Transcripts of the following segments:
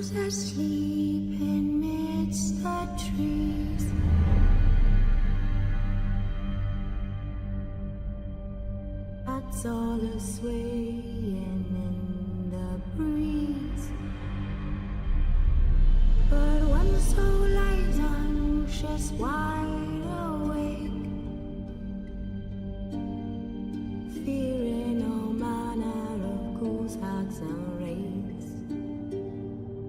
shadows asleep amidst the trees. That's all a swaying in the breeze. But when the soul lies anxious, wide awake, fearing all manner of ghouls, hags, and wraiths.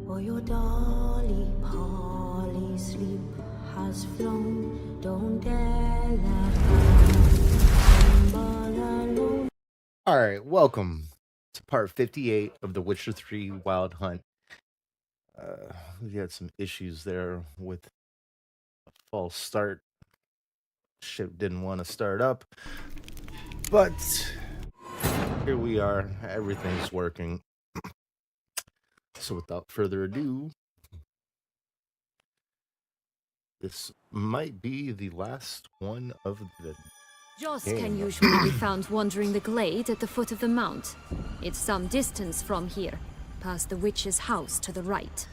For your dolly Polly sleep has flown. Don't dare let her tremble alone. All right, welcome to part 58 of The Witcher 3 Wild Hunt. We had some issues there with a false start. Ship didn't want to start up, but here we are. Everything's working. So without further ado, this might be the last one of the Joss game. can usually be found wandering the glade at the foot of the mount. It's some distance from here, past the witch's house to the right.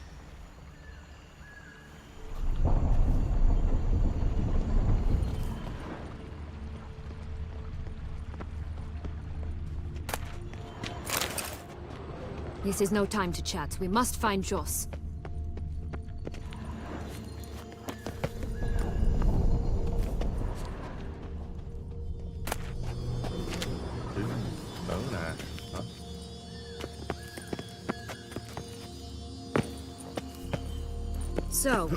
This is no time to chat. We must find Joss. So,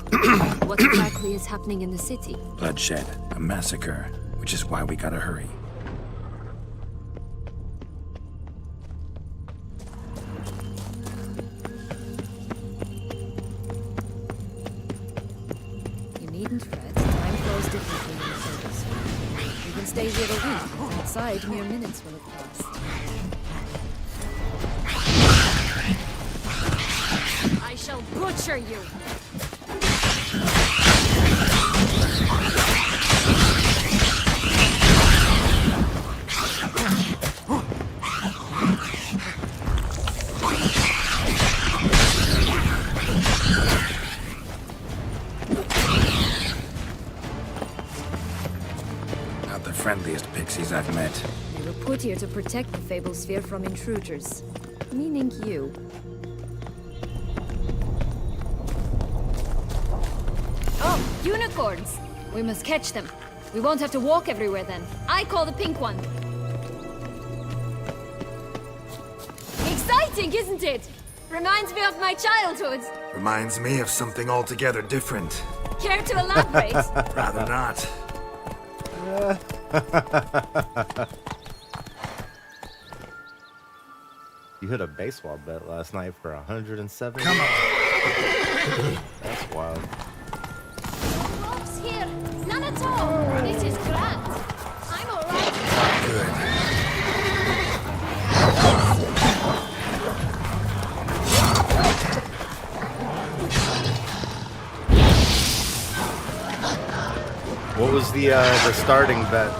what exactly is happening in the city? Bloodshed, a massacre, which is why we gotta hurry. You needn't fret. Time flows differently in the service. You can stay here a week, but outside mere minutes will have passed. I shall butcher you! Not the friendliest pixies I've met. We were put here to protect the Fable Sphere from intruders. Meaning you. Oh, unicorns! We must catch them. We won't have to walk everywhere then. I call the pink one. Exciting, isn't it? Reminds me of my childhood. Reminds me of something altogether different. Care to elaborate? Rather not. You hit a baseball bet last night for 107. Come on. That's wild. No ropes here. None at all. This is grand. I'm alright. Good. What was the starting bet?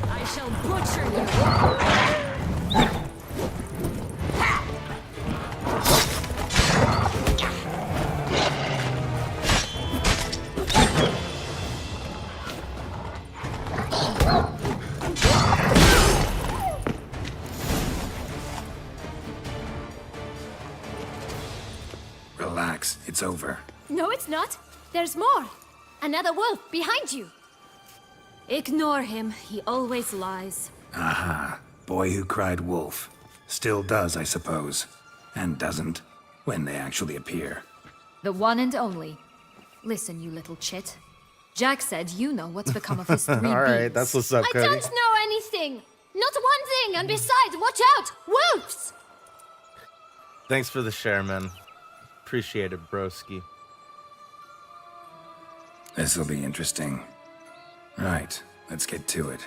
I shall butcher you. Relax, it's over. No, it's not. There's more. Another wolf behind you. Ignore him. He always lies. Aha, boy who cried wolf. Still does, I suppose. And doesn't, when they actually appear. The one and only. Listen, you little chit. Jack said you know what's become of his 3 All right, beans. that's what's up, I Cody. don't know anything. Not one thing. And besides, watch out. Wolves! Thanks for the share, man. Appreciate it, broski. This'll be interesting. Right, let's get to it.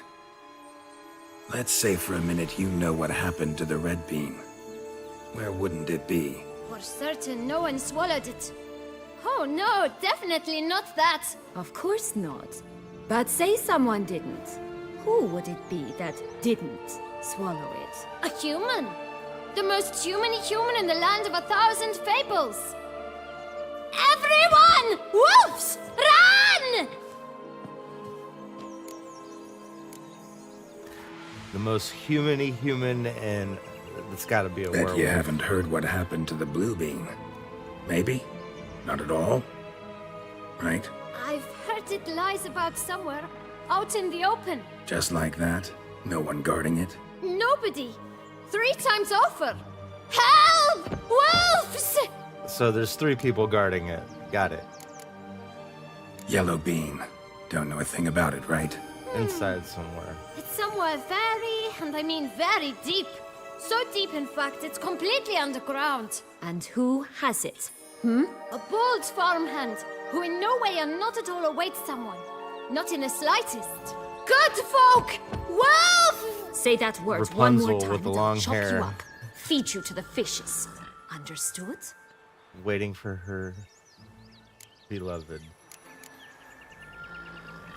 Let's say for a minute you know what happened to the red bean. Where wouldn't it be? For certain, no one swallowed it. Oh no, definitely not that. Of course not. But say someone didn't. Who would it be that didn't swallow it? A human. The most human-y human in the land of 1,000 fables. Everyone! Wolves! Run! The most human-y human, and it's gotta be a Bet werewolf. you haven't heard what happened to the blue bean. Maybe? Not at all? Right? I've heard it lies about somewhere, out in the open. Just like that? No one guarding it? Nobody. 3 times over. Help! Wolves! So there's 3 people guarding it. Got it. Yellow bean. Don't know a thing about it, right? Inside somewhere. It's somewhere very, and I mean very deep. So deep, in fact, it's completely underground. And who has it? A bold farmhand, who in no way and not at all awaits someone. Not in the slightest. Good folk! Wolf! Say that word one more Rapunzel time with the and long I'll chop hair. you up. Feed you to the fishes. Understood? Waiting for her beloved.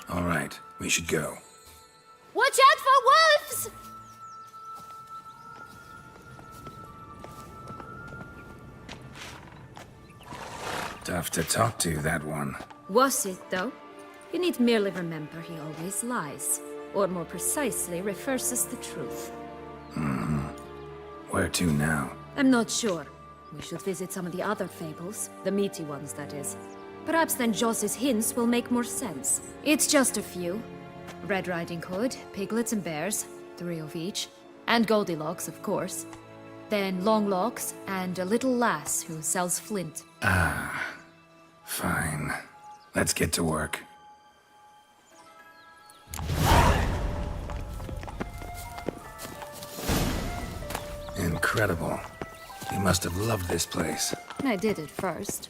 All right, we should go. Watch out for wolves! Tough to talk to, that one. Was it, though? You need merely remember he always lies. Or more precisely, refers us the truth. Where to now? I'm not sure. We should visit some of the other fables. The meaty ones, that is. Perhaps then Joss's hints will make more sense. It's just a few. Red Riding Hood, piglets and bears, 3 of each. And Goldilocks, of course. Then Longlocks, and a little lass who sells flint. Fine. Let's get to work. Incredible. You must have loved this place. I did at first.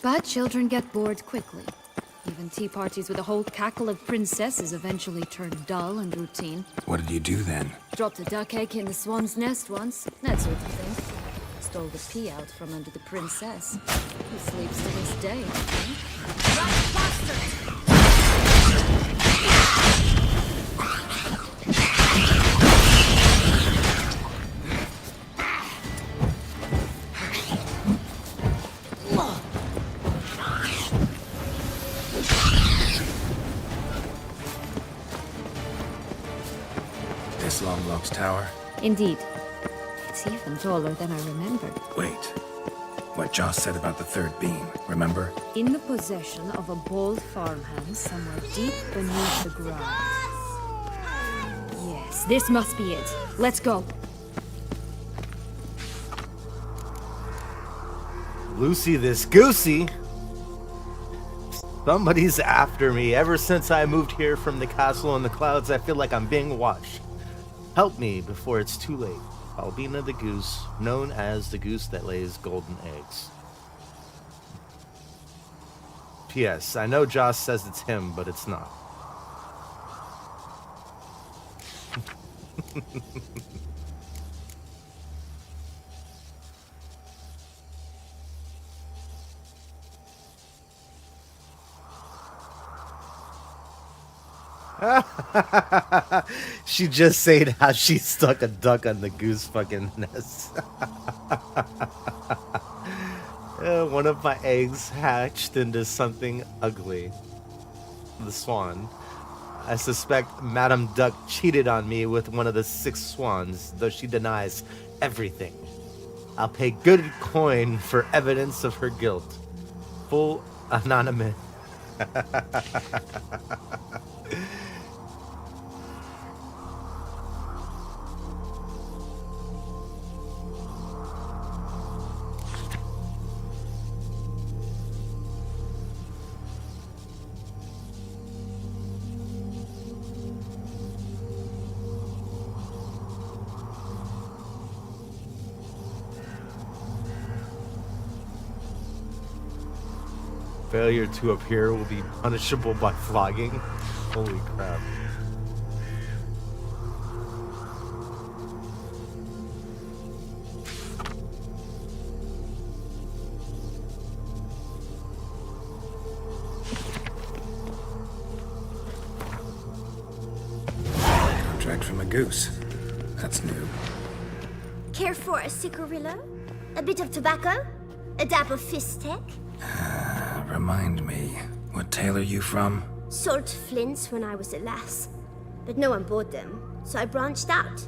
But children get bored quickly. Even tea parties with a whole cackle of princesses eventually turn dull and routine. What did you do then? Dropped a duck egg in the swan's nest once, that sort of thing. Stole the pea out from under the princess. He sleeps to this day, I think. Rat bastard! This Longlocks Tower? Indeed. It's even taller than I remembered. Wait. What Joss said about the third beam, remember? In the possession of a bold farmhand somewhere deep beneath the ground. Yes, this must be it. Let's go. Lucy this goosey. Somebody's after me. Ever since I moved here from the castle in the clouds, I feel like I'm being watched. Help me before it's too late. Albina the goose, known as the goose that lays golden eggs. P.S. I know Joss says it's him, but it's not. She just said how she stuck a duck on the goose fucking nest. One of my eggs hatched into something ugly. The swan. I suspect Madame Duck cheated on me with one of the 6 swans, though she denies everything. I'll pay good coin for evidence of her guilt. Full anonymous. Failure to appear will be punishable by flogging. Holy crap. goose. That's new. Care for a cigarillo? A bit of tobacco? A dab of fistek? Remind me, what tale are you from? Sold flints when I was a lass, but no one bought them, so I branched out.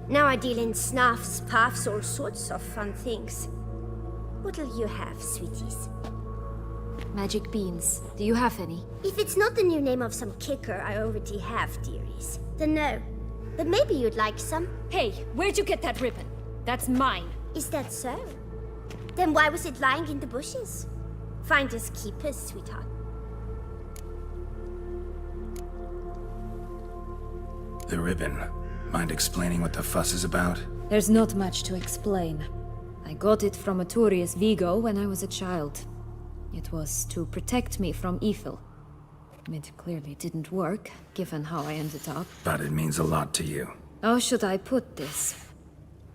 Now I deal in snuffs, puffs, all sorts of fun things. What'll you have, sweeties? Magic beans. Do you have any? If it's not the new name of some kicker I already have, dearies, then no. But maybe you'd like some. Hey, where'd you get that ribbon? That's mine. Is that so? Then why was it lying in the bushes? Finders keepers, sweetheart. The ribbon. Mind explaining what the fuss is about? There's not much to explain. I got it from Aturius Vigo when I was a child. It was to protect me from evil. It clearly didn't work, given how I ended up. But it means a lot to you. How should I put this?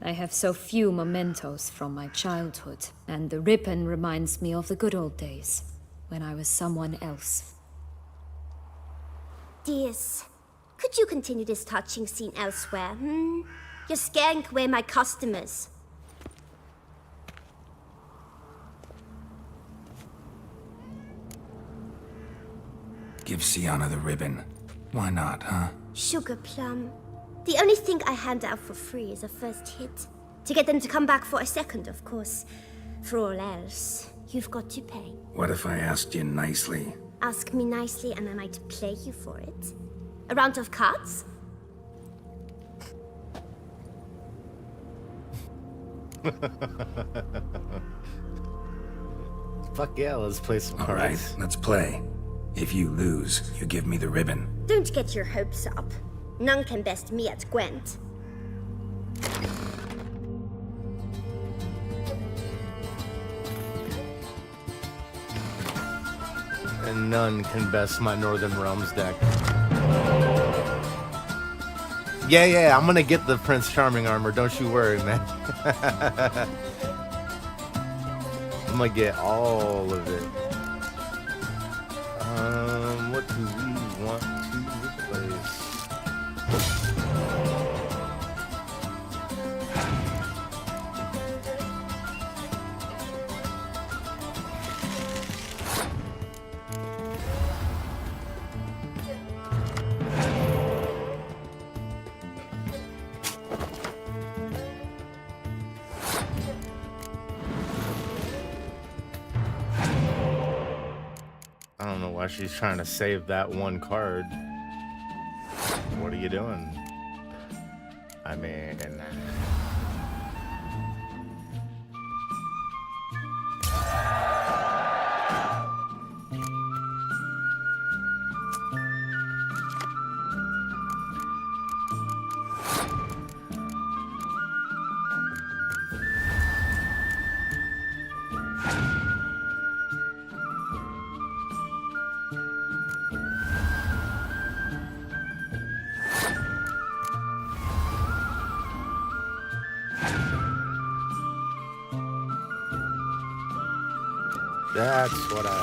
I have so few mementos from my childhood, and the ribbon reminds me of the good old days, when I was someone else. Dears, could you continue this touching scene elsewhere, You're scaring away my customers. Give Sienna the ribbon. Why not, huh? Sugar plum. The only thing I hand out for free is a first hit. To get them to come back for a second, of course. For all else, you've got to pay. What if I asked you nicely? Ask me nicely and I might play you for it. A round of cards? Fuck yeah, let's play some All cards. right, let's play. If you lose, you give me the ribbon. Don't get your hopes up. None can best me at Gwent. And none can best my Northern Realms deck. Yeah, I'm gonna get the Prince Charming armor, don't you worry, man. I'm gonna get all of it. What do we want to replace? I don't know why she's trying to save that one card. What are you doing? I mean... That's what I...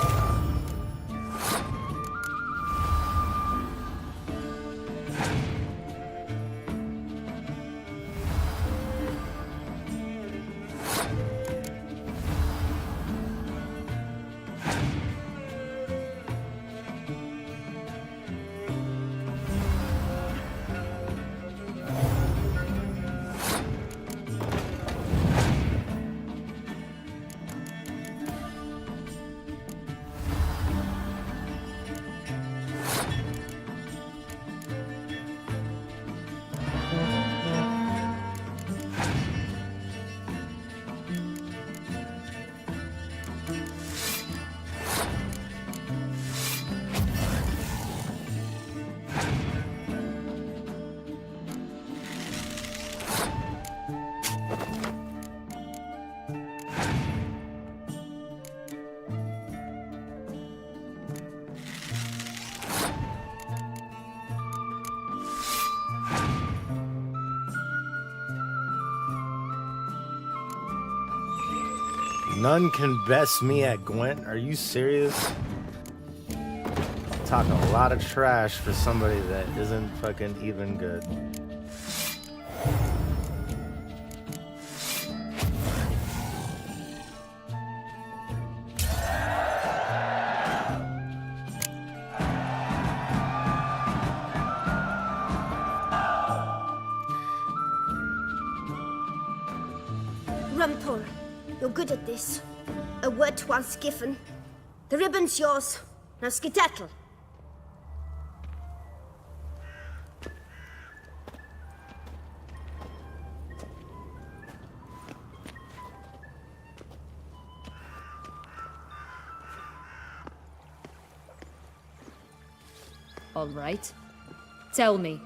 None can best me at Gwent. Are you serious? Talking a lot of trash for somebody that isn't fucking even good. Rumpole, you're good at this. A word once given. The ribbon's yours. Now skedaddle. All right. Tell me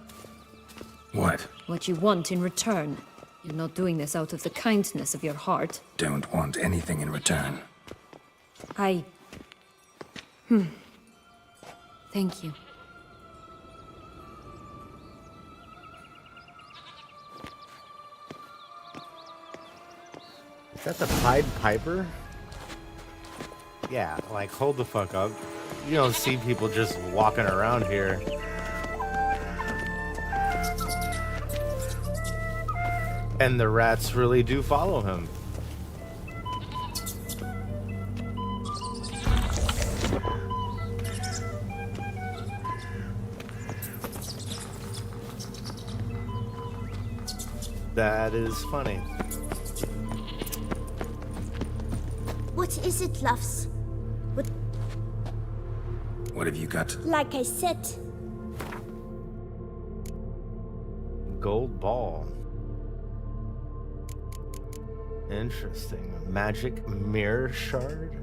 What? what you want in return. You're not doing this out of the kindness of your heart. Don't want anything in return. Thank you. Is that the Pied Piper? Yeah, like, hold the fuck up. You don't see people just walking around here. And the rats really do follow him. That is funny. What is it, loves? What have you got? Like I said, Gold ball. Interesting. Magic mirror shard?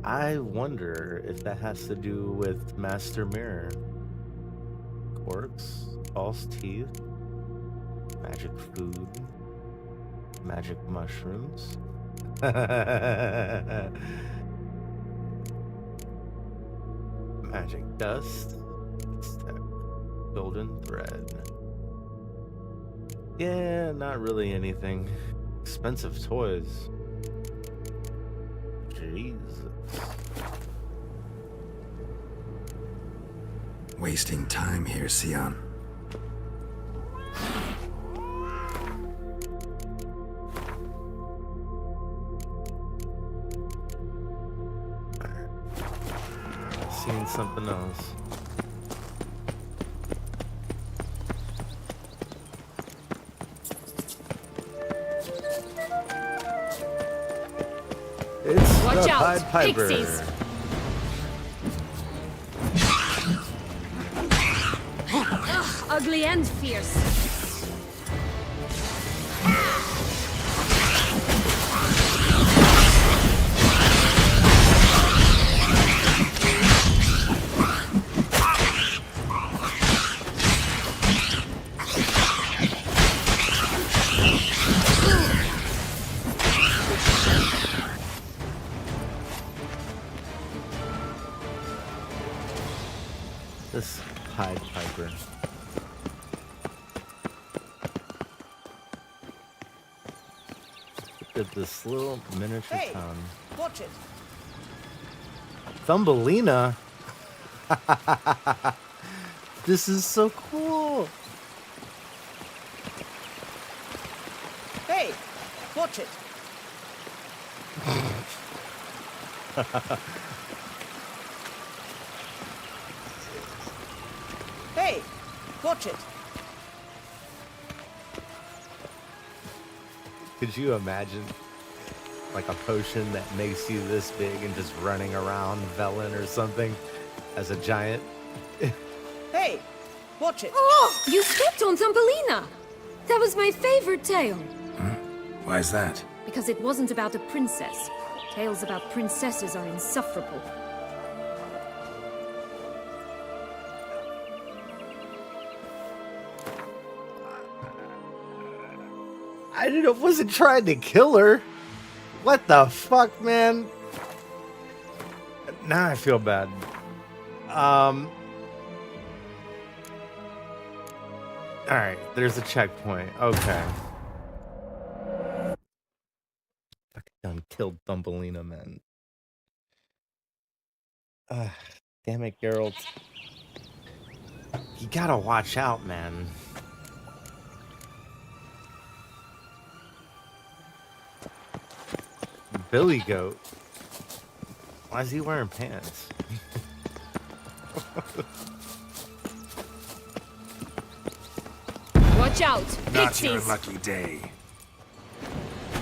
I wonder if that has to do with Master Mirror. Quartz, false teeth, magic food, magic mushrooms. Magic dust. Golden thread. Yeah, not really anything. Expensive toys. Jesus. Wasting time here, Sion. Seen something else. It's Watch the out, Pied Piper. pixies. Ugh, ugly and fierce. This Pied Piper. Look at this little miniature town. Watch it. Thumbelina? This is so cool. Hey, watch it. Hey, watch it. Could you imagine like a potion that makes you this big and just running around Velen or something as a giant? Hey, watch it. Oh, you stepped on Thumbelina. That was my favorite tale. Why's that? Because it wasn't about a princess. Tales about princesses are insufferable. Wasn't trying to kill her. What the fuck, man? Now I feel bad. Alright, there's a checkpoint. Okay. Fucking done killed Thumbelina, man. Damn it, Geralt. You gotta watch out, man. Billy Goat. Why is he wearing pants? Watch out! Not your Pixies! lucky day.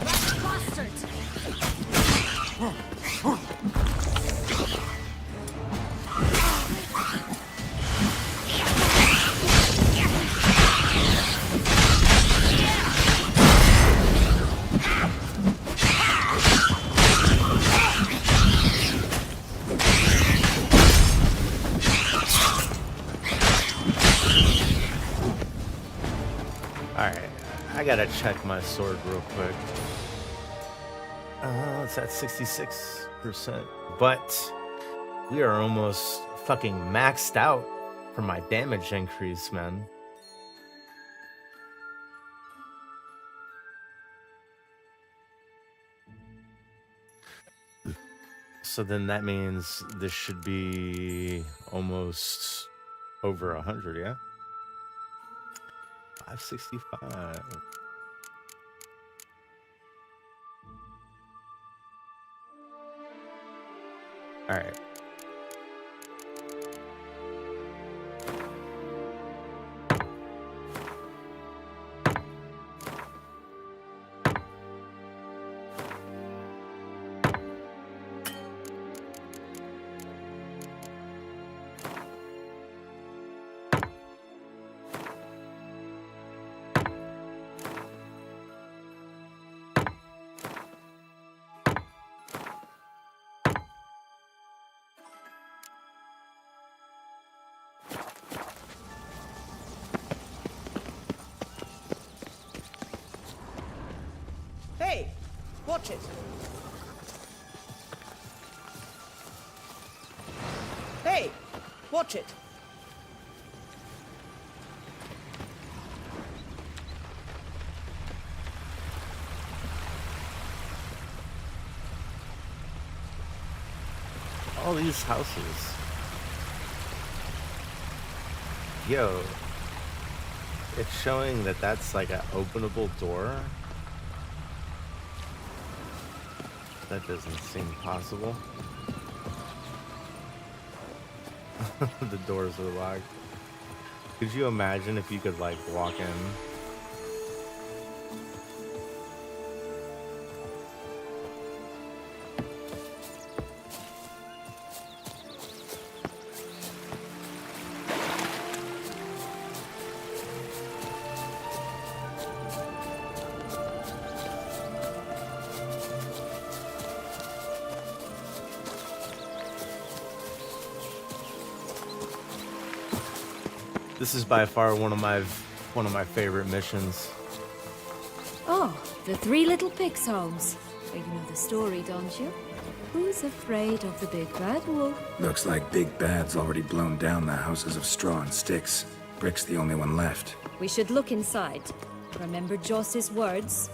Bastards! Alright, I gotta check my sword real quick. It's at 66%. But we are almost fucking maxed out for my damage increase, man. So then that means this should be almost over 100, yeah? 565. All right. Hey, watch it. Hey, watch it. All these houses. Yo. It's showing that that's like an openable door. That doesn't seem possible. The doors are locked. Could you imagine if you could like walk in? This is by far one of my favorite missions. Oh, the three little pigs' homes. You know the story, don't you? Who's afraid of the big bad wolf? Looks like Big Bad's already blown down the houses of straw and sticks. Brick's the only one left. We should look inside. Remember Joss's words?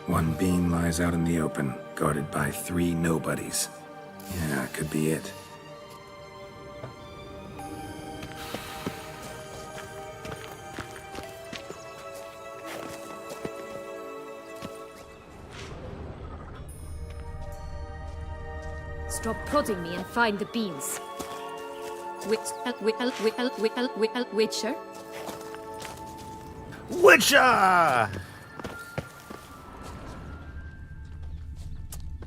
One beam lies out in the open, guarded by 3 nobodies. Yeah, could be it. Stop prodding me and find the beans. Witcher? Witcher!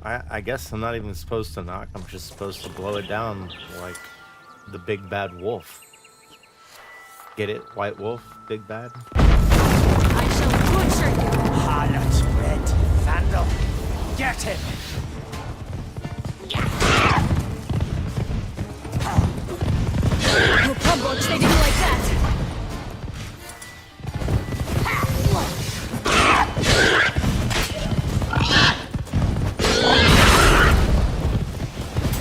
I guess I'm not even supposed to knock. I'm just supposed to blow it down like the big bad wolf. Get it? White wolf? Big bad? I shall butcher you! Harlot, Red, Vandal, get him! Oh, come on, they didn't like that!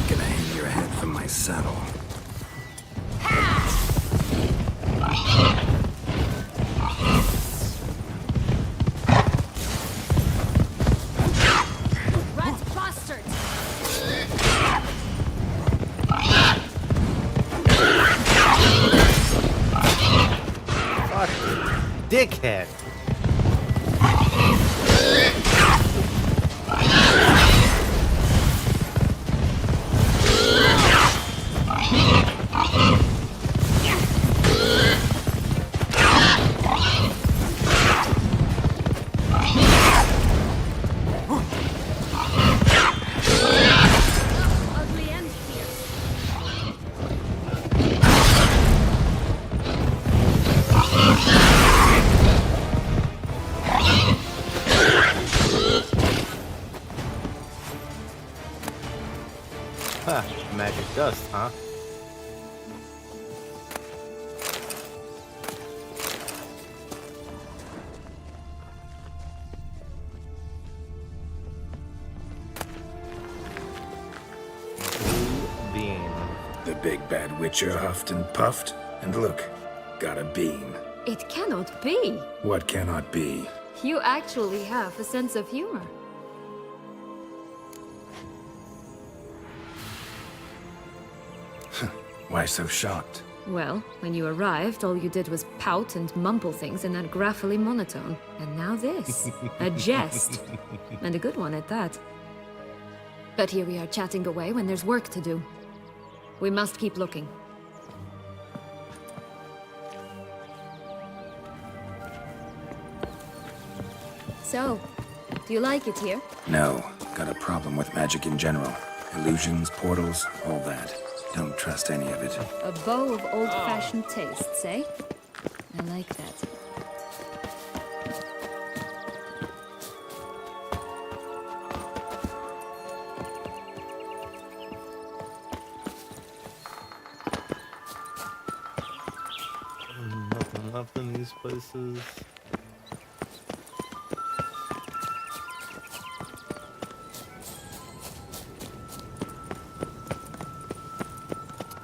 Gonna hang your head from my saddle. Rat bastard! Fuck, dickhead. dust, huh? Bean. The big bad witcher huffed and puffed, and look, got a bean. It cannot be. What cannot be? You actually have a sense of humor. Why so shocked? Well, when you arrived, all you did was pout and mumble things in that graphily monotone. And now this. A jest. And a good one at that. But here we are chatting away when there's work to do. We must keep looking. So, do you like it here? No, got a problem with magic in general. Illusions, portals, all that. Don't trust any of it. A bow of old-fashioned tastes, eh? I like that. Nothing left in these places.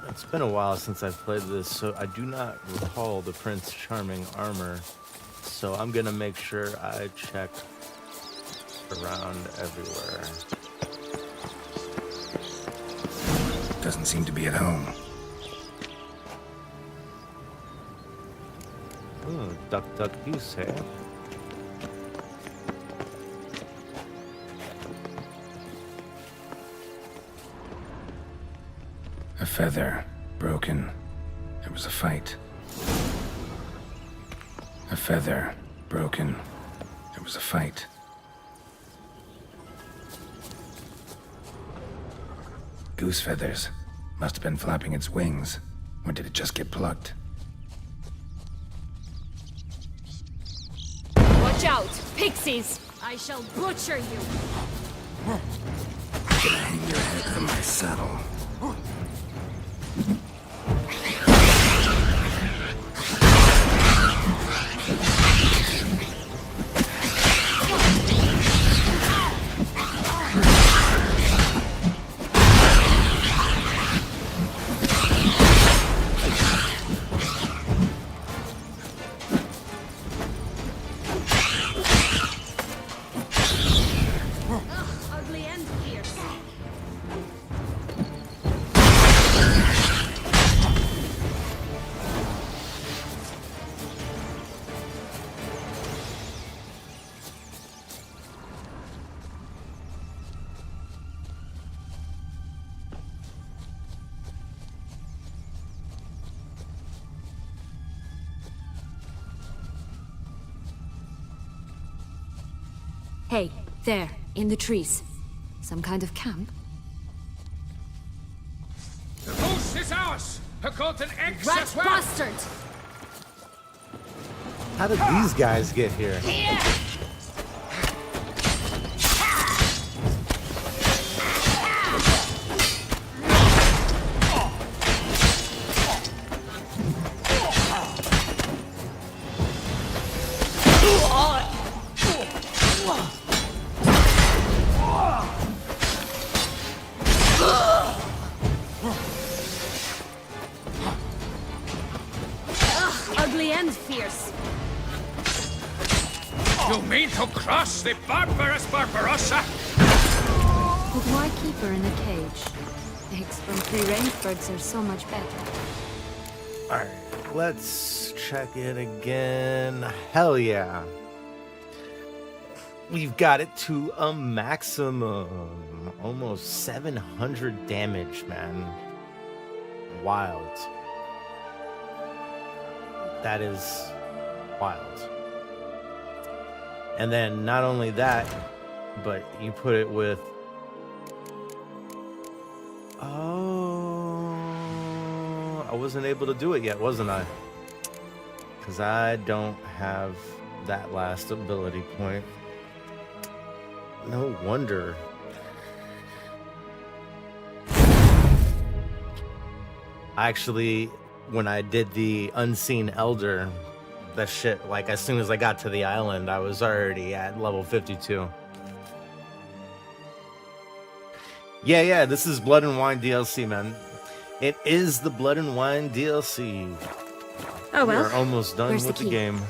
It's been a while since I've played this, so I do not recall the Prince Charming armor. So I'm gonna make sure I check around everywhere. Doesn't seem to be at home. Duck, duck, goose, hey? A feather, broken. There was a fight. A feather, broken. There was a fight. Goose feathers. Must have been flapping its wings. Or did it just get plucked? Watch out! Pixies! I shall butcher you! Gonna hang your head from my saddle. Ugly and fierce. Hey, there, in the trees. Some kind of camp? The goose is ours! Her golden eggs Rat as well! bastard! How did these guys get here? Ugly and fierce. You mean to crush the barbarous Barbarossa? But why keep her in a cage? Eggs from free-range birds are so much better. Alright, let's check it again. Hell yeah. We've got it to a maximum. Almost 700 damage, man. Wild. That is wild. And then not only that, but you put it with... Oh, I wasn't able to do it yet, wasn't I? Because I don't have that last ability point. No wonder. I actually, when I did the Unseen Elder, that shit, like, as soon as I got to the island, I was already at level 52. Yeah, this is Blood and Wine DLC, man. It is the Blood and Wine DLC. Oh well. We're almost done Where's with the the key? game.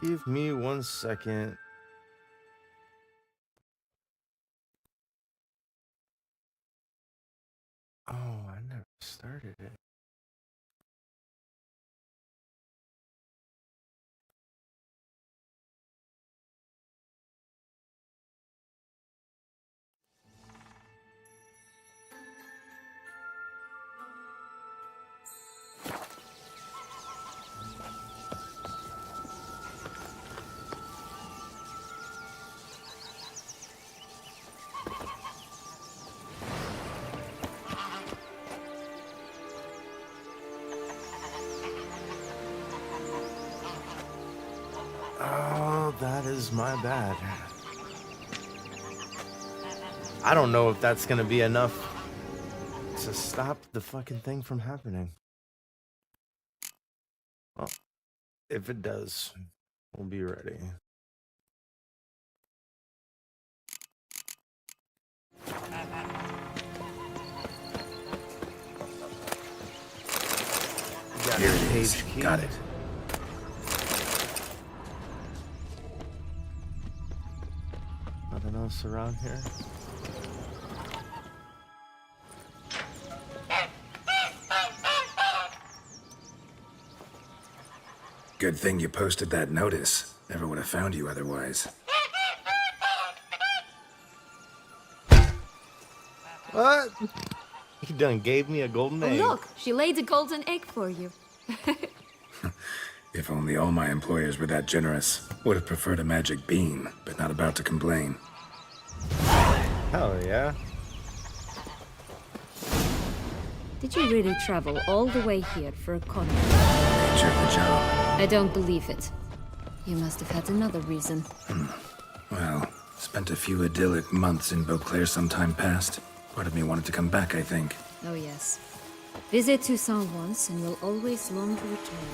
Give me 1 second. Oh, I never started it. Oh, that is my bad. I don't know if that's gonna be enough to stop the fucking thing from happening. Well, if it does, we'll be ready. Here it is. Page key. Got it. Nothing else around here? Good thing you posted that notice. Never would have found you otherwise. What? He done gave me a golden Oh, egg. look, she laid a golden egg for you. If only all my employers were that generous. Would have preferred a magic bean, but not about to complain. Hell yeah. Did you really travel all the way here for a contract? Nature of the job. I don't believe it. You must have had another reason. Well, spent a few idyllic months in Beauclair some time past. Part of me wanted to come back, I think. Oh yes. Visit Toussaint once and you'll always long to return.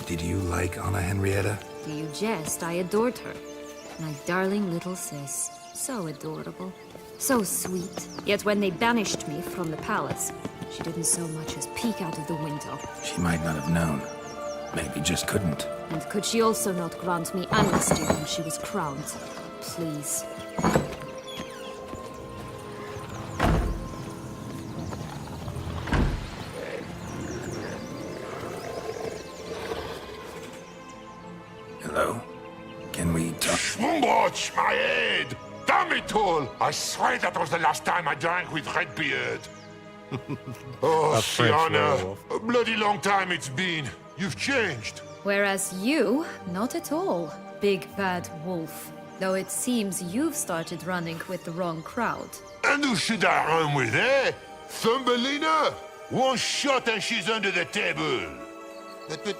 Did you like Anna Henrietta? Do you jest? I adored her. My darling little sis. So adorable. So sweet. Yet when they banished me from the palace, she didn't so much as peek out of the window. She might not have known. Maybe just couldn't. And could she also not grant me amnesty when she was crowned? Please. Hello? Can we talk? Watch my head! Damn it all! I swear that was the last time I drank with Redbeard. Oh, A French Sienna, werewolf. a bloody long time it's been. You've changed. Whereas you, not at all, big bad wolf. Though it seems you've started running with the wrong crowd. And who should I run with, eh? Thumbelina? One shot and she's under the table. But,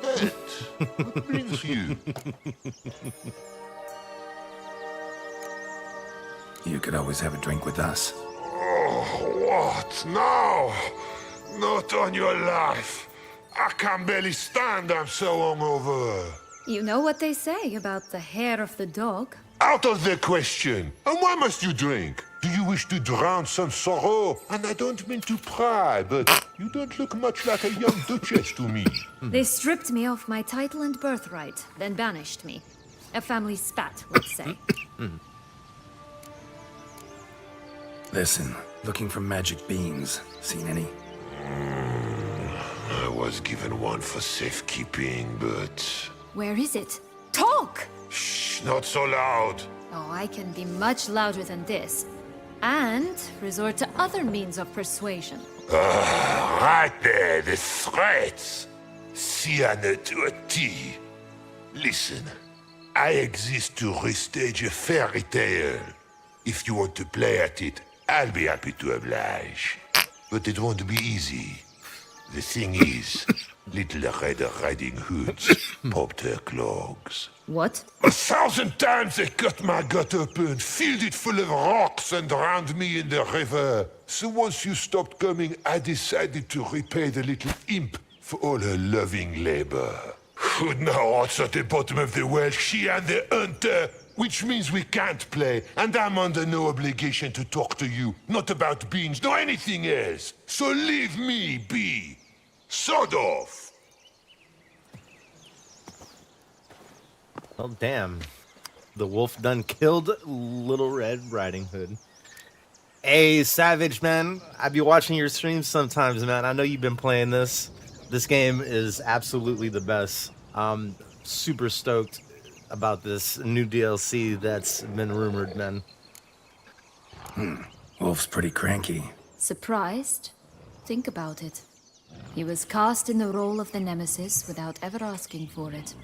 what brings you? You could always have a drink with us. Oh, what now? Not on your life. I can barely stand, I'm so hungover. You know what they say about the hair of the dog? Out of the question. And why must you drink? Do you wish to drown some sorrow? And I don't mean to pry, but you don't look much like a young duchess to me. They stripped me of my title and birthright, then banished me. A family spat, let's say. Listen, looking for magic beans. Seen any? I was given one for safekeeping, but... Where is it? Talk! Shh, not so loud. Oh, I can be much louder than this. And resort to other means of persuasion. Right there, the threats. Sienna to a T. Listen, I exist to restage a fairy tale. If you want to play at it, I'll be happy to oblige. But it won't be easy. The thing is, Little Red Riding Hoods popped her clogs. What? 1,000 times they cut my gut open, filled it full of rocks, and drowned me in the river. So once you stopped coming, I decided to repay the little imp for all her loving labor. Hood now rots at the bottom of the well, she and the hunter, which means we can't play, and I'm under no obligation to talk to you, not about beans, nor anything else. So leave me be. Sod off. Well, damn. The wolf done killed Little Red Riding Hood. Hey, Savage, man. I be watching your streams sometimes, man. I know you've been playing this. This game is absolutely the best. I'm super stoked about this new DLC that's been rumored, man. Wolf's pretty cranky. Surprised? Think about it. He was cast in the role of the Nemesis without ever asking for it.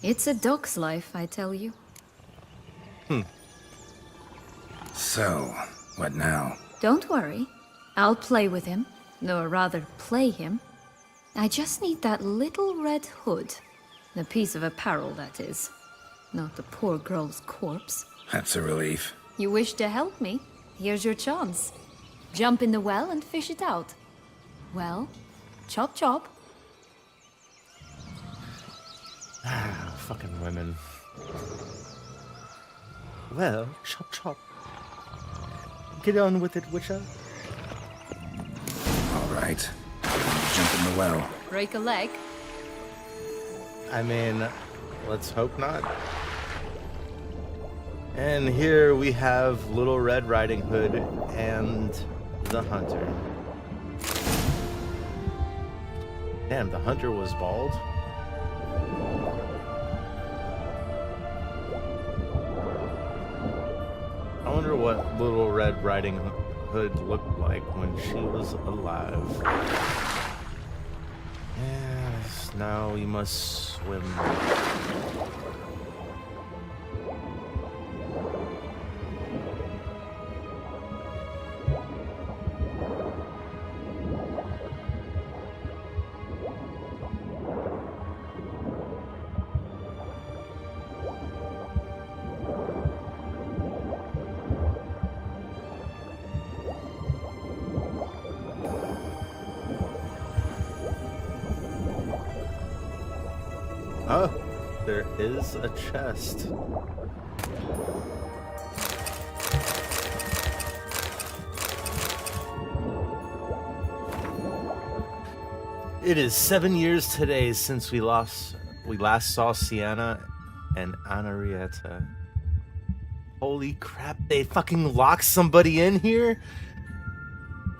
It's a dog's life, I tell you. So, what now? Don't worry. I'll play with him. Or rather, play him. I just need that little red hood. The piece of apparel, that is. Not the poor girl's corpse. That's a relief. You wish to help me? Here's your chance. Jump in the well and fish it out. Well, chop chop. Fucking women. Well, chop chop. Get on with it, Witcher. All right. Jump in the well. Break a leg. I mean, let's hope not. And here we have Little Red Riding Hood and the Hunter. Damn, the Hunter was bald. I wonder what Little Red Riding Hood looked like when she was alive. Yes, now we must swim. Oh, there is a chest. It is 7 years today since we last saw Sienna and Anarietta. Holy crap, they fucking locked somebody in here?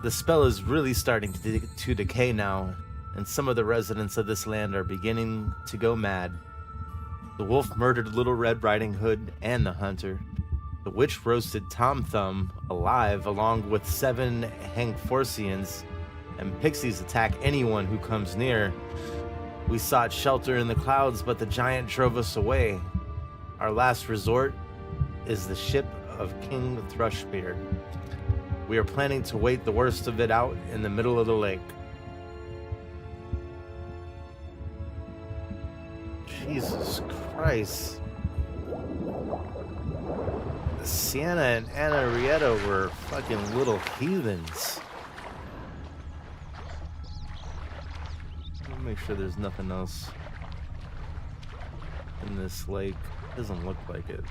The spell is really starting to decay now, and some of the residents of this land are beginning to go mad. The wolf murdered Little Red Riding Hood and the Hunter. The witch roasted Tom Thumb alive along with 7 Hangforsians, and pixies attack anyone who comes near. We sought shelter in the clouds, but the giant drove us away. Our last resort is the ship of King Thrushbeard. We are planning to wait the worst of it out in the middle of the lake. Jesus Christ. Sienna and Anarietta were fucking little heathens. Let me make sure there's nothing else in this lake. Doesn't look like it.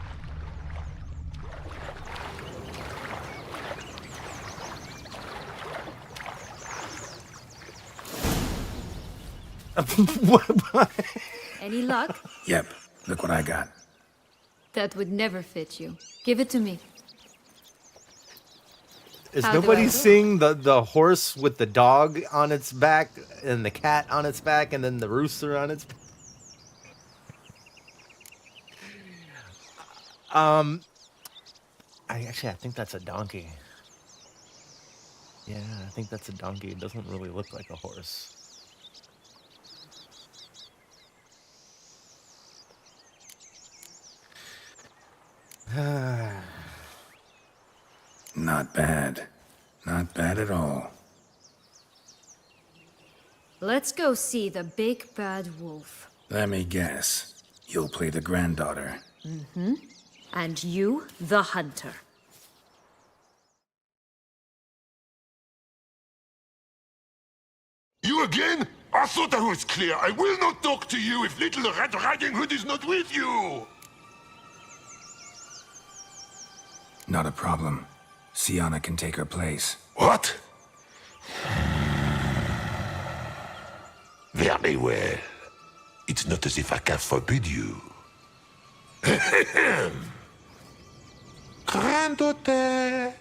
What? Any luck? Yep, look what I got. That would never fit you. Give it to me. Is How do I nobody look? seeing the horse with the dog on its back and the cat on its back and then the rooster on its back? I think that's a donkey. Yeah, I think that's a donkey. It doesn't really look like a horse. Not bad. Not bad at all. Let's go see the big bad wolf. Let me guess. You'll play the granddaughter. And you, the hunter. You again? I thought I was clear. I will not talk to you if Little Red Riding Hood is not with you! Not a problem. Sienna can take her place. What? Very well. It's not as if I can forbid you. Granddaughter,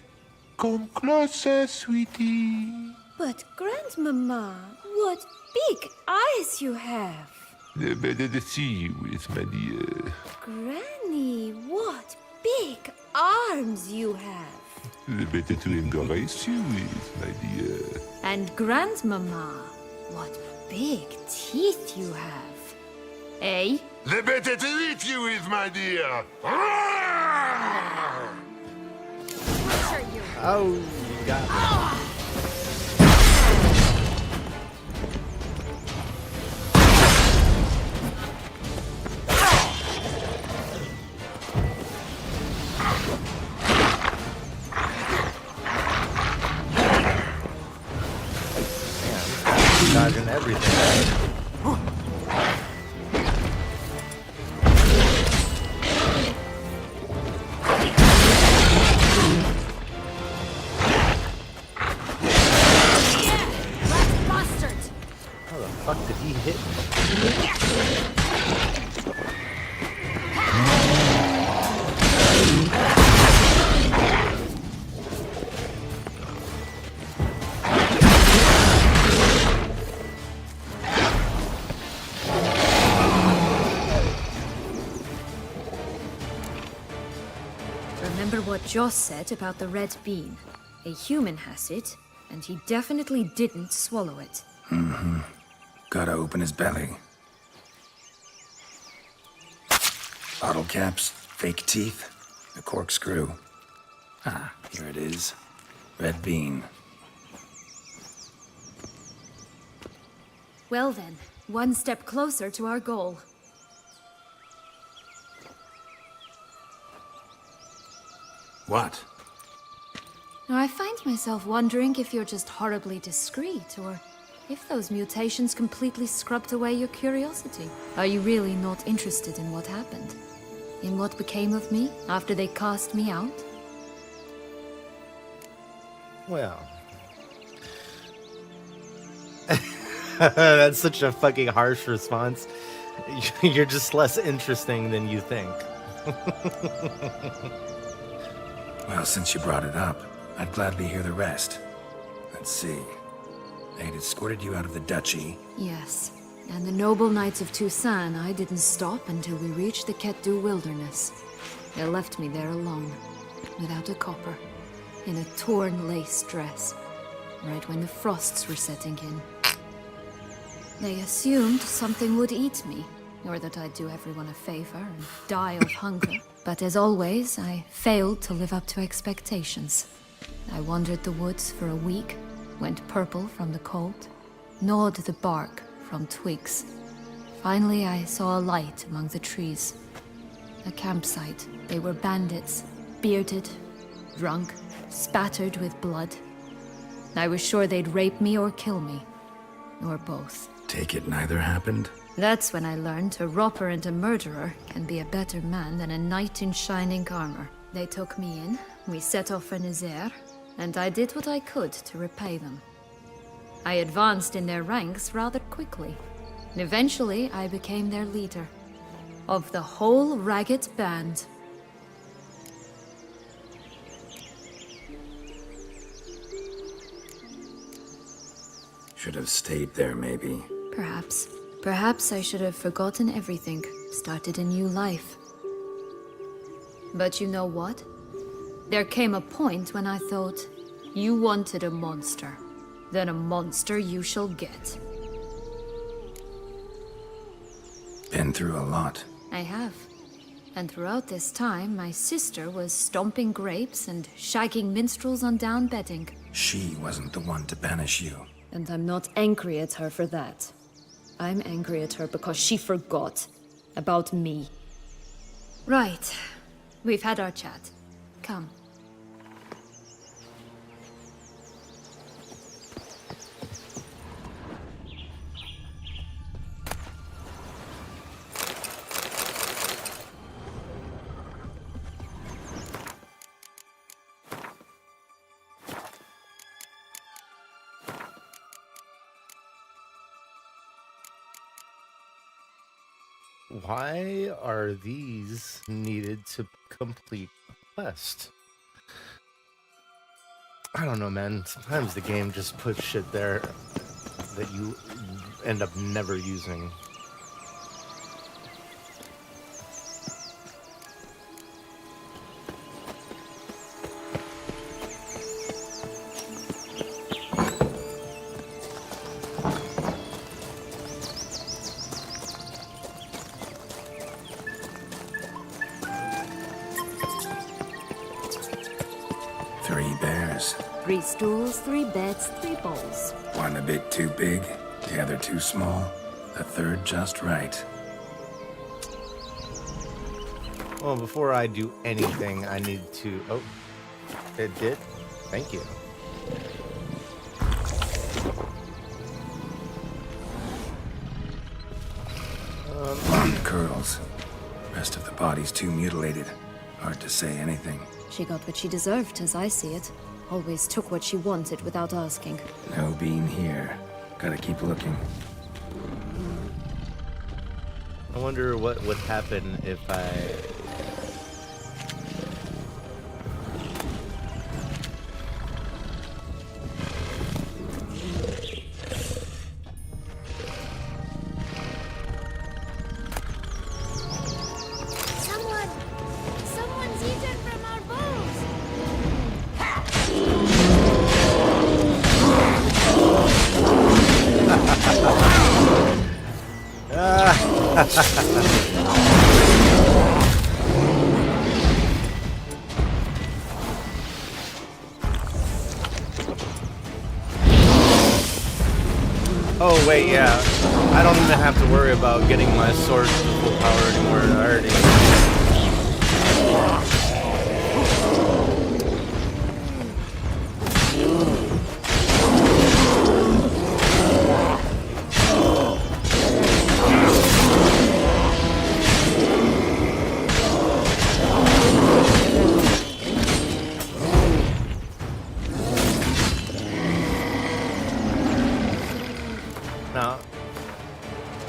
come closer, sweetie. But Grandmama, what big eyes you have! The better to see you with, my dear. Granny, what big arms you have! The better to embrace you with, my dear. And Grandmama, what big teeth you have. Eh? The better to eat you with, my dear. Oh, you got me. Dodging everything. How the fuck did he hit me? Remember what Joss said about the red bean? A human has it, and he definitely didn't swallow it. Gotta open his belly. Bottle caps, fake teeth, a corkscrew. Ah, here it is. Red bean. Well then, one step closer to our goal. What? Now, I find myself wondering if you're just horribly discreet, or if those mutations completely scrubbed away your curiosity. Are you really not interested in what happened? In what became of me after they cast me out? Well. That's such a fucking harsh response. You're just less interesting than you think. Well, since you brought it up, I'd gladly hear the rest. Let's see. They'd escorted you out of the duchy. Yes, and the noble knights of Toussaint, I didn't stop until we reached the Ketdu wilderness. They left me there alone, without a copper, in a torn lace dress, right when the frosts were setting in. They assumed something would eat me, or that I'd do everyone a favor and die of hunger. But as always, I failed to live up to expectations. I wandered the woods for a week, went purple from the cold, gnawed the bark from twigs. Finally, I saw a light among the trees. A campsite. They were bandits, bearded, drunk, spattered with blood. I was sure they'd rape me or kill me, or both. Take it neither happened? That's when I learned a robber and a murderer can be a better man than a knight in shining armor. They took me in, we set off for Nazaire, and I did what I could to repay them. I advanced in their ranks rather quickly. And eventually, I became their leader. Of the whole ragged band. Should have stayed there, maybe. Perhaps. Perhaps I should have forgotten everything, started a new life. But you know what? There came a point when I thought, you wanted a monster. Then a monster you shall get. Been through a lot. I have. And throughout this time, my sister was stomping grapes and shagging minstrels on down bedding. She wasn't the one to banish you. And I'm not angry at her for that. I'm angry at her because she forgot about me. Right. We've had our chat. Come. Why are these needed to complete a quest? I don't know, man. Sometimes the game just puts shit there that you end up never using. Three bears. 3 stools, 3 beds, 3 bowls. One a bit too big, the other too small, the third just right. Well, before I do anything, I need to... Oh, it did? Thank you. Curls. Rest of the body's too mutilated. Hard to say anything. She got what she deserved, as I see it. Always took what she wanted without asking. No bean here. Gotta keep looking. I wonder what would happen if I... Someone's eaten from our bowls. Oh, wait, yeah. I don't even have to worry about getting my sword to full power anymore. I already... Now,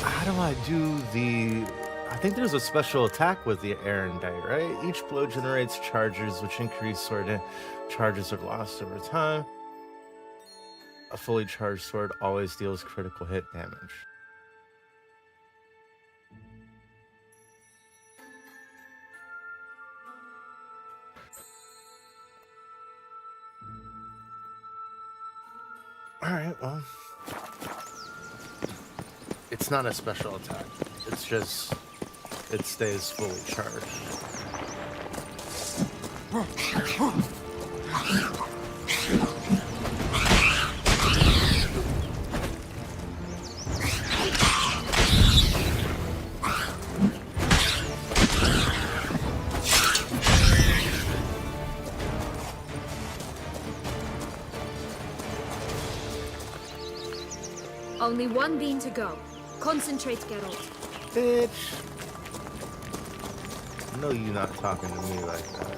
how do I do the... I think there's a special attack with the Erendite, right? Each blow generates charges, which increase sword charges are lost over time. A fully charged sword always deals critical hit damage. Alright, well... It's not a special attack. It's just... It stays fully charged. Only 1 bean to go. Concentrate, Geralt. Bitch! I know you're not talking to me like that.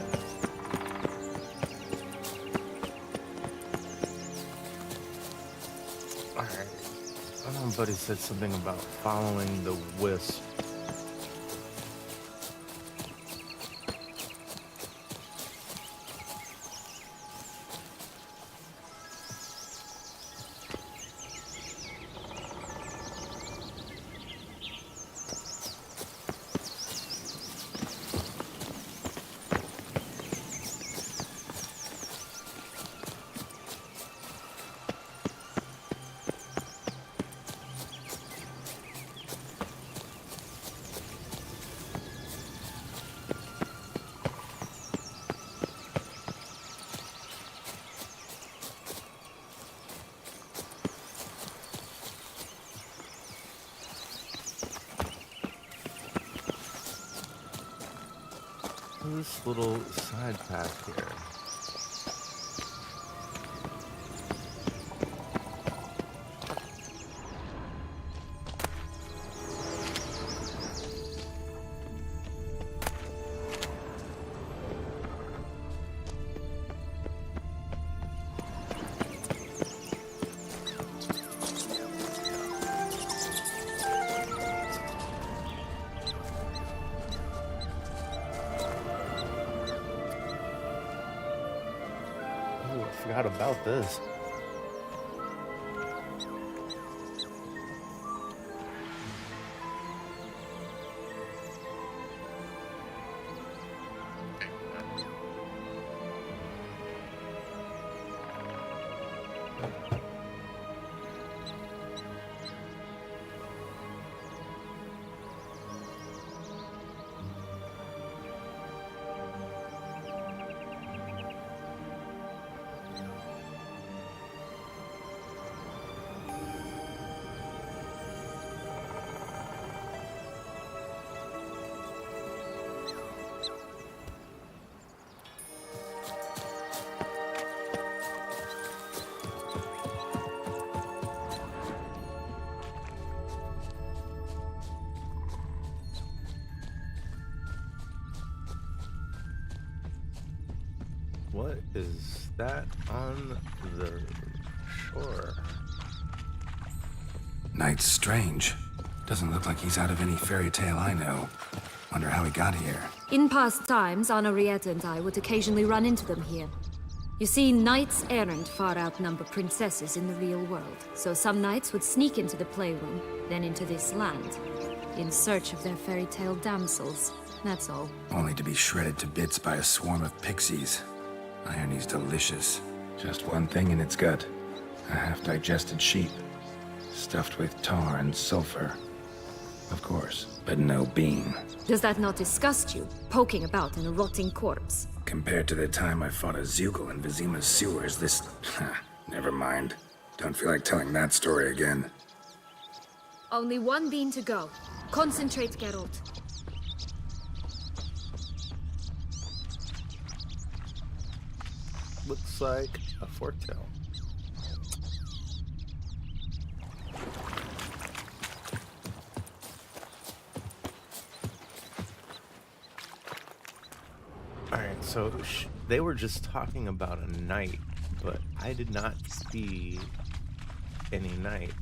Alright. I know buddy said something about following the wisp. this little side path here. Ooh, I forgot about this. What is that on the shore? Night's strange. Doesn't look like he's out of any fairy tale I know. Wonder how he got here. In past times, Henrietta and I would occasionally run into them here. You see, knights errant far outnumber princesses in the real world, so some knights would sneak into the playroom, then into this land, in search of their fairy tale damsels. That's all. Only to be shredded to bits by a swarm of pixies. Irony's delicious. Just one thing in its gut. A half-digested sheep. Stuffed with tar and sulfur. Of course, but no bean. Does that not disgust you, poking about in a rotting corpse? Compared to the time I fought a Zeugl in Vizima's sewers, this... never mind. Don't feel like telling that story again. Only one bean to go. Concentrate, Geralt. Looks like a foretell. Alright, so they were just talking about a knight, but I did not see any knight.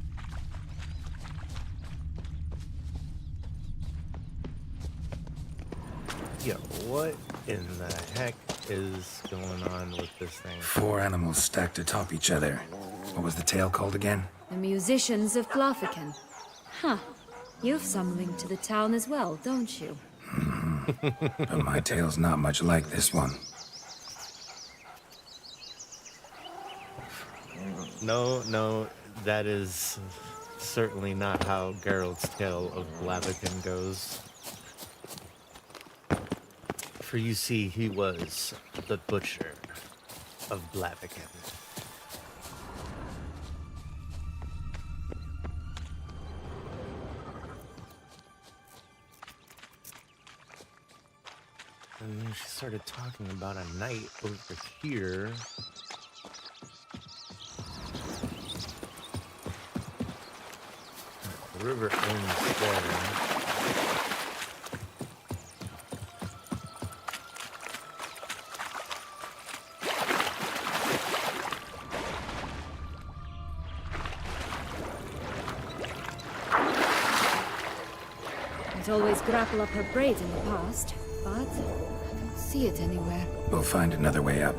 Yeah, what in the heck is going on with this thing? 4 animals stacked atop each other. What was the tale called again? The musicians of Glafican. Huh. You've some link to the town as well, don't you? But my tale's not much like this one. No, that is certainly not how Geralt's tale of Blaviken goes. For you see, he was the butcher of Blaviken. And then she started talking about a knight over here. The river ends there. I'd always grapple up her braids in the past, but I don't see it anywhere. We'll find another way up.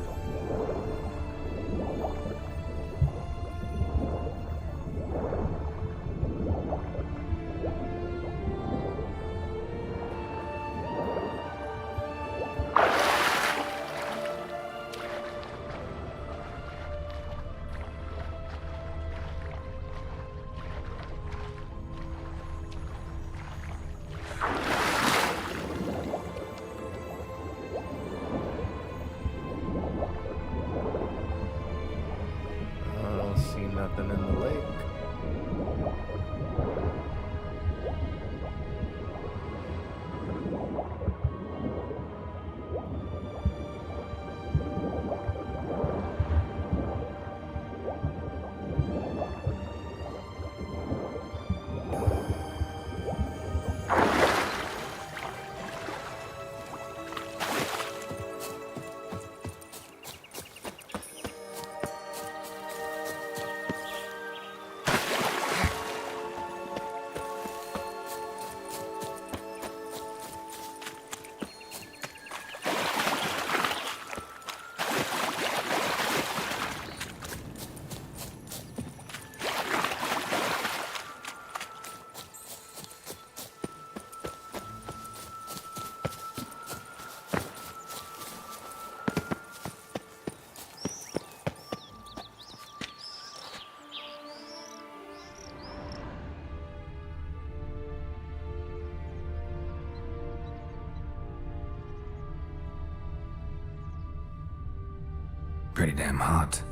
pretty damn hot.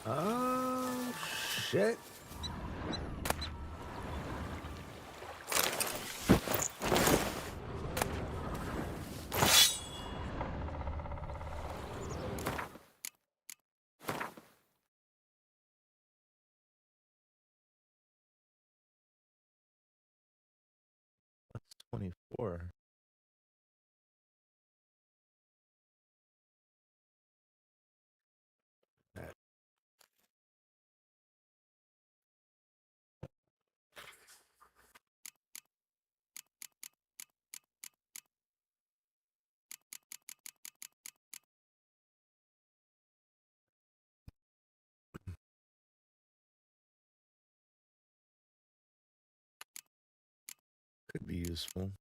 Oh, shit. What's 24? That could be useful.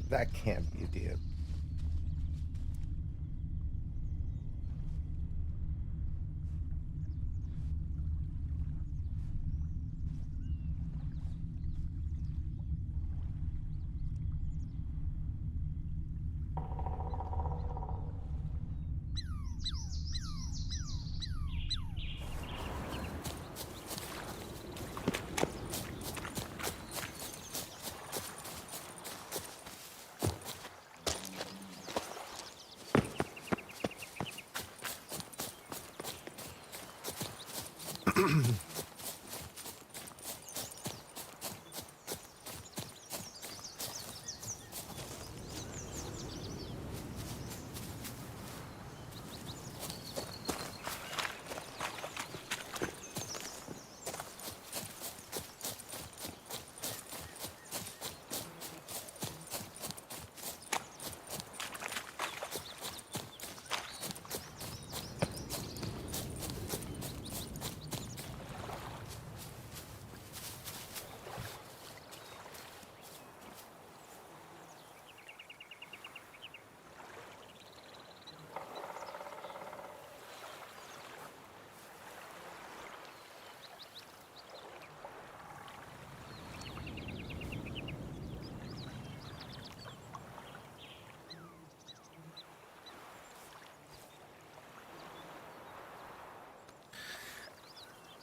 That can't be it.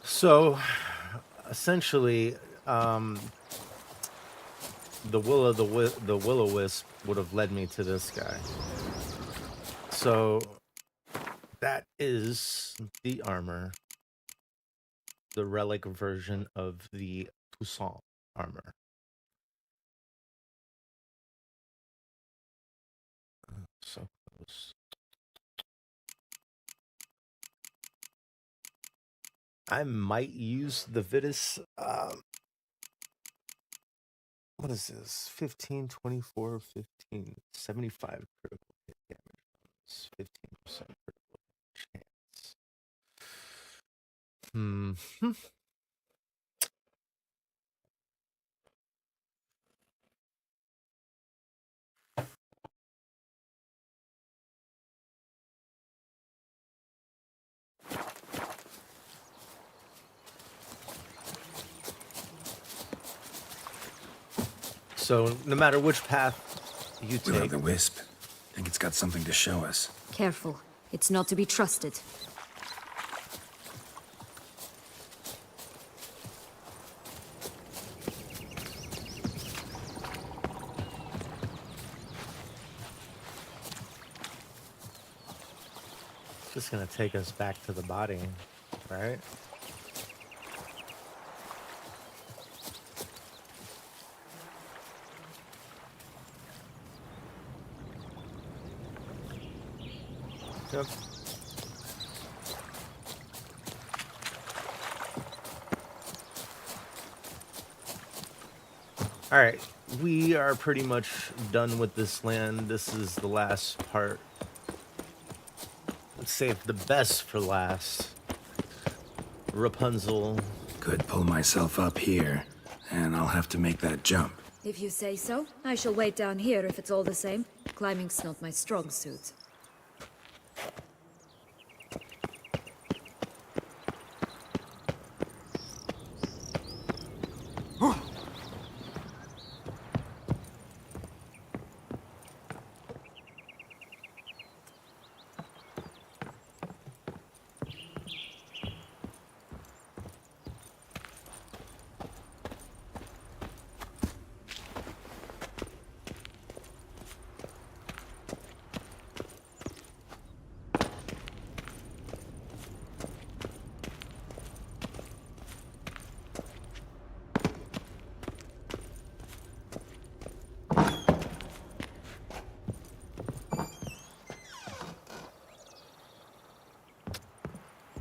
So, essentially, the will-o'-the-wisp would have led me to this guy. So that is the armor, the relic version of the Toussaint armor. So close. I might use the Vitus. What is this? 15, 24, 15, 75 critical hit damage. 15% critical chance. So no matter which path you Will of take, the Wisp. Think it's got something to show us. Careful. It's not to be trusted. it's just gonna take us back to the body, right? Yep. Alright, we are pretty much done with this land. This is the last part. Let's save the best for last. Rapunzel. Could pull myself up here, and I'll have to make that jump. If you say so, I shall wait down here if it's all the same. Climbing's not my strong suit.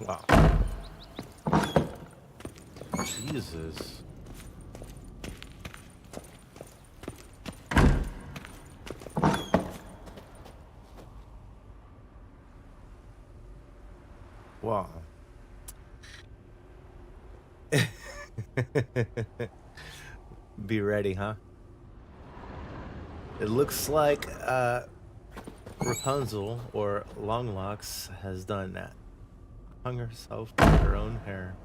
Wow. Jesus. Wow. Be ready, huh? It looks like Rapunzel, or Longlocks, has done that. Hung herself with her own hair.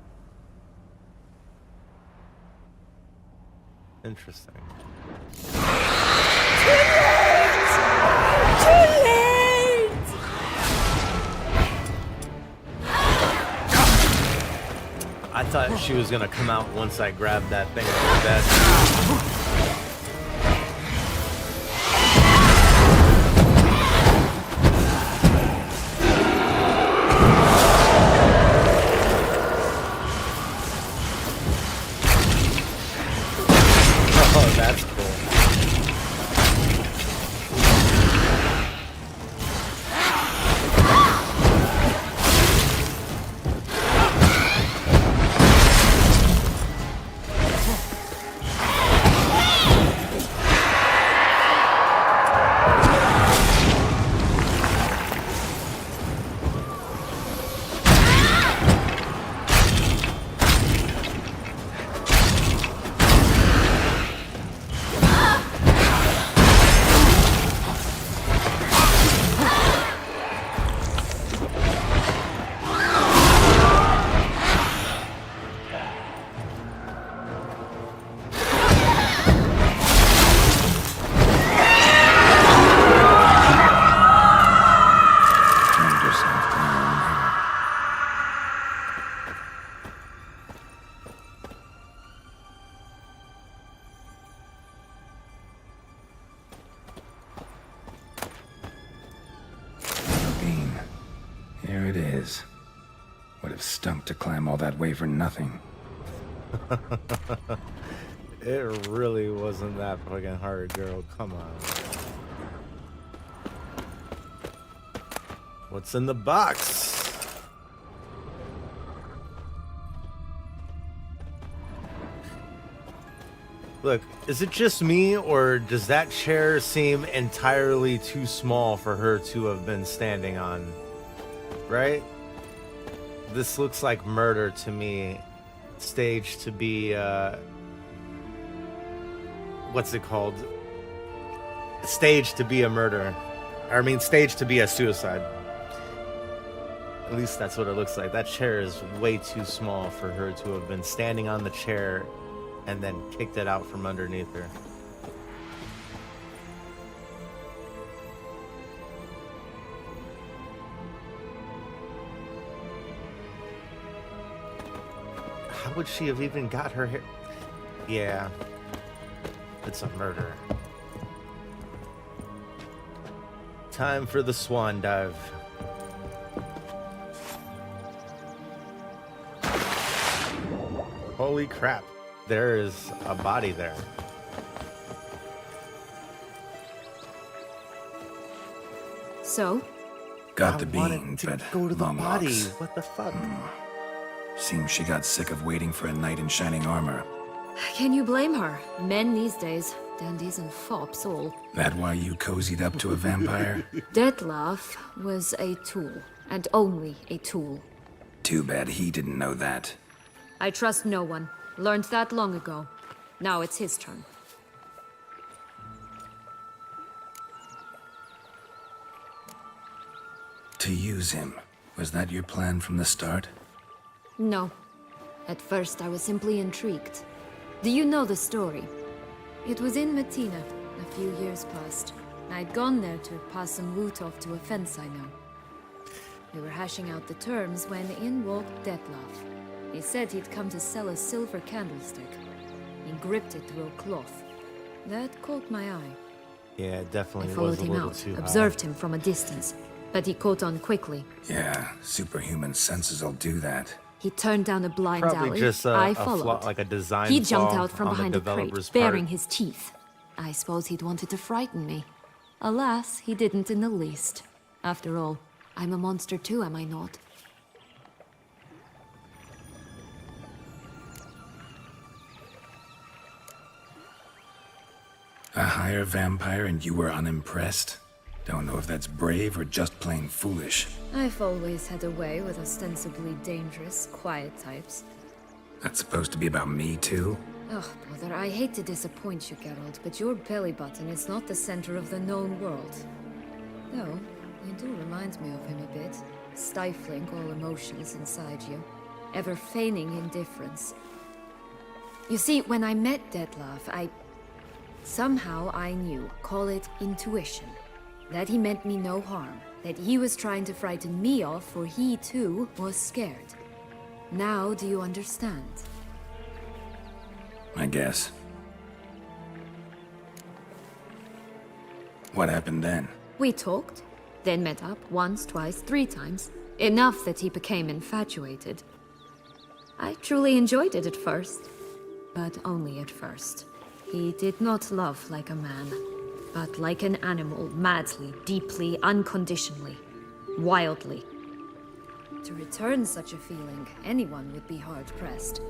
Interesting. I thought she was gonna come out once I grabbed that thing on the bed. Oh, that's cool. Here it is. Would have stunk to climb all that way for nothing. It really wasn't that fucking hard, girl. Come on. What's in the box? Look, is it just me, or does that chair seem entirely too small for her to have been standing on? Right? This looks like murder to me. Staged to be, what's it called? Staged to be a murder. I mean, staged to be a suicide. At least that's what it looks like. That chair is way too small for her to have been standing on the chair and then kicked it out from underneath her. How would she have even got her hair? Yeah, it's a murder. Time for the swan dive. Holy crap, there is a body there. So? Got the I wanted bean, to but go to the long body. walks. What the fuck? Seems she got sick of waiting for a knight in shining armor. Can you blame her? Men these days, dandies and fops all. That why you cozied up to a vampire? Detlef was a tool, and only a tool. Too bad he didn't know that. I trust no one. Learned that long ago. Now it's his turn. To use him. Was that your plan from the start? No. At first, I was simply intrigued. Do you know the story? It was in Matina, a few years past. I'd gone there to pass some loot off to a fence I know. We were hashing out the terms when in walked Detlef. He said he'd come to sell a silver candlestick. He gripped it through a cloth. That caught my eye. Yeah, I definitely was followed a him little out, too high. observed him from a distance, but he caught on quickly. Yeah, superhuman senses will do that. He turned down a blind Probably alley. just I a followed. flaw, like a design He jumped flaw out from on the behind a crate, developer's baring part. his teeth. I suppose he'd wanted to frighten me. Alas, he didn't in the least. After all, I'm a monster too, am I not? A higher vampire and you were unimpressed? Don't know if that's brave or just plain foolish. I've always had a way with ostensibly dangerous, quiet types. That's supposed to be about me too? Ugh, brother, I hate to disappoint you, Geralt, but your belly button is not the center of the known world. Though, you do remind me of him a bit. Stifling all emotions inside you. Ever feigning indifference. You see, when I met Detlef, somehow I knew, call it intuition, that he meant me no harm, that he was trying to frighten me off, for he too was scared. Now do you understand? I guess. What happened then? We talked, then met up once, twice, 3 times. Enough that he became infatuated. I truly enjoyed it at first, but only at first. He did not love like a man, but like an animal, madly, deeply, unconditionally, wildly. To return such a feeling, anyone would be hard-pressed,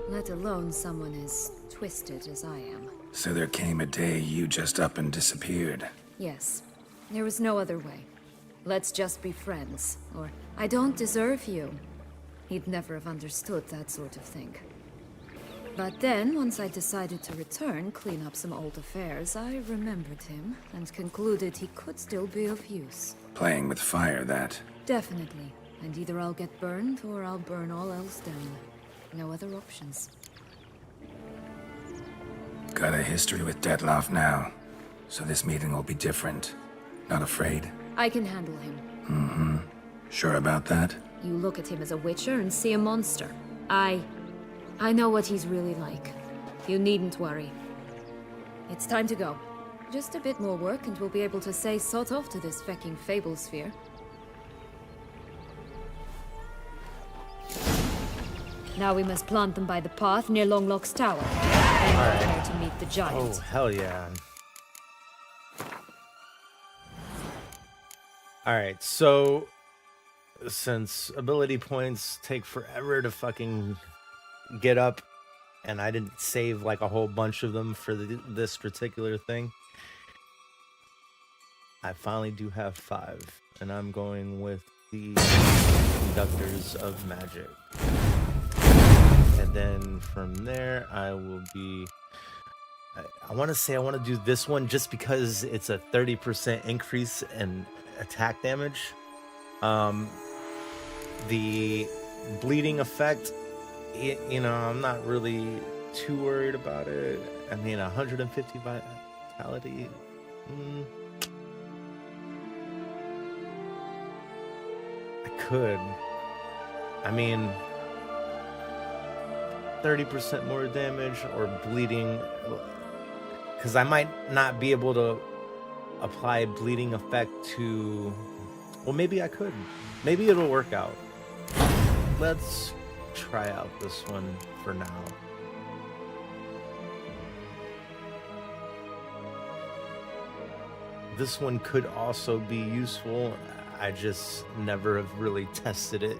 let alone someone as twisted as I am. So there came a day you just up and disappeared. Yes, there was no other way. Let's just be friends, or I don't deserve you. He'd never have understood that sort of thing. But then, once I decided to return, clean up some old affairs, I remembered him and concluded he could still be of use. Playing with fire, that. Definitely. And either I'll get burned, or I'll burn all else down. No other options. Got a history with Detlef now, so this meeting will be different. Not afraid? I can handle him. Mm-hmm. Sure about that? You look at him as a witcher and see a monster. I know what he's really like. You needn't worry. It's time to go. Just a bit more work and we'll be able to say sod off to this fecking fable sphere. Now we must plant them by the path near Longlock's tower. And prepare to meet the giant. Oh, hell yeah. Alright, so since ability points take forever to fucking get up, and I didn't save like a whole bunch of them for this particular thing, I finally do have 5, and I'm going with the Conductors of Magic. And then from there, I will be... I want to say I want to do this one just because it's a 30% increase in attack damage. The bleeding effect, you know, I'm not really too worried about it. I mean, 150 vitality. I could. I mean, 30% more damage or bleeding, because I might not be able to apply bleeding effect to, well, maybe I could. Maybe it'll work out. Let's try out this one for now. This one could also be useful. I just never have really tested it.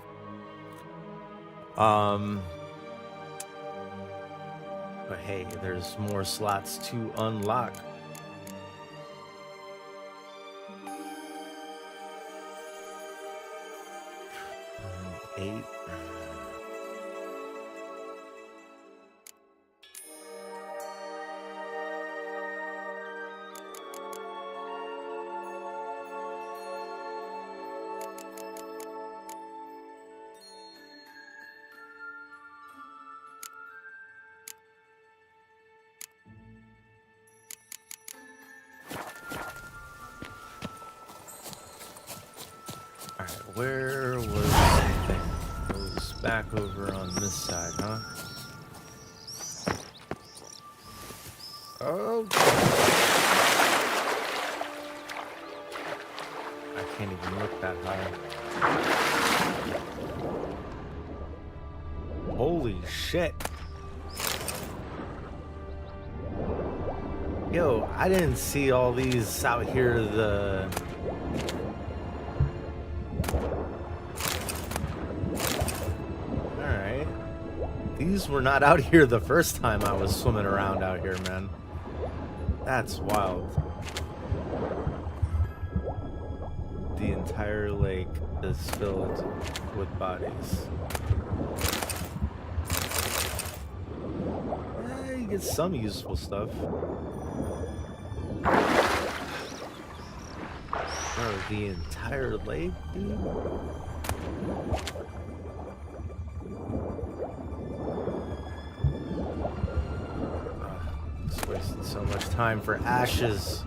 But hey, there's more slots to unlock. Eight. Alright, where was the thing? It was back over on this side, huh? Oh! I can't even look that high. Holy shit! Yo, I didn't see all these out here, Alright. These were not out here the first time I was swimming around out here, man. That's wild. The entire lake is filled with bodies. You get some useful stuff. Bro, the entire lake, dude? Just wasting so much time for ashes.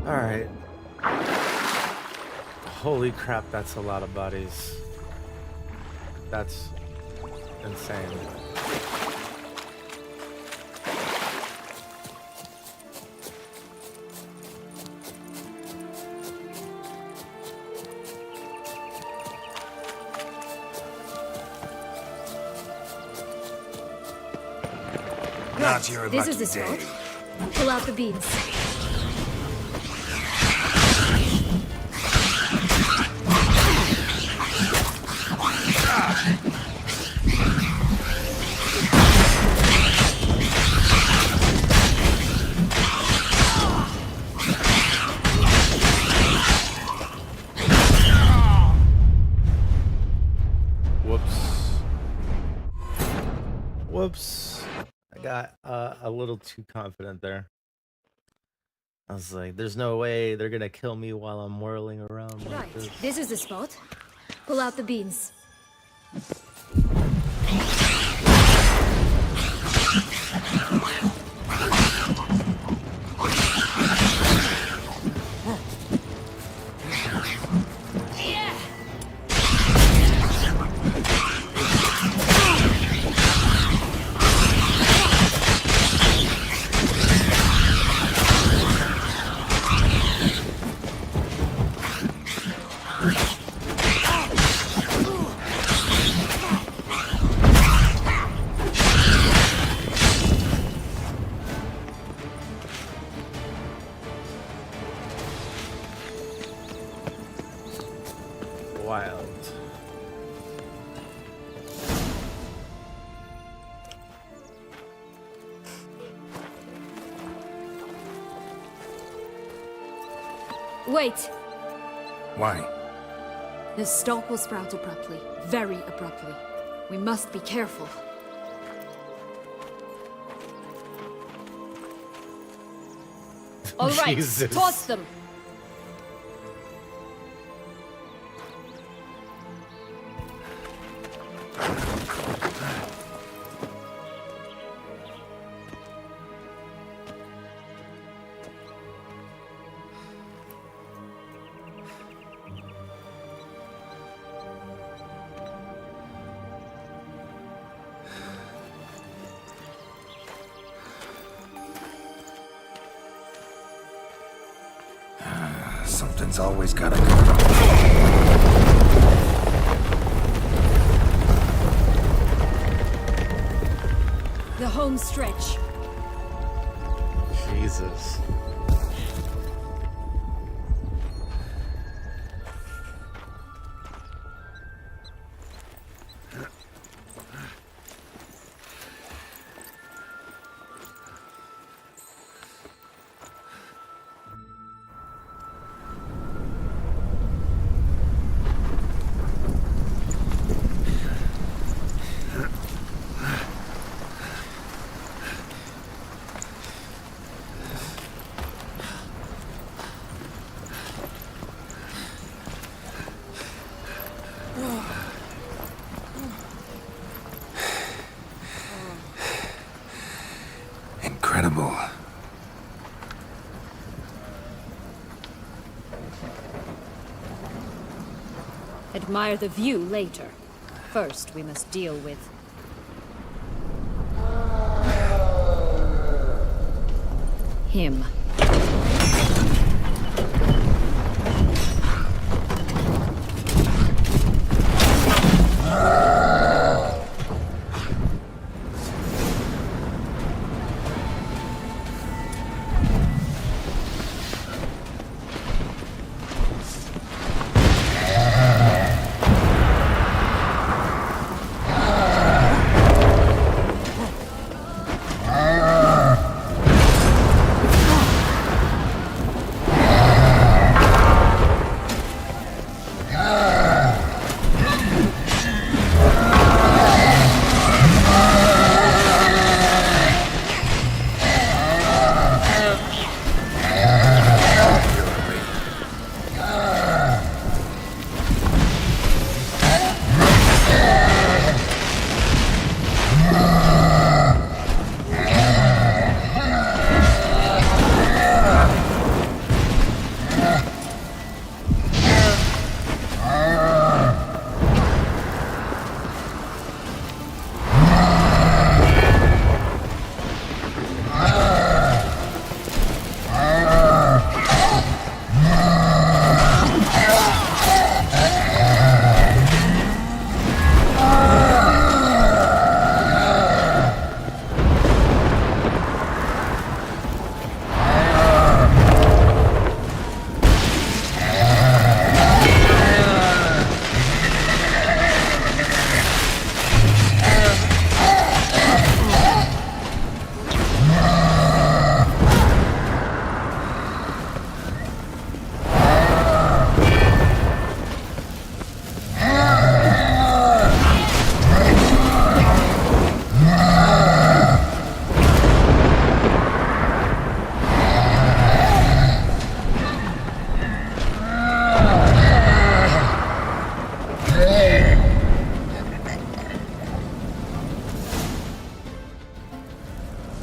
Alright. Holy crap, that's a lot of bodies. That's insane. Not your This lucky is the day. spot. Pull out the beans. Whoops. I got a little too confident there. I was like, there's no way they're gonna kill me while I'm whirling around like Right. this. This is the spot. Pull out the beans. Wild. Wait. Why? The stalk will sprout abruptly. Very abruptly. We must be careful. All right, Jesus. toss them. Something's always gotta go. The home stretch. Jesus. Incredible. Admire the view later. First, we must deal with... him.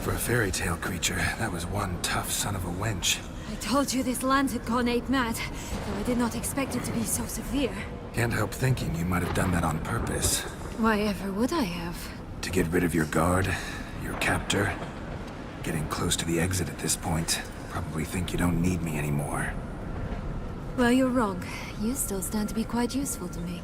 For a fairy tale creature, that was one tough son of a wench. I told you this land had gone ape mad, though I did not expect it to be so severe. Can't help thinking you might have done that on purpose. Why ever would I have? To get rid of your guard, your captor. Getting close to the exit at this point. Probably think you don't need me anymore. Well, you're wrong. You still stand to be quite useful to me.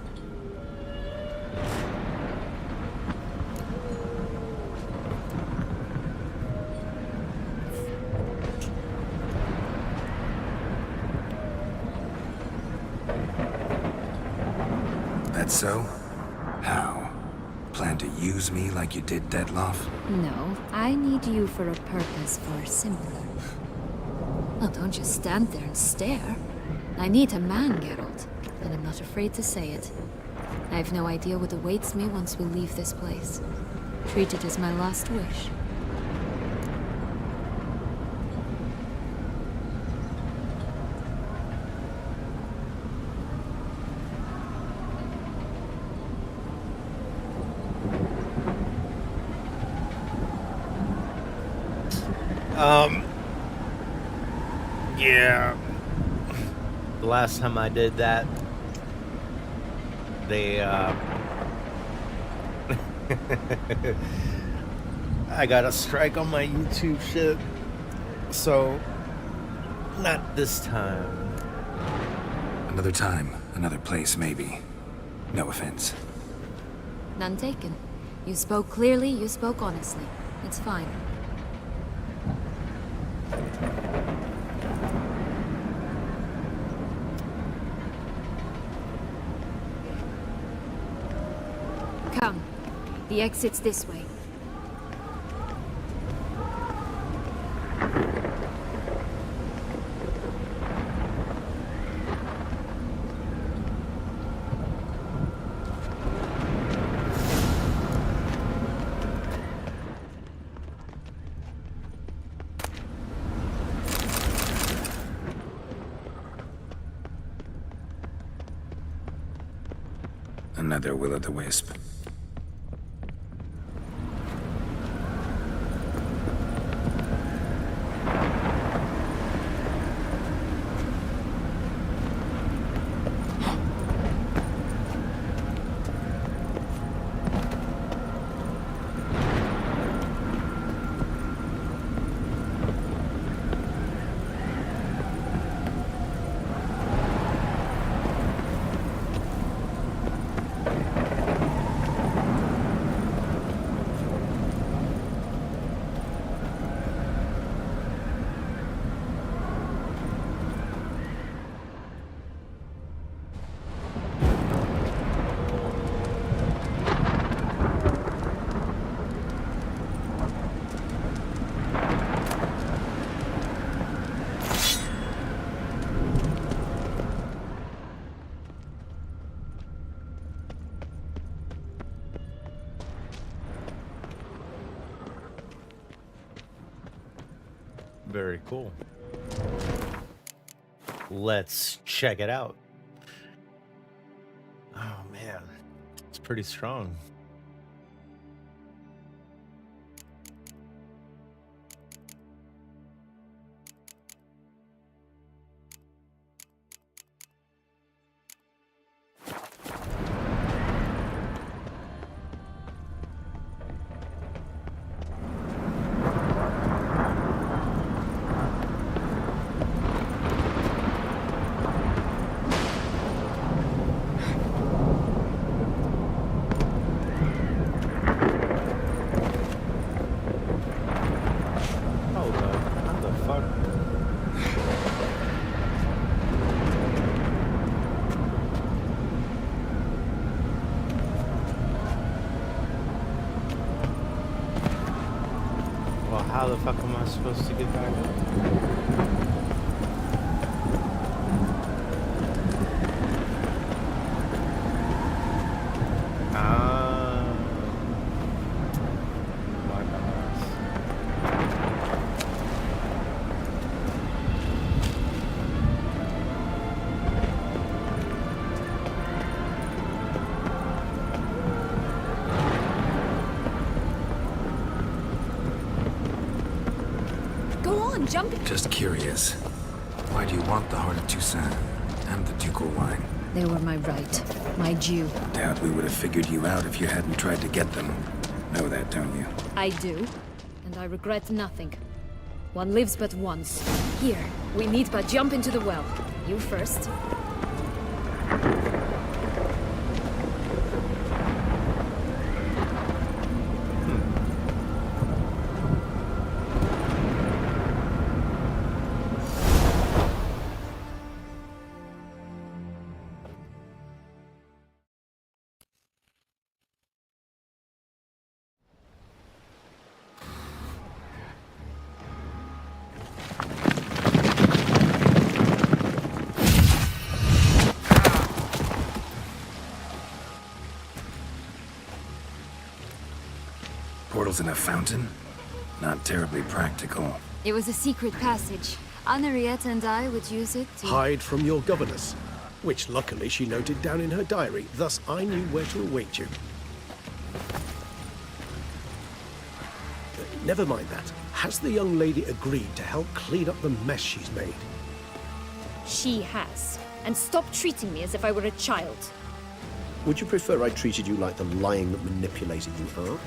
That so? How? Plan to use me like you did Detloff? No, I need you for a purpose far simpler. Well, don't just stand there and stare. I need a man, Geralt, and I'm not afraid to say it. I have no idea what awaits me once we leave this place. Treat it as my last wish. Yeah. The last time I did that, they, I got a strike on my YouTube shit. So, not this time. Another time, another place, maybe. No offense. None taken. You spoke clearly, you spoke honestly. It's fine. Come. The exit's this way. Another will-o'-the-wisp. Very cool. Let's check it out. Oh man, it's pretty strong. How the fuck am I supposed to get back up? My gosh. Jump. Just curious. Why do you want the Heart of Toussaint and the ducal wine? They were my right. My due. Doubt we would have figured you out if you hadn't tried to get them. Know that, don't you? I do. And I regret nothing. One lives but once. Here, we need but jump into the well. You first. Portals in a fountain? Not terribly practical. It was a secret passage. Henriette and I would use it to... Hide from your governess, which luckily she noted down in her diary, thus I knew where to await you. Never mind that. Has the young lady agreed to help clean up the mess she's made? She has. And stop treating me as if I were a child. Would you prefer I treated you like the lying, manipulating you are?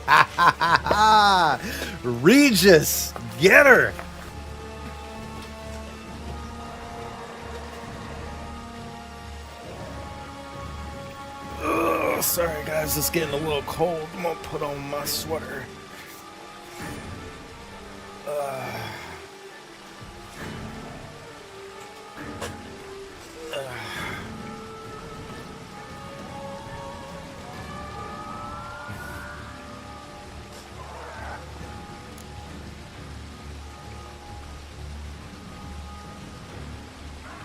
Ha ha ha ha! Regis! Get her! Ugh, sorry guys, it's getting a little cold. I'm gonna put on my sweater.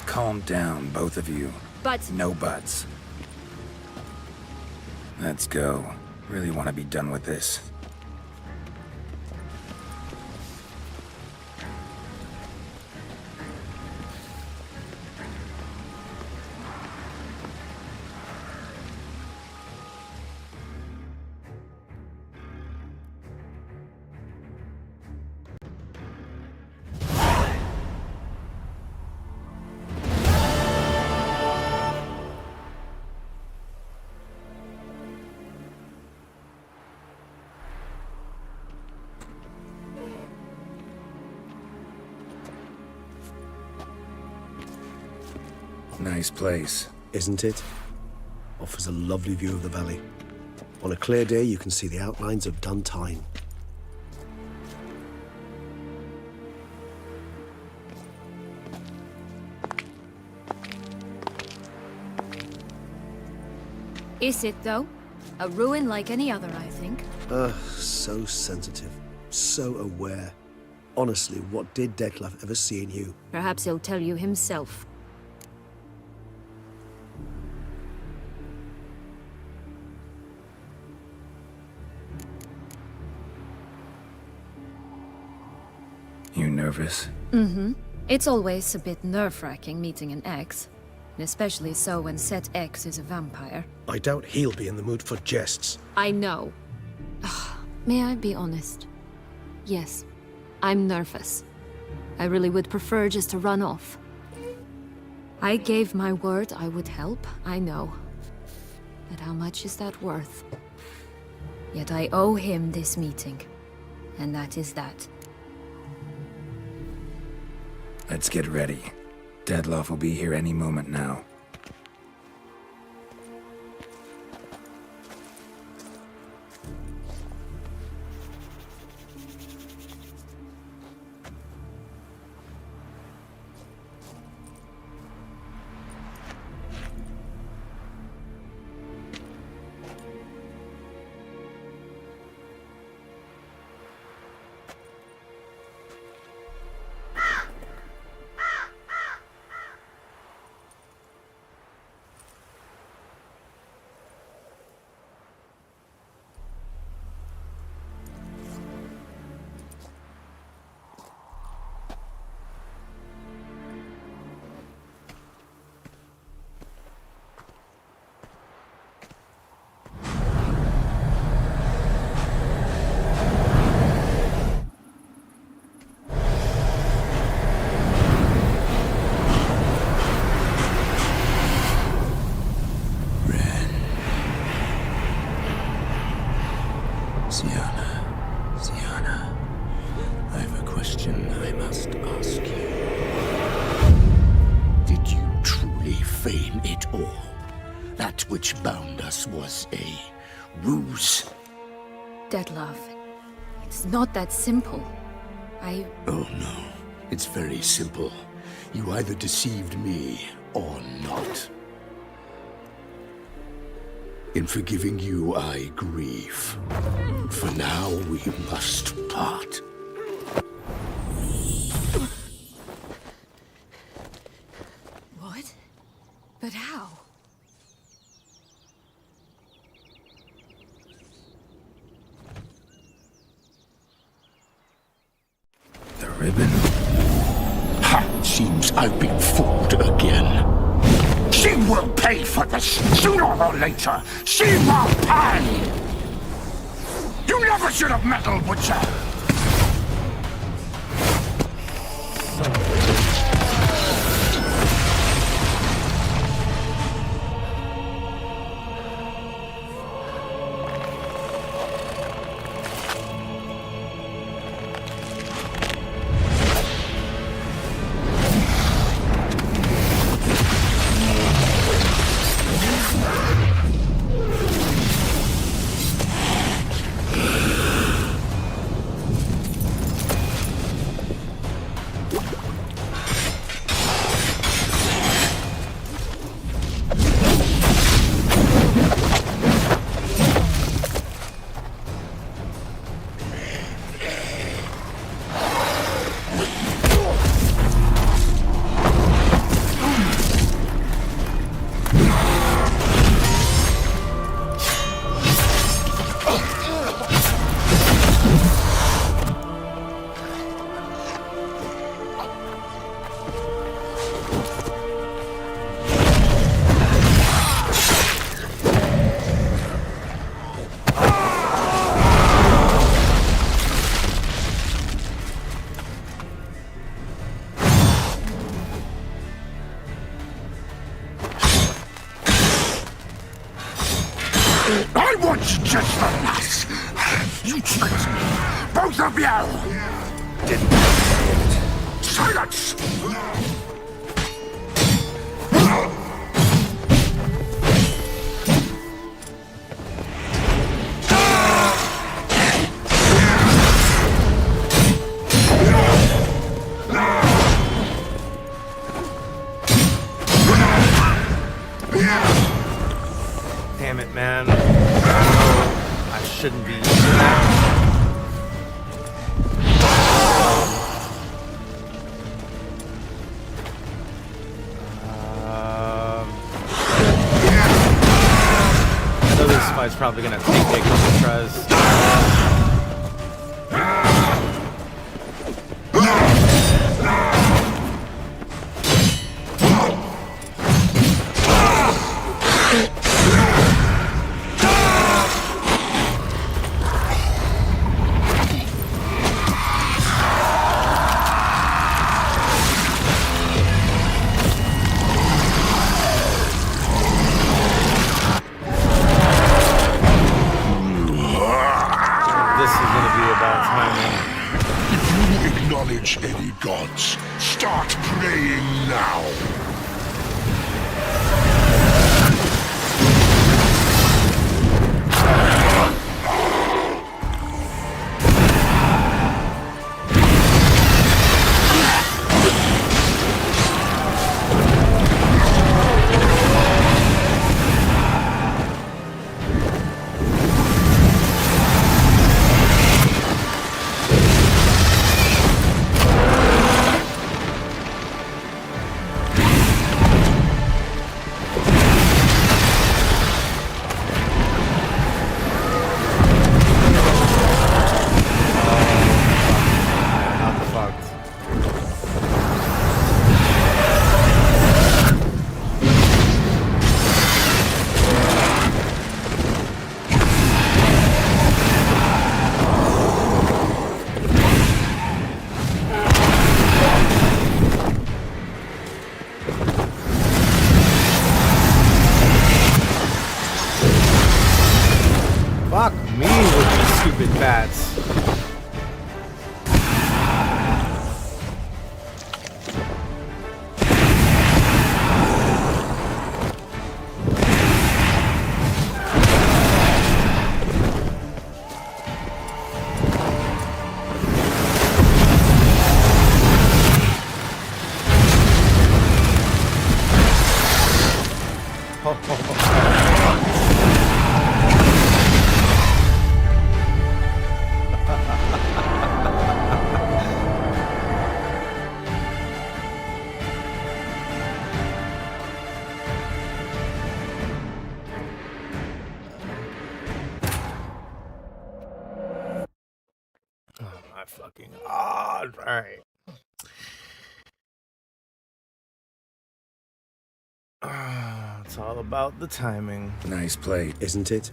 Calm down, both of you. But No buts. Let's go. Really want to be done with this. Nice place. Isn't it? Offers a lovely view of the valley. On a clear day, you can see the outlines of Duntine. is it, though? A ruin like any other, I think. So sensitive. So aware. Honestly, what did Detlef ever see in you? Perhaps he'll tell you himself. You nervous? Mm-hmm. It's always a bit nerve-wracking meeting an ex. And especially so when said ex is a vampire. I doubt he'll be in the mood for jests. I know. May I be honest? Yes, I'm nervous. I really would prefer just to run off. I gave my word I would help, I know. But how much is that worth? Yet I owe him this meeting. And that is that. Let's get ready. Deadloff will be here any moment now. Sienna, I have a question I must ask you. Did you truly feign it all? That which bound us was a ruse? Detlef, it's not that simple. Oh no, it's very simple. You either deceived me or not. In forgiving you, I grieve. For now, we must part. What? But how? The ribbon? Ha! Seems I've been fooled again. She will pay for this, sooner or later. She will pay! You never should have meddled, Witcher! tricked me! Both of you! Didn't say it. Silence! Damn it, man. I shouldn't be using that. I know this fight's probably gonna take me a couple tries. This is gonna be about timing. If you acknowledge any gods, start praying now. Not the fucked. Fuck me with these stupid bats. Oh my fucking god. Alright. It's all about the timing. Nice play. Isn't it?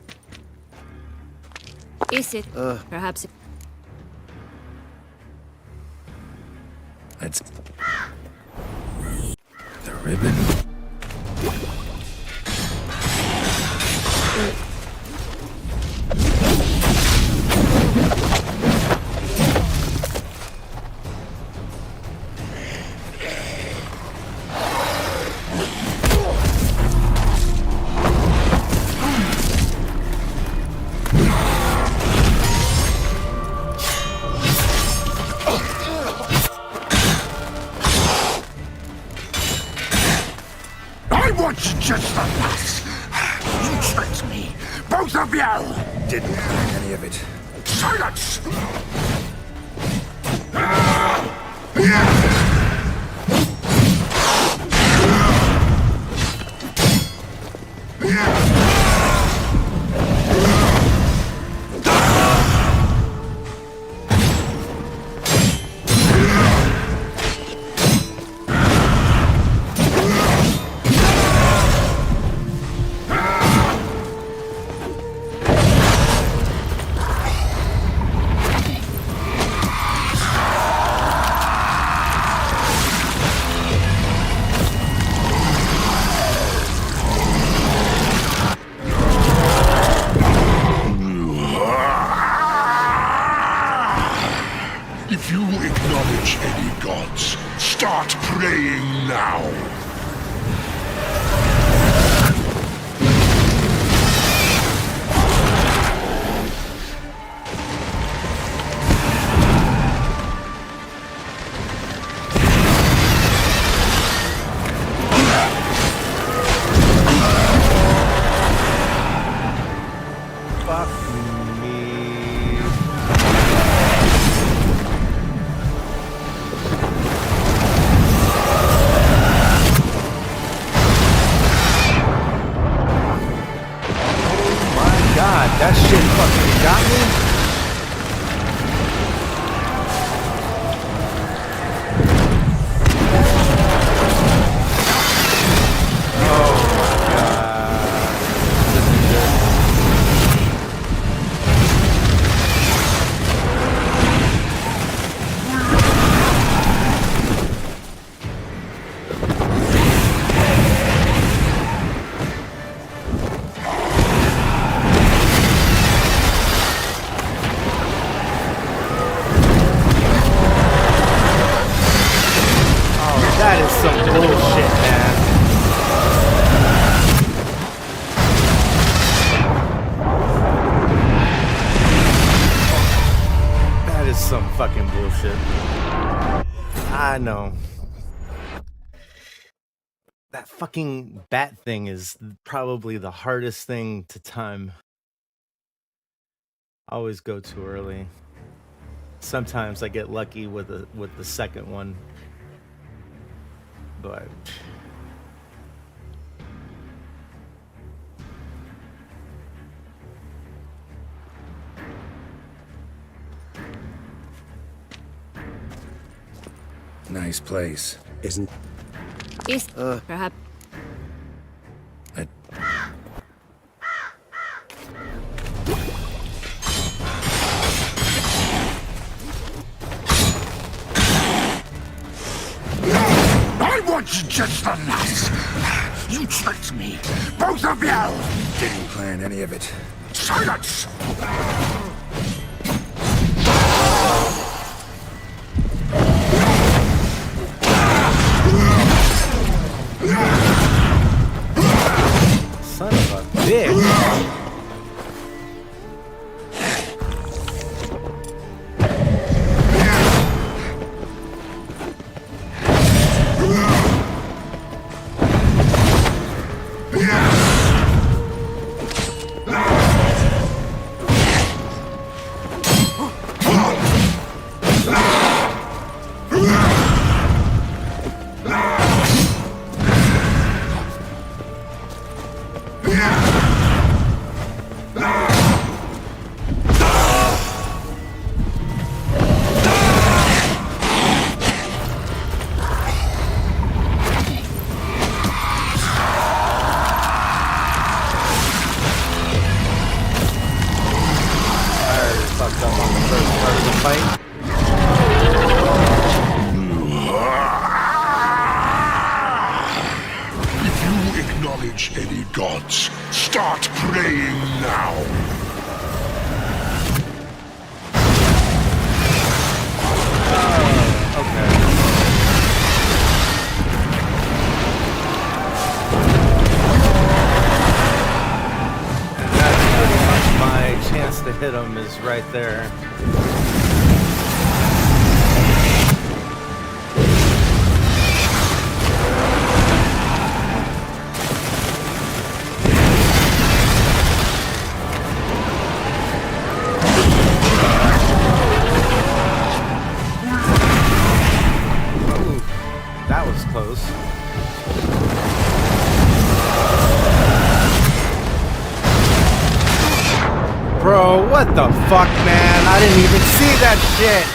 Is it? Perhaps it... Let's... The ribbon. I want you just the last. You tricked me. Both of you! Didn't learn any of it. Silence! If you acknowledge any gods, start praying now. Fuck me. God, that shit fucking got me. Oh my God. This is good. Oh, that is some bullshit, man. That is some fucking bullshit. I know. That fucking bat thing is probably the hardest thing to time. I always go too early. Sometimes I get lucky with the second one. But Nice place. Isn't... Is perhaps I- I want you just the last. You tricked me. Both of you. Didn't plan any of it. Silence! son of a bitch. Fucked up on the first part of the fight. If you acknowledge any gods, start praying now. Okay. That's pretty much my chance to hit him is right there. Ooh, that was close. Bro, what the fuck, man? I didn't even see that shit.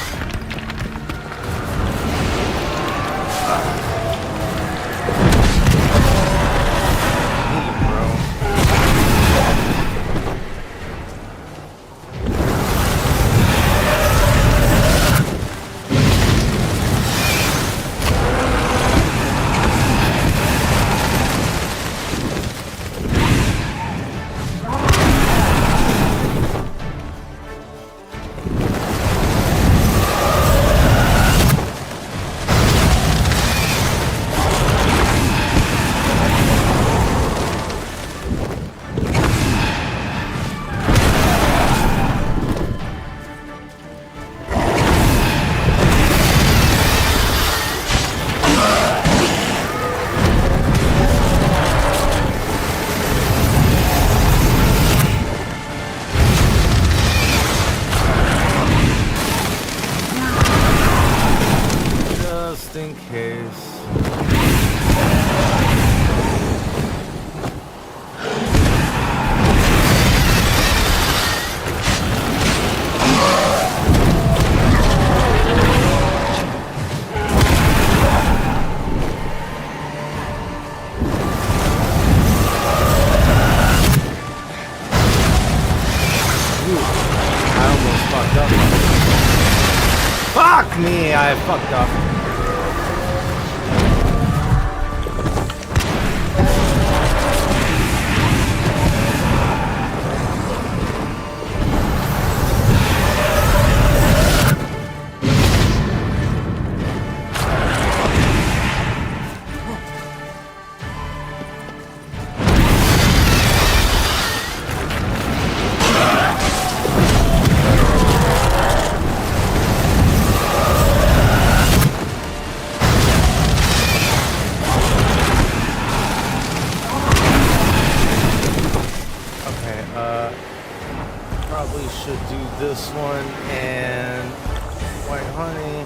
Fuck me, I fucked up. Probably should do this one and white honey,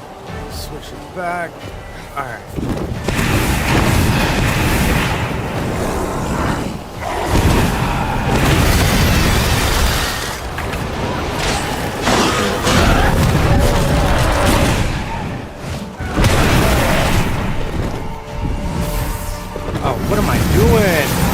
switch it back. All right. Oh, what am I doing?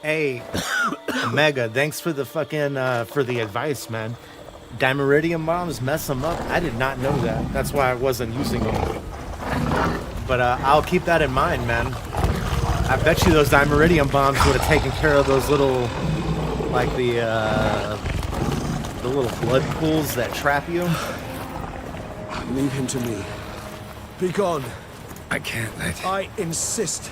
Hey, Mega, thanks for the fucking for the advice, man. Dimeridium bombs mess them up. I did not know that. That's why I wasn't using them. But I'll keep that in mind, man. I bet you those Dimeridium bombs would have taken care of those little, like the little blood pools that trap you. Leave him to me. Be gone. I can't let... I insist.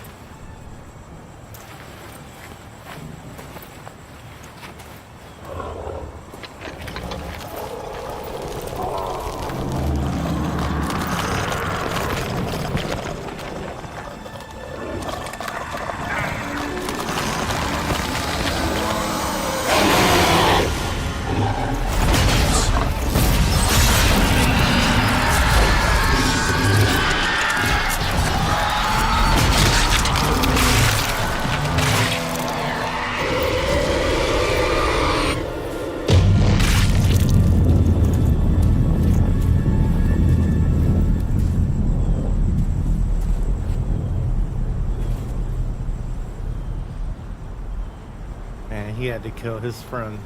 Man, he had to kill his friend.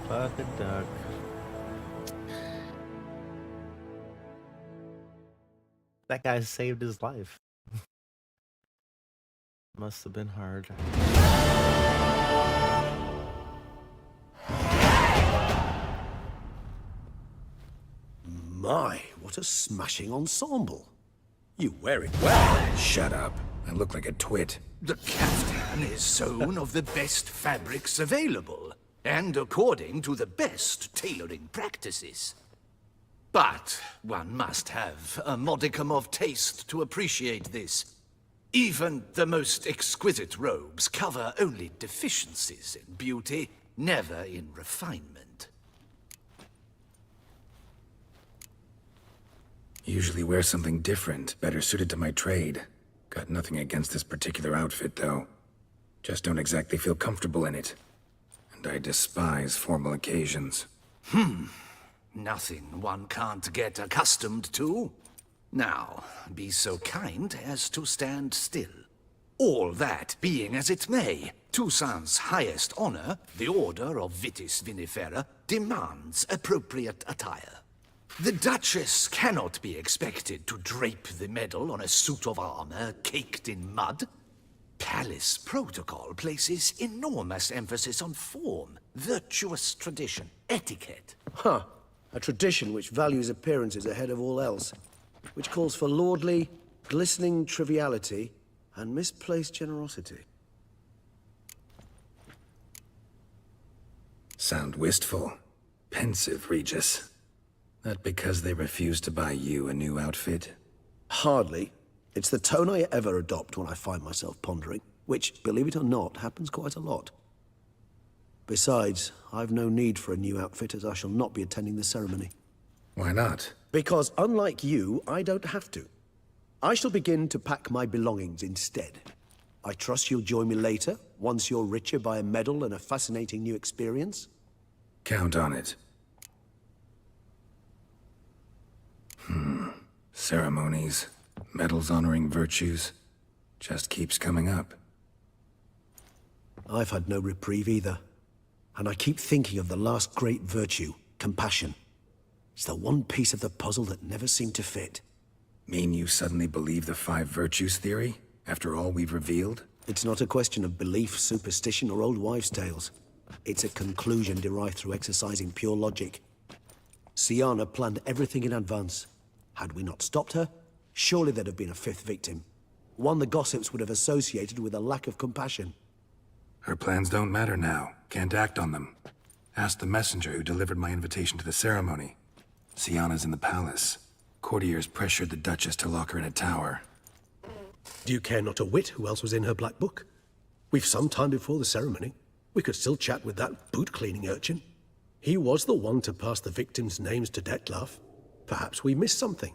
Fuck a duck. That guy saved his life. Must have been hard. My, what a smashing ensemble. You wear it well. Shut up. I look like a twit. The caftan is sewn of the best fabrics available, and according to the best tailoring practices. But one must have a modicum of taste to appreciate this. Even the most exquisite robes cover only deficiencies in beauty, never in refinement. Usually wear something different, better suited to my trade. Got nothing against this particular outfit, though. Just don't exactly feel comfortable in it. And I despise formal occasions. Nothing one can't get accustomed to. Now, be so kind as to stand still. All that being as it may, Toussaint's highest honor, the Order of Vitis Vinifera, demands appropriate attire. The Duchess cannot be expected to drape the medal on a suit of armor caked in mud. Palace protocol places enormous emphasis on form, virtuous tradition, etiquette. Huh. A tradition which values appearances ahead of all else. Which calls for lordly, glistening triviality and misplaced generosity. Sound wistful. Pensive, Regis. That because they refused to buy you a new outfit? Hardly. It's the tone I ever adopt when I find myself pondering, which, believe it or not, happens quite a lot. Besides, I've no need for a new outfit as I shall not be attending the ceremony. Why not? Because unlike you, I don't have to. I shall begin to pack my belongings instead. I trust you'll join me later, once you're richer by a medal and a fascinating new experience? Count on it. Ceremonies, medals honoring virtues, just keeps coming up. I've had no reprieve either. And I keep thinking of the last great virtue, compassion. It's the one piece of the puzzle that never seemed to fit. Mean you suddenly believe the 5 virtues theory, after all we've revealed? It's not a question of belief, superstition, or old wives' tales. It's a conclusion derived through exercising pure logic. Sienna planned everything in advance. Had we not stopped her, surely there'd have been a 5th victim. One the gossips would have associated with a lack of compassion. Her plans don't matter now. Can't act on them. Ask the messenger who delivered my invitation to the ceremony. Sienna's in the palace. Courtiers pressured the Duchess to lock her in a tower. Do you care not a whit who else was in her black book? We've some time before the ceremony. We could still chat with that boot-cleaning urchin. He was the one to pass the victims' names to Dettlaff. Perhaps we missed something.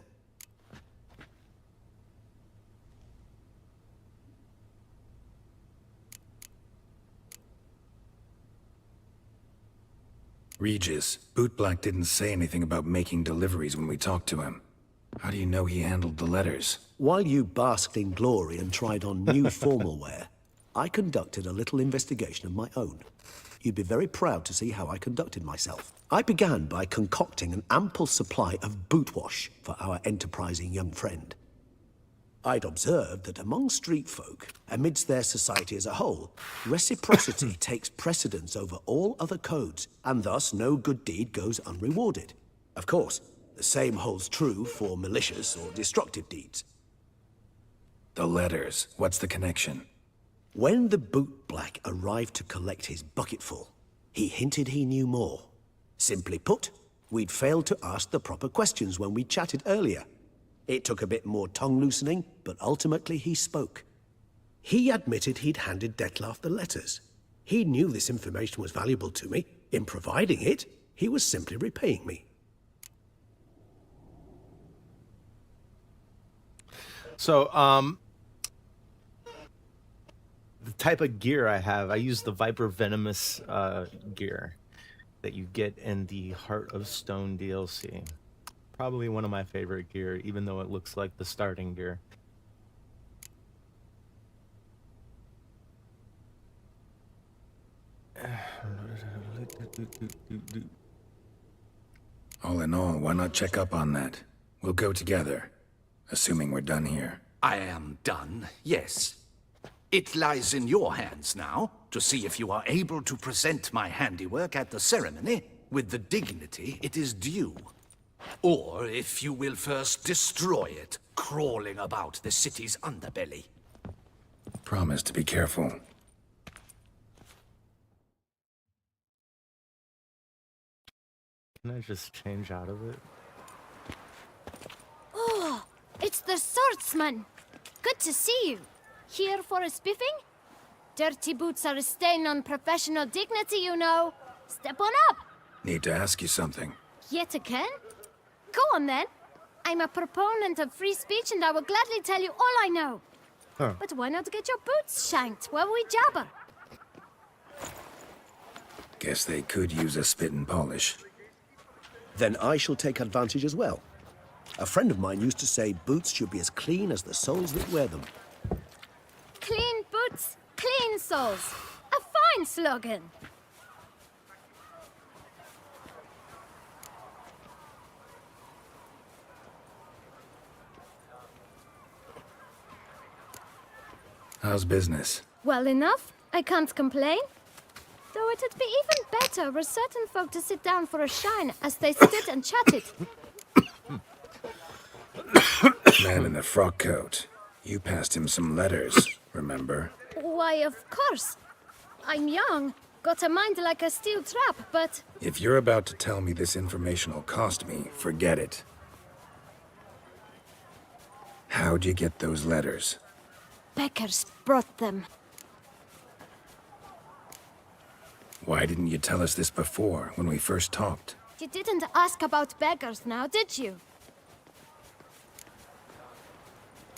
Regis, Bootblack didn't say anything about making deliveries when we talked to him. How do you know he handled the letters? While you basked in glory and tried on new formal wear, I conducted a little investigation of my own. You'd be very proud to see how I conducted myself. I began by concocting an ample supply of boot wash for our enterprising young friend. I'd observed that among street folk, amidst their society as a whole, reciprocity takes precedence over all other codes, and thus no good deed goes unrewarded. Of course, the same holds true for malicious or destructive deeds. The letters. What's the connection? When the boot black arrived to collect his bucketful, he hinted he knew more. Simply put, we'd failed to ask the proper questions when we chatted earlier. It took a bit more tongue-loosening, but ultimately he spoke. He admitted he'd handed Dettlaff the letters. He knew this information was valuable to me. In providing it, he was simply repaying me. So, the type of gear I have, I use the Viper Venomous gear that you get in the Heart of Stone DLC. Probably one of my favorite gear, even though it looks like the starting gear. All in all, why not check up on that? We'll go together, assuming we're done here. I am done, yes. It lies in your hands now to see if you are able to present my handiwork at the ceremony with the dignity it is due. Or if you will first destroy it, crawling about the city's underbelly. Promise to be careful. Can I just change out of it? Oh, it's the swordsman. Good to see you. Here for a spiffing? Dirty boots are a stain on professional dignity, you know. Step on up. Need to ask you something. Yet again? Go on then. I'm a proponent of free speech and I will gladly tell you all I know. Huh. But why not get your boots shanked while we jabber? Guess they could use a spit and polish. Then I shall take advantage as well. A friend of mine used to say boots should be as clean as the soles that wear them. Clean boots, clean soles. A fine slogan. How's business? Well enough. I can't complain. Though it'd be even better were certain folk to sit down for a shine as they stood and chatted. Man in the frock coat. You passed him some letters, remember? Why, of course. I'm young, got a mind like a steel trap, but... If you're about to tell me this information will cost me, forget it. How'd you get those letters? Beggars brought them. Why didn't you tell us this before, when we first talked? You didn't ask about beggars now, did you?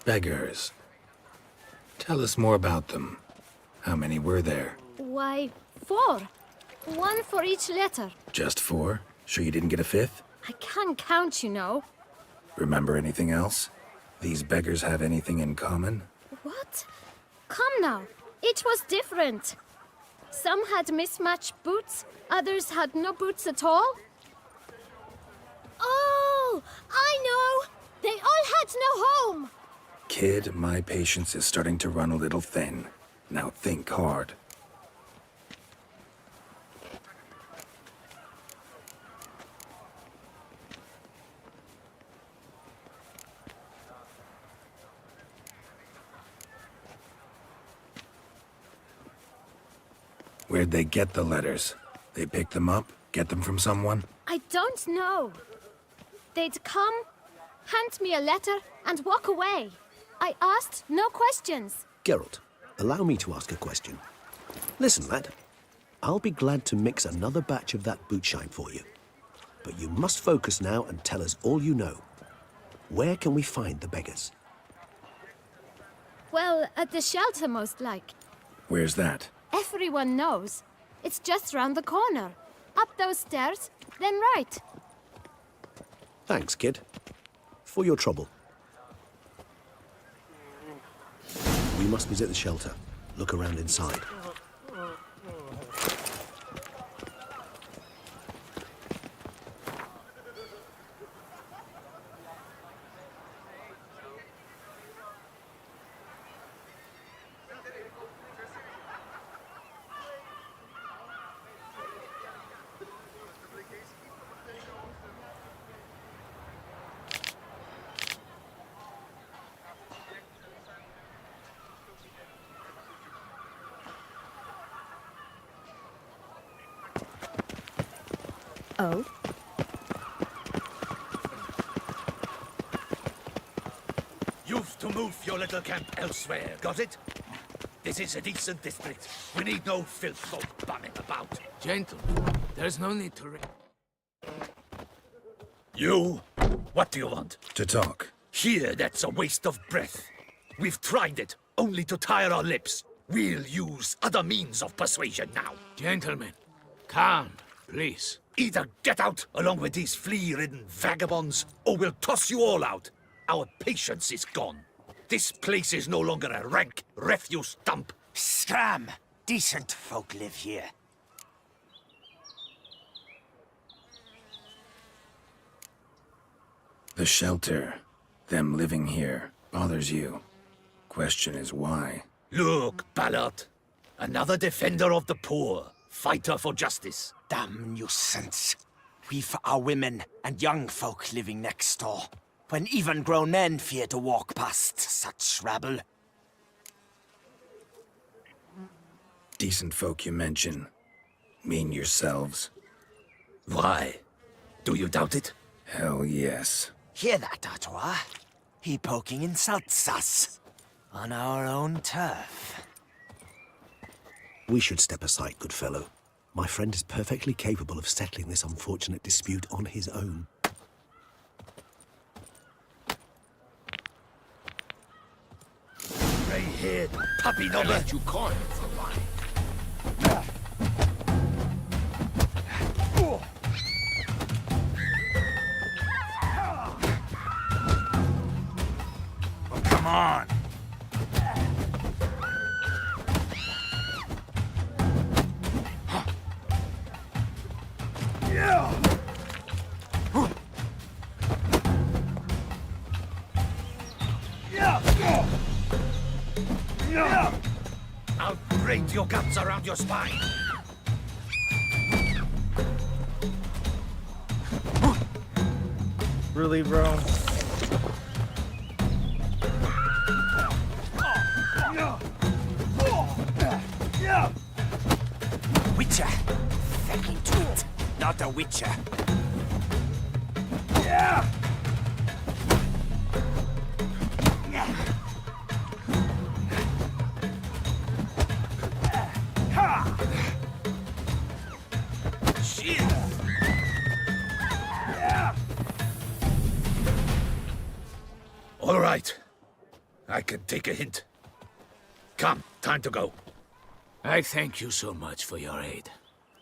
Beggars. Tell us more about them. How many were there? Why, 4. 1 for each letter. Just 4? Sure you didn't get a 5th? I can't count, you know. Remember anything else? These beggars have anything in common? What? Come now. Each was different. Some had mismatched boots, others had no boots at all. Oh, I know! They all had no home! Kid, my patience is starting to run a little thin. Now think hard. Where'd they get the letters? They pick them up? Get them from someone? I don't know. They'd come, hand me a letter, and walk away. I asked no questions. Geralt, allow me to ask a question. Listen, lad. I'll be glad to mix another batch of that boot shine for you. But you must focus now and tell us all you know. Where can we find the beggars? Well, at the shelter, most like. Where's that? Everyone knows. It's just round the corner. Up those stairs, then right. Thanks, kid. for your trouble. We must visit the shelter. Look around inside. Oh? You've to move your little camp elsewhere, got it? This is a decent district. We need no filth folk bumming about. Gentlemen, there's no need to... You? What do you want? To talk. Here, that's a waste of breath. We've tried it, only to tire our lips. We'll use other means of persuasion now. Gentlemen, calm, please. Either get out along with these flea-ridden vagabonds, or we'll toss you all out. Our patience is gone. This place is no longer a rank refuse dump. Scram! Decent folk live here. The shelter, them living here, bothers you. Question is why? Look, Ballard. Another defender of the poor. Fighter for justice. Damn nuisance. We've our women and young folk living next door, when even grown men fear to walk past such rabble. Decent folk you mention. Mean yourselves? Why? Do you doubt it? Hell yes. Hear that, Artois? He poking insults us. On our own turf. We should step aside, good fellow. My friend is perfectly capable of settling this unfortunate dispute on his own. Grey-haired puppy knobber. Let you coin for mine. Oh, come on. I'll grate your guts around your spine. Really, bro? Witcher. Fucking twit. Not a witcher. All right. I can take a hint. Come, time to go. I thank you so much for your aid.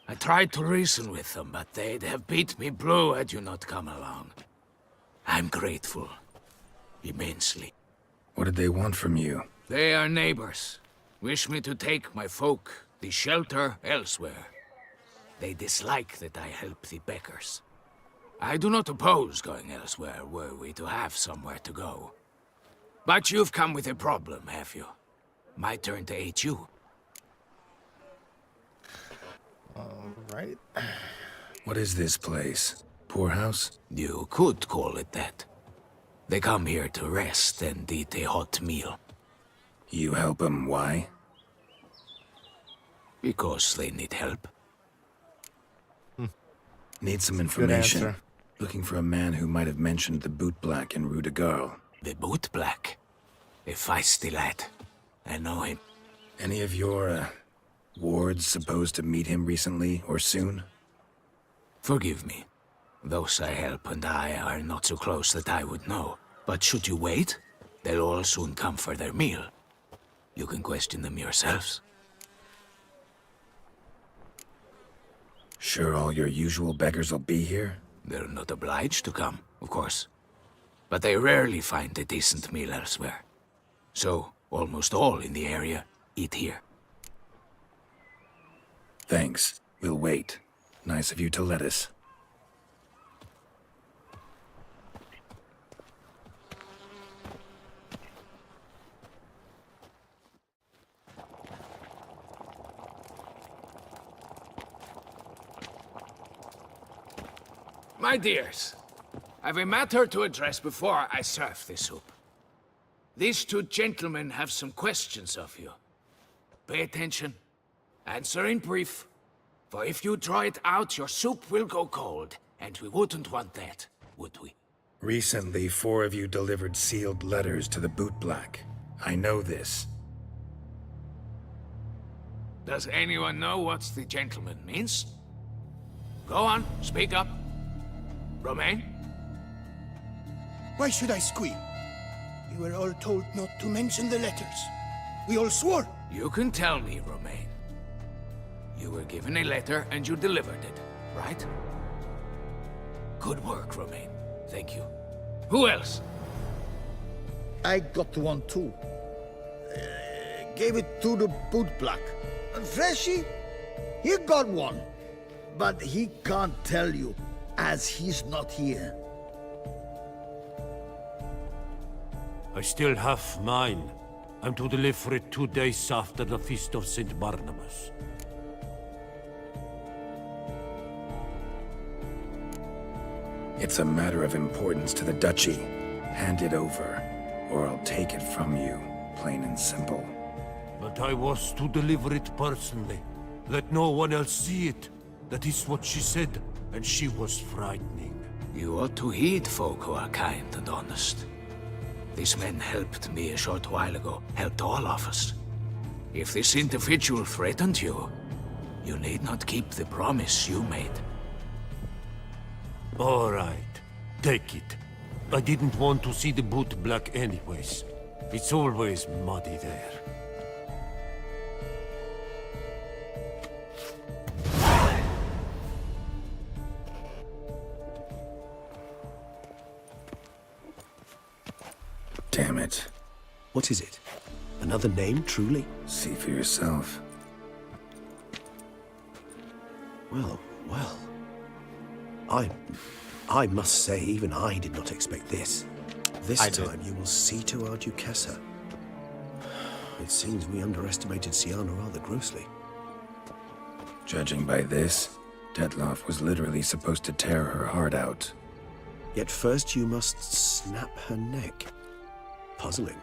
I tried to reason with them, but they'd have beat me blue had you not come along. I'm grateful. Immensely. What did they want from you? They are neighbors. Wish me to take my folk, the shelter, elsewhere. They dislike that I help the beggars. I do not oppose going elsewhere, were we to have somewhere to go. But you've come with a problem, have you? My turn to aid you. All right. What is this place? Poorhouse? You could call it that. They come here to rest and eat a hot meal. You help them, why? Because they need help. Need some Good information. answer. Looking for a man who might have mentioned the boot black in Rue de Garl. The boot black. A feisty lad. I know him. Any of your, wards supposed to meet him recently or soon? Forgive me. Those I help and I are not so close that I would know. But should you wait, they'll all soon come for their meal. You can question them yourselves. Sure all your usual beggars will be here? They're not obliged to come, of course. but they rarely find a decent meal elsewhere. So, almost all in the area eat here. Thanks. We'll wait. Nice of you to let us. My dears, I've a matter to address before I serve the soup. These two gentlemen have some questions of you. Pay attention. Answer in brief. For if you draw it out, your soup will go cold. And we wouldn't want that, would we? Recently, 4 of you delivered sealed letters to the bootblack. I know this. Does anyone know what the gentleman means? Go on, speak up. Romain? Why should I squeal? We were all told not to mention the letters. We all swore. You can tell me, Romain. You were given a letter and you delivered it, right? Good work, Romain. Thank you. Who else? I got one too. Gave it to the bootblack. And Freshy, he got one. But he can't tell you, as he's not here. I still have mine. I'm to deliver it 2 days after the Feast of St. Barnabas. It's a matter of importance to the Duchy. Hand it over, or I'll take it from you, plain and simple. But I was to deliver it personally. Let no one else see it. That is what she said, and she was frightening. You ought to heed folk who are kind and honest. These men helped me a short while ago, helped all of us. If this individual threatened you, you need not keep the promise you made. All right, take it. I didn't want to see the bootblack anyways. It's always muddy there. Damn it. What is it? Another name, truly? See for yourself. Well, well. I must say, even I did not expect this. This time you will see to our Duchessa. It seems we underestimated Siana rather grossly. Judging by this, Detloff was literally supposed to tear her heart out. Yet first you must snap her neck. Puzzling.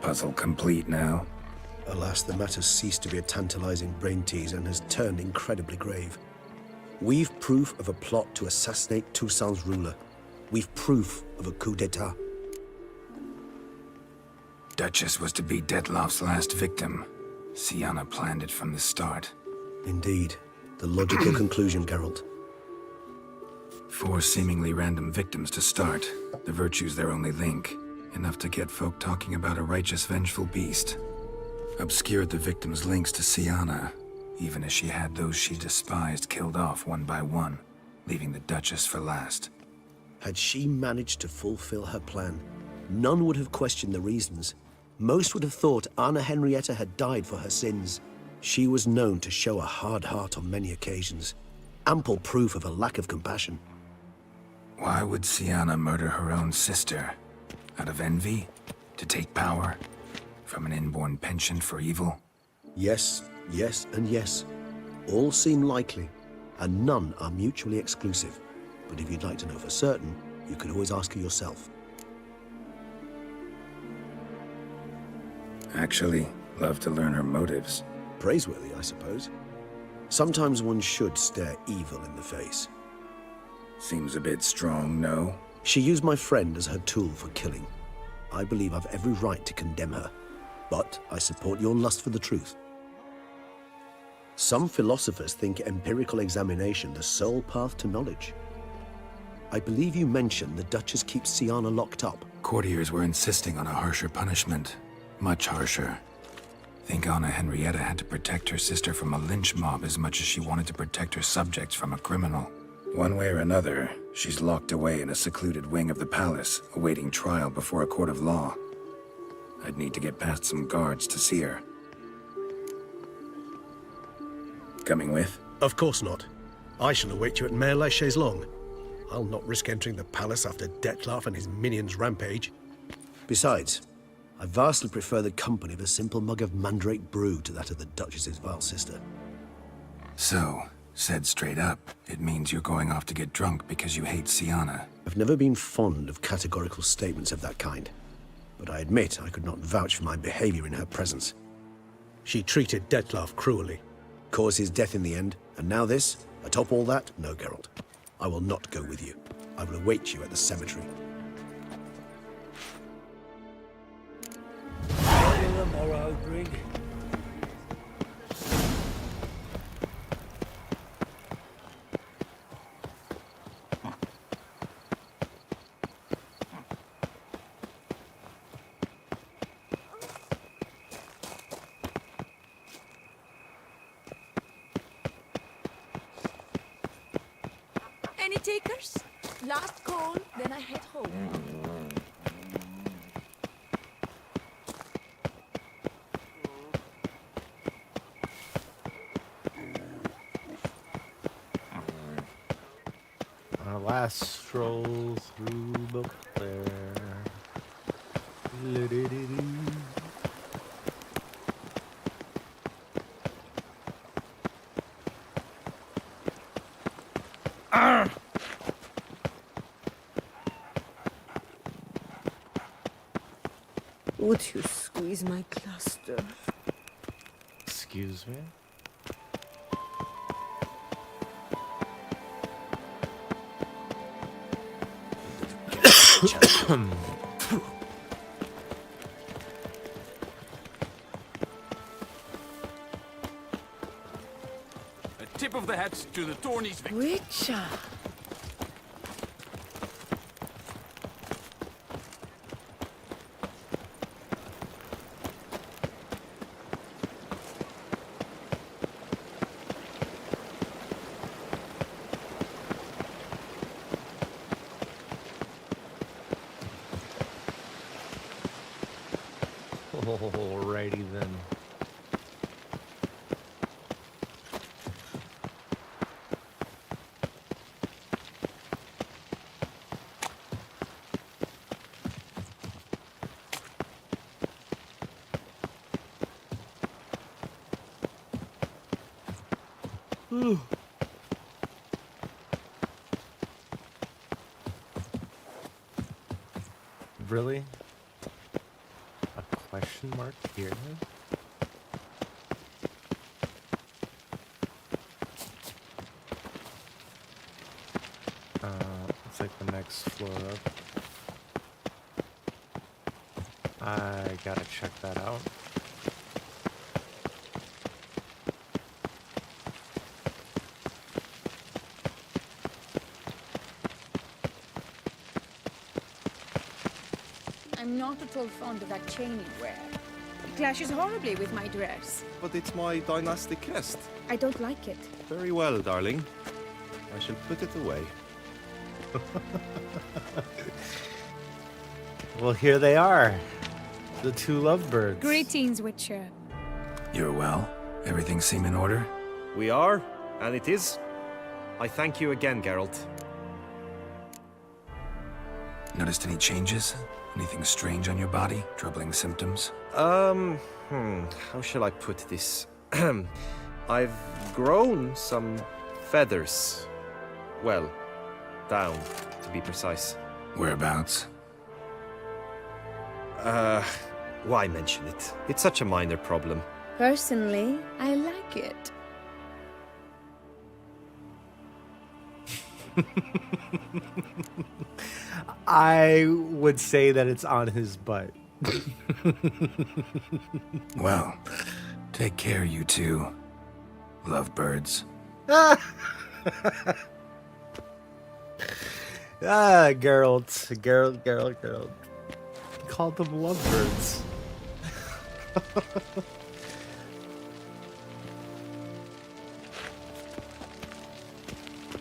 Puzzle complete now. Alas, the matter ceased to be a tantalizing brain tease and has turned incredibly grave. We've proof of a plot to assassinate Toussaint's ruler. We've proof of a coup d'etat. Duchess was to be Detloff's last victim. Siana planned it from the start. Indeed. The logical conclusion, Geralt. 4 seemingly random victims to start. The virtue's their only link. Enough to get folk talking about a righteous, vengeful beast. Obscured the victims' links to Siana, even as she had those she despised killed off one by one, leaving the Duchess for last. Had she managed to fulfill her plan, none would have questioned the reasons. Most would have thought Anna Henrietta had died for her sins. She was known to show a hard heart on many occasions. Ample proof of a lack of compassion. Why would Siana murder her own sister? Out of envy? To take power? From an inborn penchant for evil? Yes, yes, and yes. All seem likely, and none are mutually exclusive. But if you'd like to know for certain, you could always ask her yourself. Actually, love to learn her motives. Praiseworthy, I suppose. Sometimes one should stare evil in the face. Seems a bit strong, no? She used my friend as her tool for killing. I believe I've every right to condemn her. But I support your lust for the truth. Some philosophers think empirical examination the sole path to knowledge. I believe you mentioned the Duchess keeps Siana locked up. Courtiers were insisting on a harsher punishment. Much harsher. Think Anna Henrietta had to protect her sister from a lynch mob as much as she wanted to protect her subjects from a criminal. One way or another, she's locked away in a secluded wing of the palace, awaiting trial before a court of law. I'd need to get past some guards to see her. Coming with? Of course not. I shall await you at Mare la Chaise-Longue. I'll not risk entering the palace after Dettlaff and his minions rampage. Besides, I vastly prefer the company of a simple mug of mandrake brew to that of the Duchess's vile sister. So, said straight up, it means you're going off to get drunk because you hate Sienna. I've never been fond of categorical statements of that kind, but I admit I could not vouch for my behavior in her presence. She treated Dettlaff cruelly, caused his death in the end, and now this? Atop all that? No, Geralt. I will not go with you. I will await you at the cemetery. Tomorrow, Grig. Any takers? Last call, then I head home. Our last stroll through Beauclair. Would you squeeze my cluster? Excuse me? A tip of the hat to the Tourneys. Witcher. Alrighty then. Really? A question mark here? It's like the next floor up. I gotta check that out. I'm not at all fond of that chain you wear. It clashes horribly with my dress. But it's my dynastic crest. I don't like it. Very well, darling. I shall put it away. Well, here they are. The two lovebirds. Greetings, Witcher. You're well? Everything seem in order? We are, and it is. I thank you again, Geralt. Noticed any changes? Anything strange on your body? Troubling symptoms? How shall I put this? I've grown some feathers. Well, down, to be precise. Whereabouts? Why mention it? It's such a minor problem. Personally, I like it. I would say that it's on his butt. Well, take care, you two. Lovebirds. Geralt. He called them lovebirds.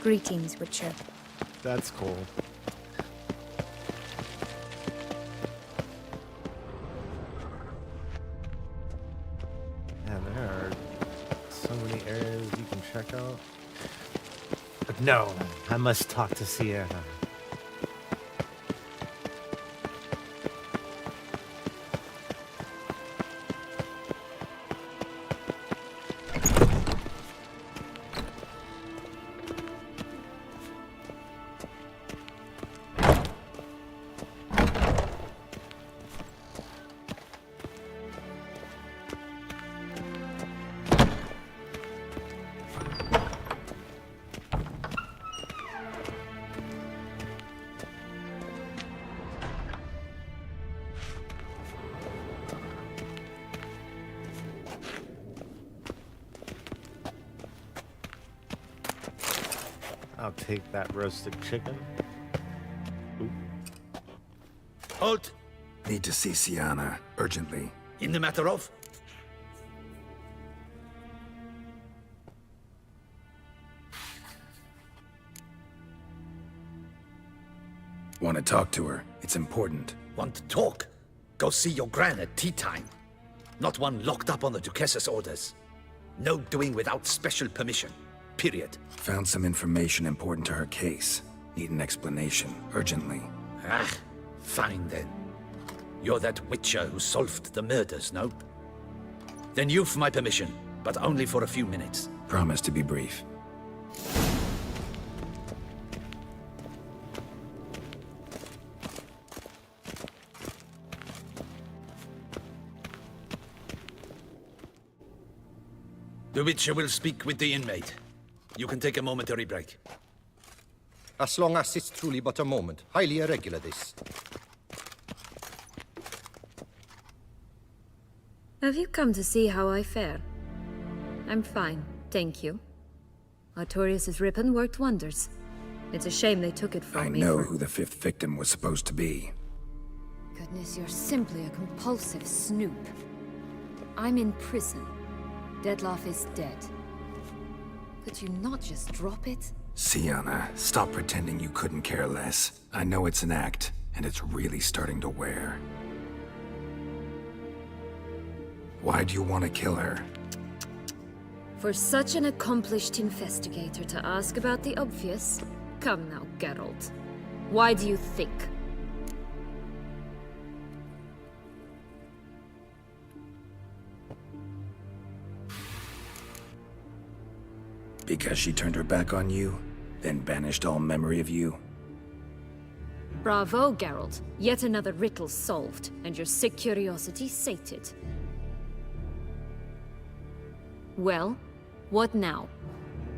Greetings, Witcher. That's cool. Man, there are so many areas you can check out. But no, I must talk to Sienna. I'll take that roasted chicken. Ooh. Halt! Need to see Sienna, urgently. In the matter of? Want to talk to her. It's important. Want to talk? Go see your gran at tea time. Not one locked up on the Duchess's orders. No doing without special permission. Period. Found some information important to her case. Need an explanation, urgently. Ah, fine then. You're that witcher who solved the murders, no? Then you've my permission, but only for a few minutes. Promise to be brief. The witcher will speak with the inmate. You can take a momentary break. As long as it's truly but a moment. Highly irregular, this. Have you come to see how I fare? I'm fine, thank you. Artorius' ribbon worked wonders. It's a shame they took it from me. I know who the fifth victim was supposed to be. Goodness, you're simply a compulsive snoop. I'm in prison. Dettlaff is dead. Could you not just drop it? Sienna, stop pretending you couldn't care less. I know it's an act, and it's really starting to wear. Why do you want to kill her? For such an accomplished investigator to ask about the obvious? Come now, Geralt. Why do you think? Because she turned her back on you, then banished all memory of you? Bravo, Geralt. Yet another riddle solved, and your sick curiosity sated. Well, what now?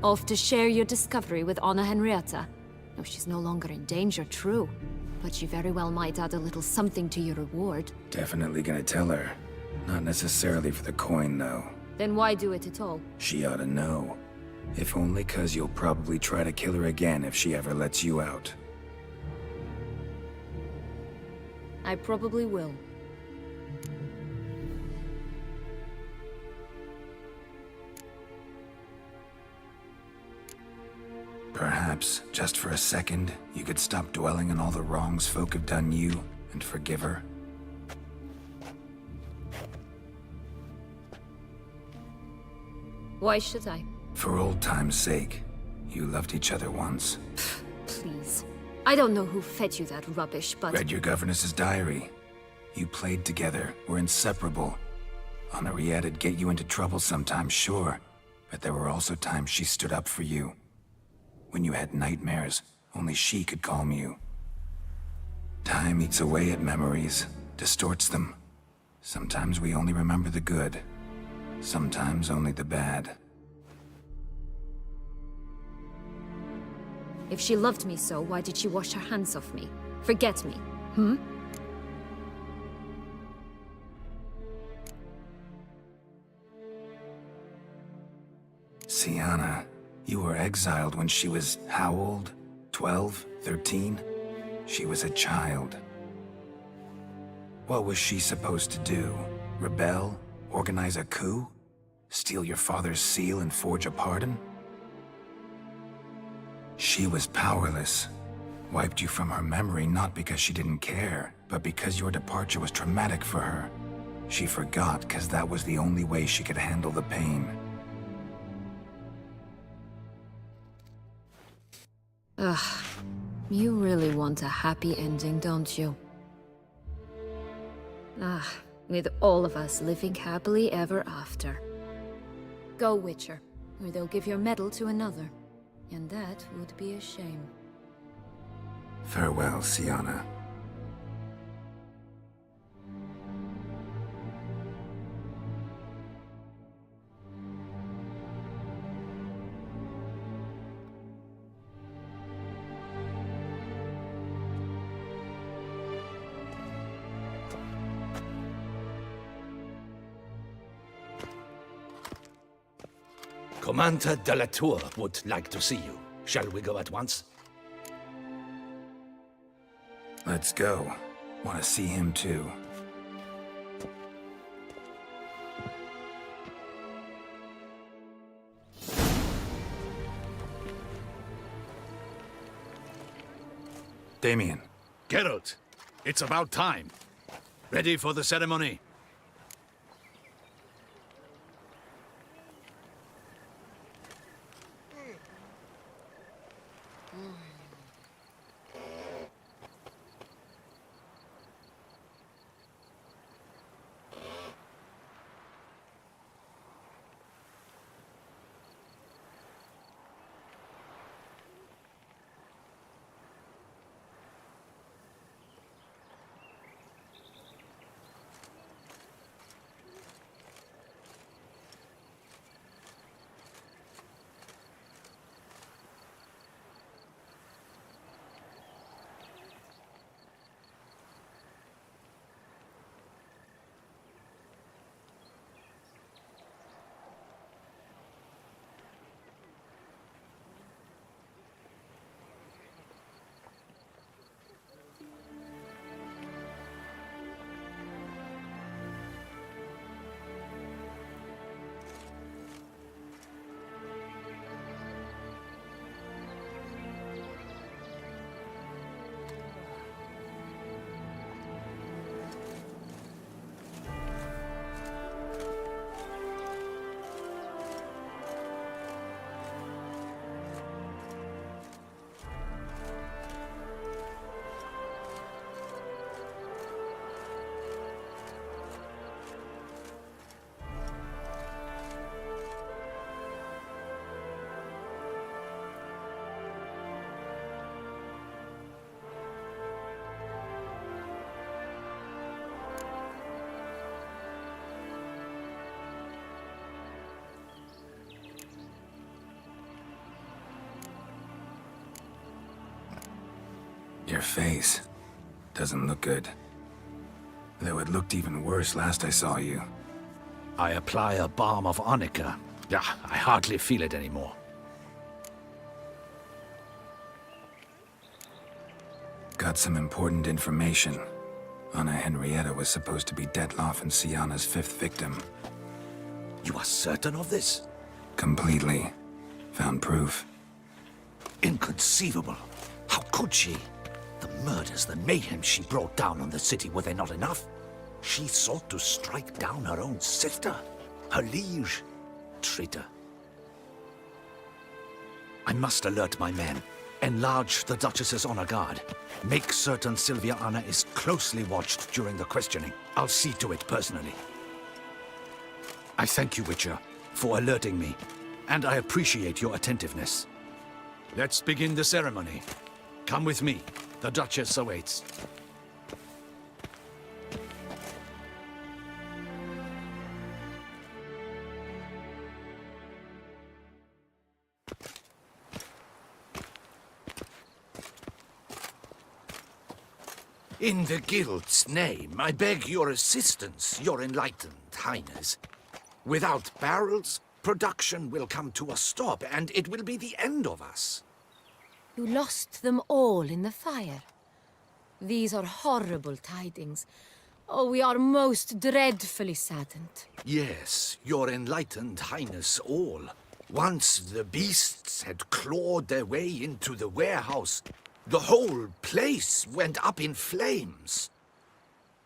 Off to share your discovery with Anna Henrietta? No, she's no longer in danger, true. But she very well might add a little something to your reward. Definitely gonna tell her. Not necessarily for the coin, though. Then why do it at all? She ought to know. If only 'cause you'll probably try to kill her again if she ever lets you out. I probably will. Perhaps, just for a second, you could stop dwelling on all the wrongs folk have done you and forgive her. Why should I? For old time's sake. You loved each other once. Please. I don't know who fed you that rubbish, but... Read your governess's diary. You played together, were inseparable. Henriette'd get you into trouble sometimes, sure. But there were also times she stood up for you. When you had nightmares, only she could calm you. Time eats away at memories, distorts them. Sometimes we only remember the good. Sometimes only the bad. If she loved me so, why did she wash her hands off me? Forget me, hmm? Sienna, you were exiled when she was how old? 12? 13? She was a child. What was she supposed to do? Rebel? Organize a coup? Steal your father's seal and forge a pardon? She was powerless. Wiped you from her memory not because she didn't care, but because your departure was traumatic for her. She forgot because that was the only way she could handle the pain. Ugh. You really want a happy ending, don't you? Ah, with all of us living happily ever after. Go, Witcher, or they'll give your medal to another. And that would be a shame. Farewell, Sienna. Commander de la Tour would like to see you. Shall we go at once? Let's go. Want to see him too. Damien. Geralt, it's about time. Ready for the ceremony? Your face doesn't look good. Though it looked even worse last I saw you. I apply a balm of arnica. Yeah, I hardly feel it anymore. Got some important information. Anna Henrietta was supposed to be Detloff and Sienna's 5th victim. You are certain of this? Completely. Found proof. Inconceivable. How could she? The murders, the mayhem she brought down on the city, were they not enough? She sought to strike down her own sister, her liege. Traitor. I must alert my men. Enlarge the Duchess's honor guard. Make certain Sylvia Anna is closely watched during the questioning. I'll see to it personally. I thank you, Witcher, for alerting me, and I appreciate your attentiveness. Let's begin the ceremony. Come with me. The Duchess awaits. In the Guild's name, I beg your assistance, your enlightened highness. Without barrels, production will come to a stop, and it will be the end of us. You lost them all in the fire. These are horrible tidings. Oh, we are most dreadfully saddened. Yes, your enlightened highness all. Once the beasts had clawed their way into the warehouse, the whole place went up in flames.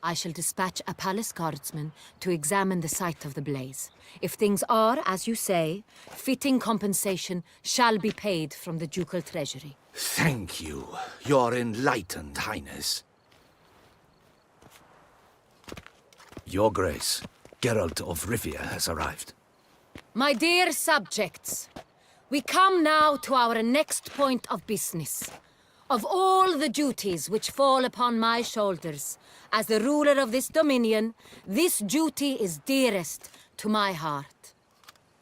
I shall dispatch a palace guardsman to examine the site of the blaze. If things are, as you say, fitting compensation shall be paid from the ducal treasury. Thank you, Your Enlightened Highness. Your Grace, Geralt of Rivia has arrived. My dear subjects, we come now to our next point of business. Of all the duties which fall upon my shoulders, as the ruler of this dominion, this duty is dearest to my heart.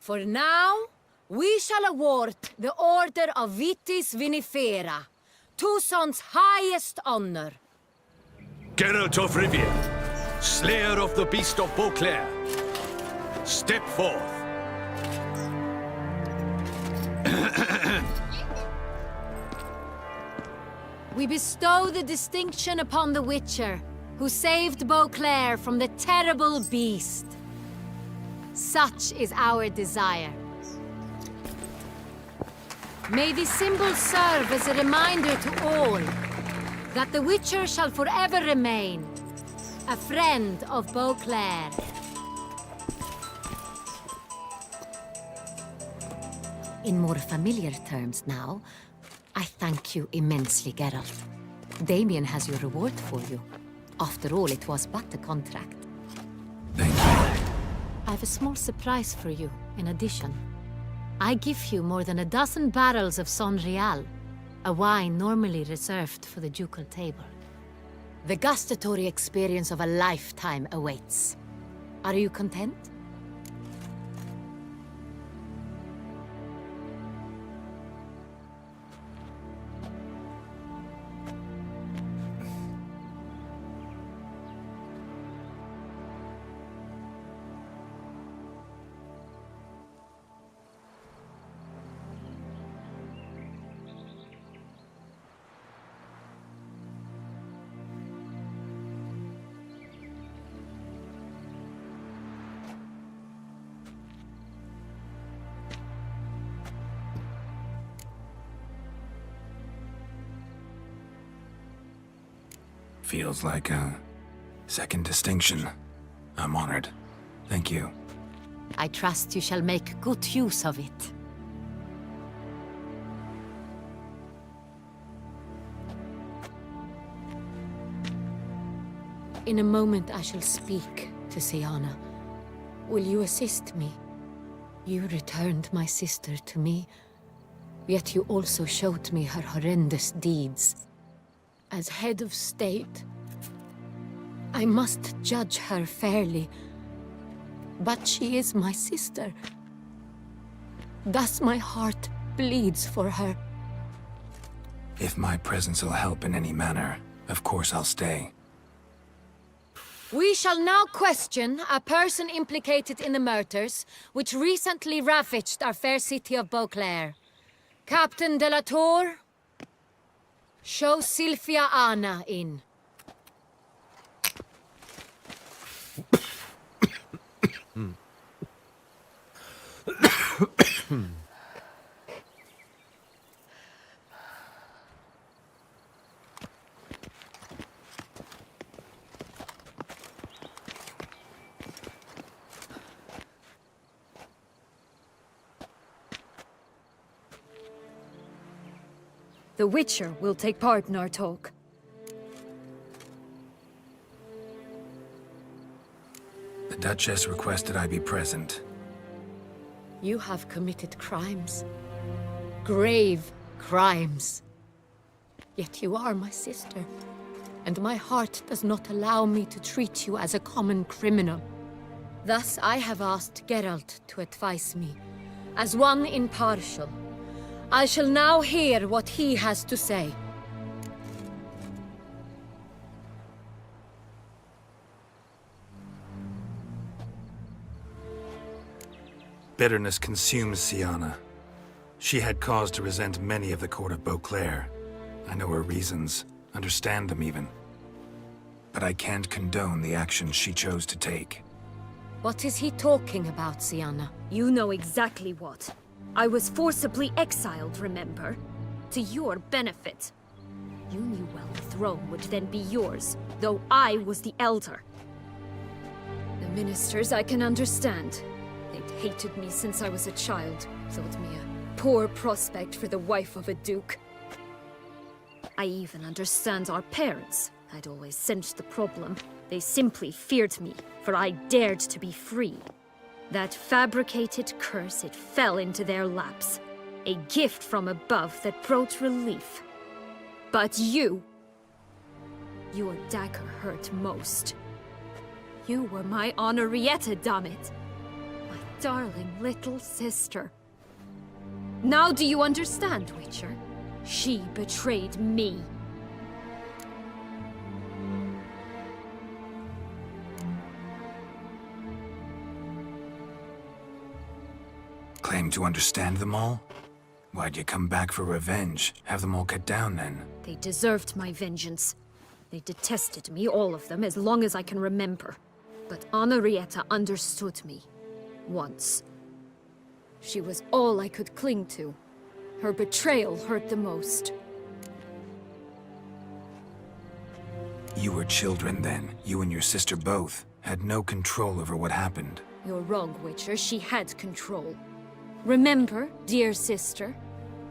For now, we shall award the Order of Vitis Vinifera, Tucson's highest honor. Geralt of Rivia, Slayer of the Beast of Beauclair, step forth. We bestow the distinction upon the Witcher, who saved Beauclair from the terrible beast. Such is our desire. May the symbol serve as a reminder to all that the Witcher shall forever remain a friend of Beauclair. In more familiar terms now, I thank you immensely, Geralt. Damien has your reward for you. After all, it was but a contract. Thank you. I have a small surprise for you, in addition. I give you more than a dozen barrels of Son Real, a wine normally reserved for the ducal table. The gustatory experience of a lifetime awaits. Are you content? Feels like a second distinction. I'm honored. Thank you. I trust you shall make good use of it. In a moment I shall speak to Siana. Will you assist me? You returned my sister to me, yet you also showed me her horrendous deeds. As head of state, I must judge her fairly. But she is my sister. Thus my heart bleeds for her. If my presence will help in any manner, of course I'll stay. We shall now question a person implicated in the murders which recently ravaged our fair city of Beauclair. Captain de la Tour, show Sylvia Anna in. The Witcher will take part in our talk. The Duchess requested I be present. You have committed crimes. Grave crimes. Yet you are my sister, and my heart does not allow me to treat you as a common criminal. Thus I have asked Geralt to advise me, as one impartial. I shall now hear what he has to say. Bitterness consumes Siana. She had cause to resent many of the court of Beauclair. I know her reasons, understand them even. But I can't condone the actions she chose to take. What is he talking about, Siana? You know exactly what. I was forcibly exiled, remember? To your benefit. You knew well the throne would then be yours, though I was the elder. The ministers I can understand. They'd hated me since I was a child, thought me a poor prospect for the wife of a duke. I even understand our parents. I'd always sensed the problem. They simply feared me, for I dared to be free. That fabricated curse, it fell into their laps. A gift from above that brought relief. But you... your dagger hurt most. You were my Henrietta, damn it. My darling little sister. Now do you understand, Witcher? She betrayed me. Claim to understand them all? Why'd you come back for revenge? Have them all cut down, then? They deserved my vengeance. They detested me, all of them, as long as I can remember. But Henrietta understood me. Once. She was all I could cling to. Her betrayal hurt the most. You were children then. You and your sister both. Had no control over what happened. You're wrong, Witcher. She had control. Remember, dear sister?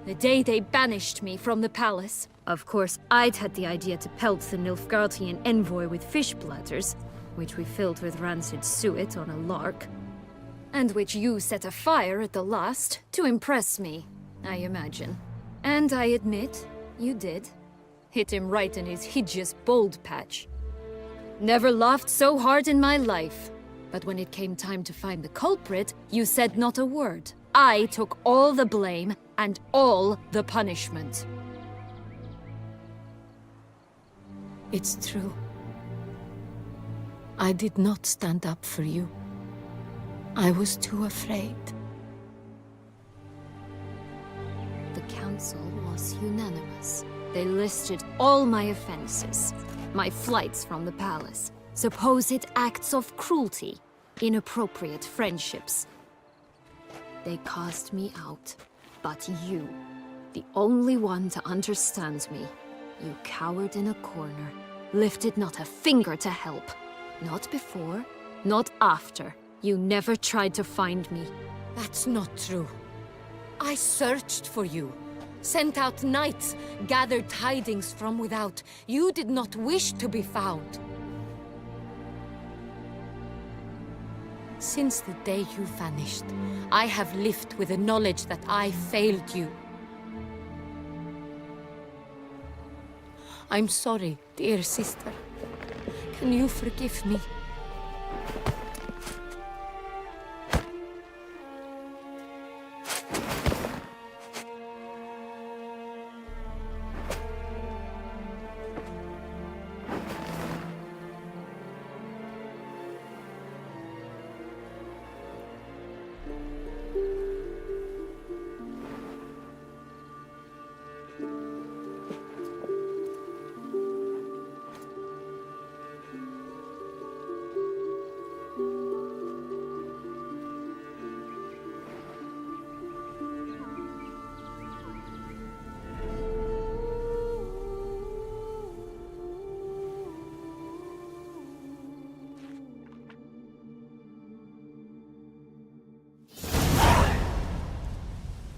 The day they banished me from the palace. Of course, I'd had the idea to pelt the Nilfgaardian envoy with fish bladders, which we filled with rancid suet on a lark. And which you set afire at the last, to impress me, I imagine. And I admit, you did. Hit him right in his hideous bald patch. Never laughed so hard in my life. But when it came time to find the culprit, you said not a word. I took all the blame and all the punishment. It's true. I did not stand up for you. I was too afraid. The council was unanimous. They listed all my offenses. My flights from the palace, supposed acts of cruelty, inappropriate friendships. They cast me out. But you, the only one to understand me, you cowered in a corner, lifted not a finger to help. Not before, not after. You never tried to find me. That's not true. I searched for you. Sent out knights, gathered tidings from without. You did not wish to be found. Since the day you vanished, I have lived with the knowledge that I failed you. I'm sorry, dear sister. Can you forgive me?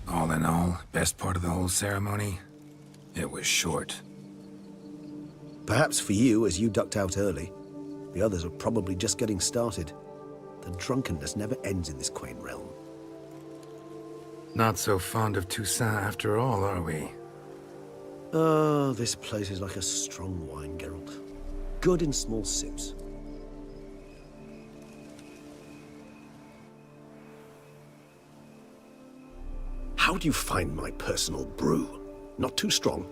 All in all, best part of the whole ceremony? It was short. Perhaps for you, as you ducked out early. The others are probably just getting started. The drunkenness never ends in this quaint realm. Not so fond of Toussaint after all, are we? Oh, this place is like a strong wine, Geralt. Good in small sips. How do you find my personal brew? Not too strong?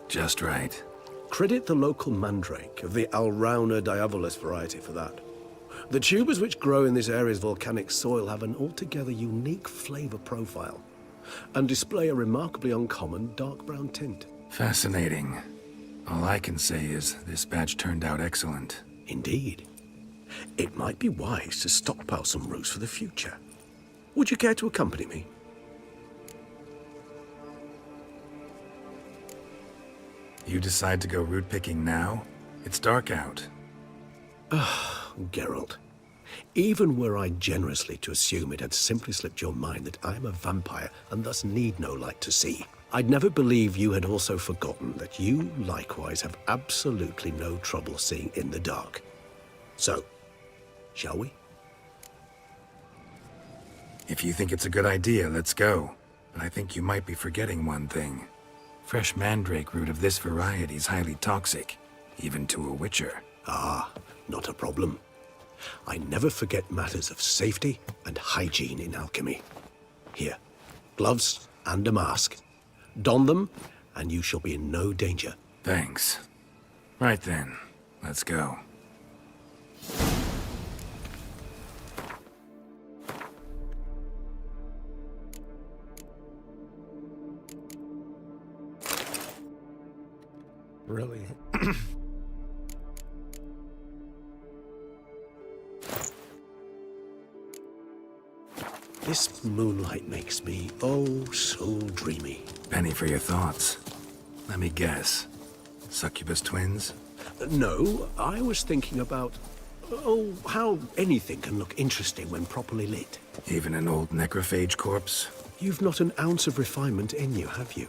Just right. Credit the local mandrake of the Alrauna diabolus variety for that. The tubers which grow in this area's volcanic soil have an altogether unique flavor profile and display a remarkably uncommon dark brown tint. Fascinating. All I can say is this batch turned out excellent. Indeed. It might be wise to stockpile some roots for the future. Would you care to accompany me? You decide to go root picking now? It's dark out. Geralt, even were I generously to assume it had simply slipped your mind that I am a vampire and thus need no light to see, I'd never believe you had also forgotten that you likewise have absolutely no trouble seeing in the dark. So, shall we? If you think it's a good idea, let's go. But I think you might be forgetting one thing. Fresh mandrake root of this variety is highly toxic, even to a witcher. Ah, not a problem. I never forget matters of safety and hygiene in alchemy. Here, gloves and a mask. Don them, and you shall be in no danger. Thanks. Right then, let's go. Really? This moonlight makes me, oh, so dreamy. Penny for your thoughts. Let me guess. Succubus twins? No, I was thinking about, oh, how anything can look interesting when properly lit. Even an old necrophage corpse? You've not an ounce of refinement in you, have you?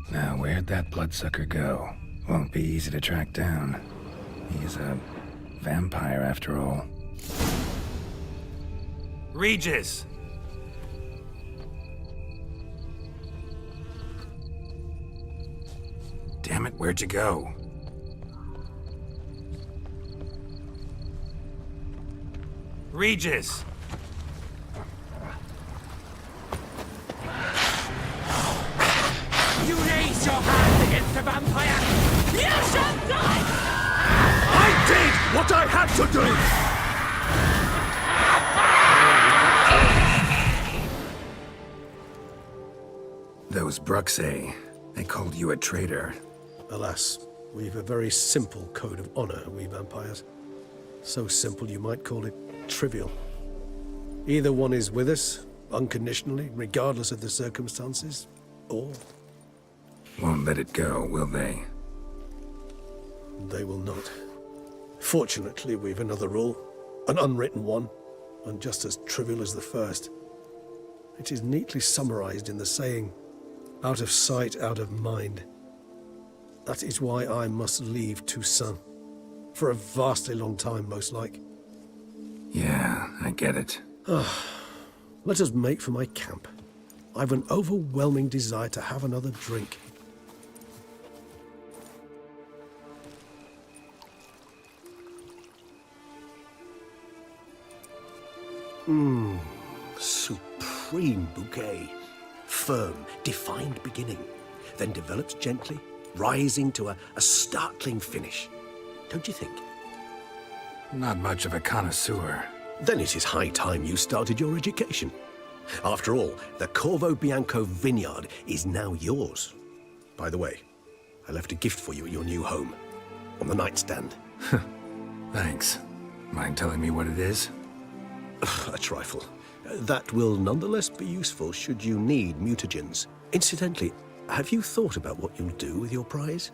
Now, where'd that bloodsucker go? Won't be easy to track down. He's a vampire, after all. Regis! Damn it, where'd you go? Regis! You raise your hand against the vampire! You shall die! I did what I had to do! Those Bruxay, they called you a traitor. Alas, we've a very simple code of honor, we vampires. So simple you might call it trivial. Either one is with us, unconditionally, regardless of the circumstances, or... Won't let it go, will they? They will not. Fortunately, we've another rule, an unwritten one, and just as trivial as the first. It is neatly summarized in the saying, out of sight, out of mind. That is why I must leave Toussaint. For a vastly long time, most like. Yeah, I get it. Let us make for my camp. I've an overwhelming desire to have another drink. Supreme bouquet. Firm, defined beginning, then develops gently, rising to a startling finish. Don't you think? Not much of a connoisseur. Then it is high time you started your education. After all, the Corvo Bianco vineyard is now yours. By the way, I left a gift for you at your new home, on the nightstand. Thanks. Mind telling me what it is? A trifle. That will nonetheless be useful should you need mutagens. Incidentally, have you thought about what you'll do with your prize?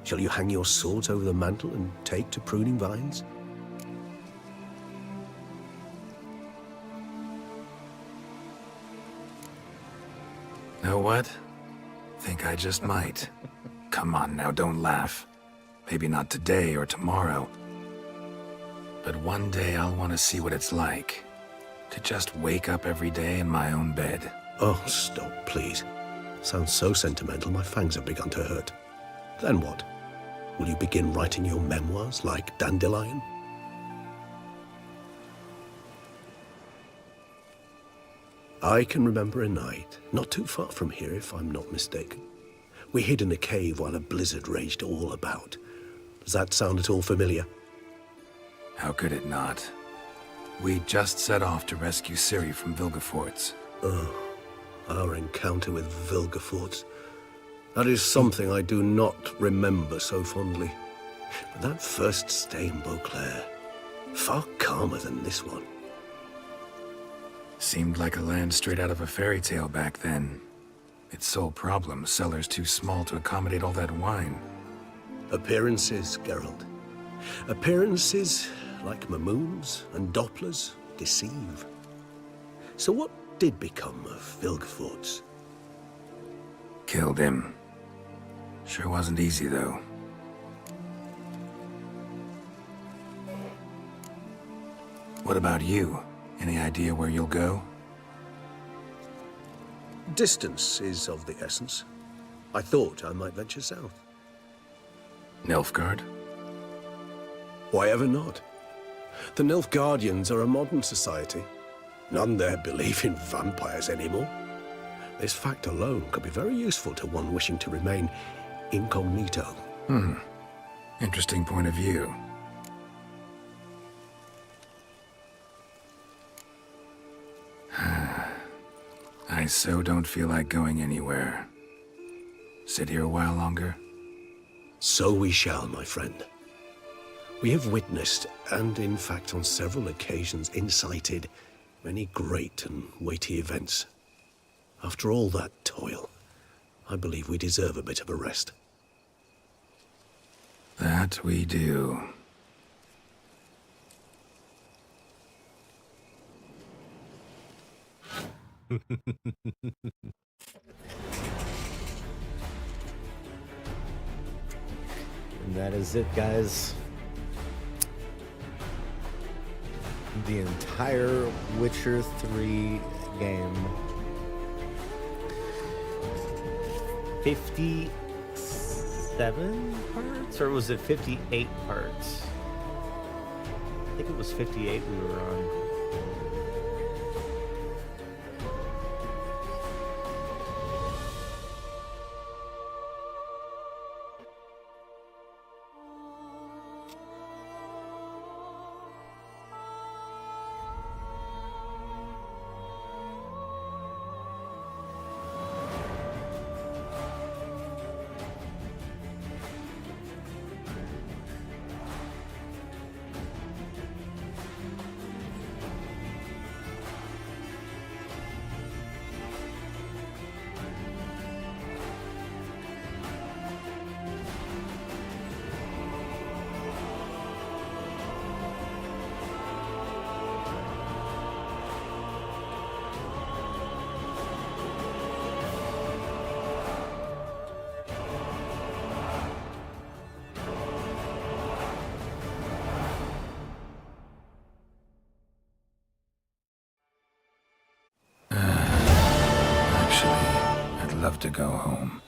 Shall you hang your swords over the mantle and take to pruning vines? Know what? Think I just might. Come on now, don't laugh. Maybe not today or tomorrow. But one day I'll want to see what it's like. To just wake up every day in my own bed. Oh, stop, please. Sounds so sentimental, my fangs have begun to hurt. Then what? Will you begin writing your memoirs like Dandelion? I can remember a night, not too far from here if I'm not mistaken. We hid in a cave while a blizzard raged all about. Does that sound at all familiar? How could it not? We just set off to rescue Ciri from Vilgefortz. Oh, our encounter with Vilgefortz. That is something I do not remember so fondly. But that first stay in Beauclair, far calmer than this one. Seemed like a land straight out of a fairy tale back then. Its sole problem, cellars too small to accommodate all that wine. Appearances, Geralt. Appearances, like Mamoons and Dopplers, deceive. So what did become of Vilgefortz? Killed him. Sure wasn't easy, though. What about you? Any idea where you'll go? Distance is of the essence. I thought I might venture south. Nilfgaard? Why ever not? The Nilfgaardians are a modern society. None there believe in vampires anymore. This fact alone could be very useful to one wishing to remain incognito. Interesting point of view. I so don't feel like going anywhere. Sit here a while longer? So we shall, my friend. We have witnessed, and in fact on several occasions incited, many great and weighty events. After all that toil, I believe we deserve a bit of a rest. That we do. And that is it, guys. The entire Witcher 3 game. 57 parts? Or was it 58 parts? I think it was 58 we were on. I'd love to go home.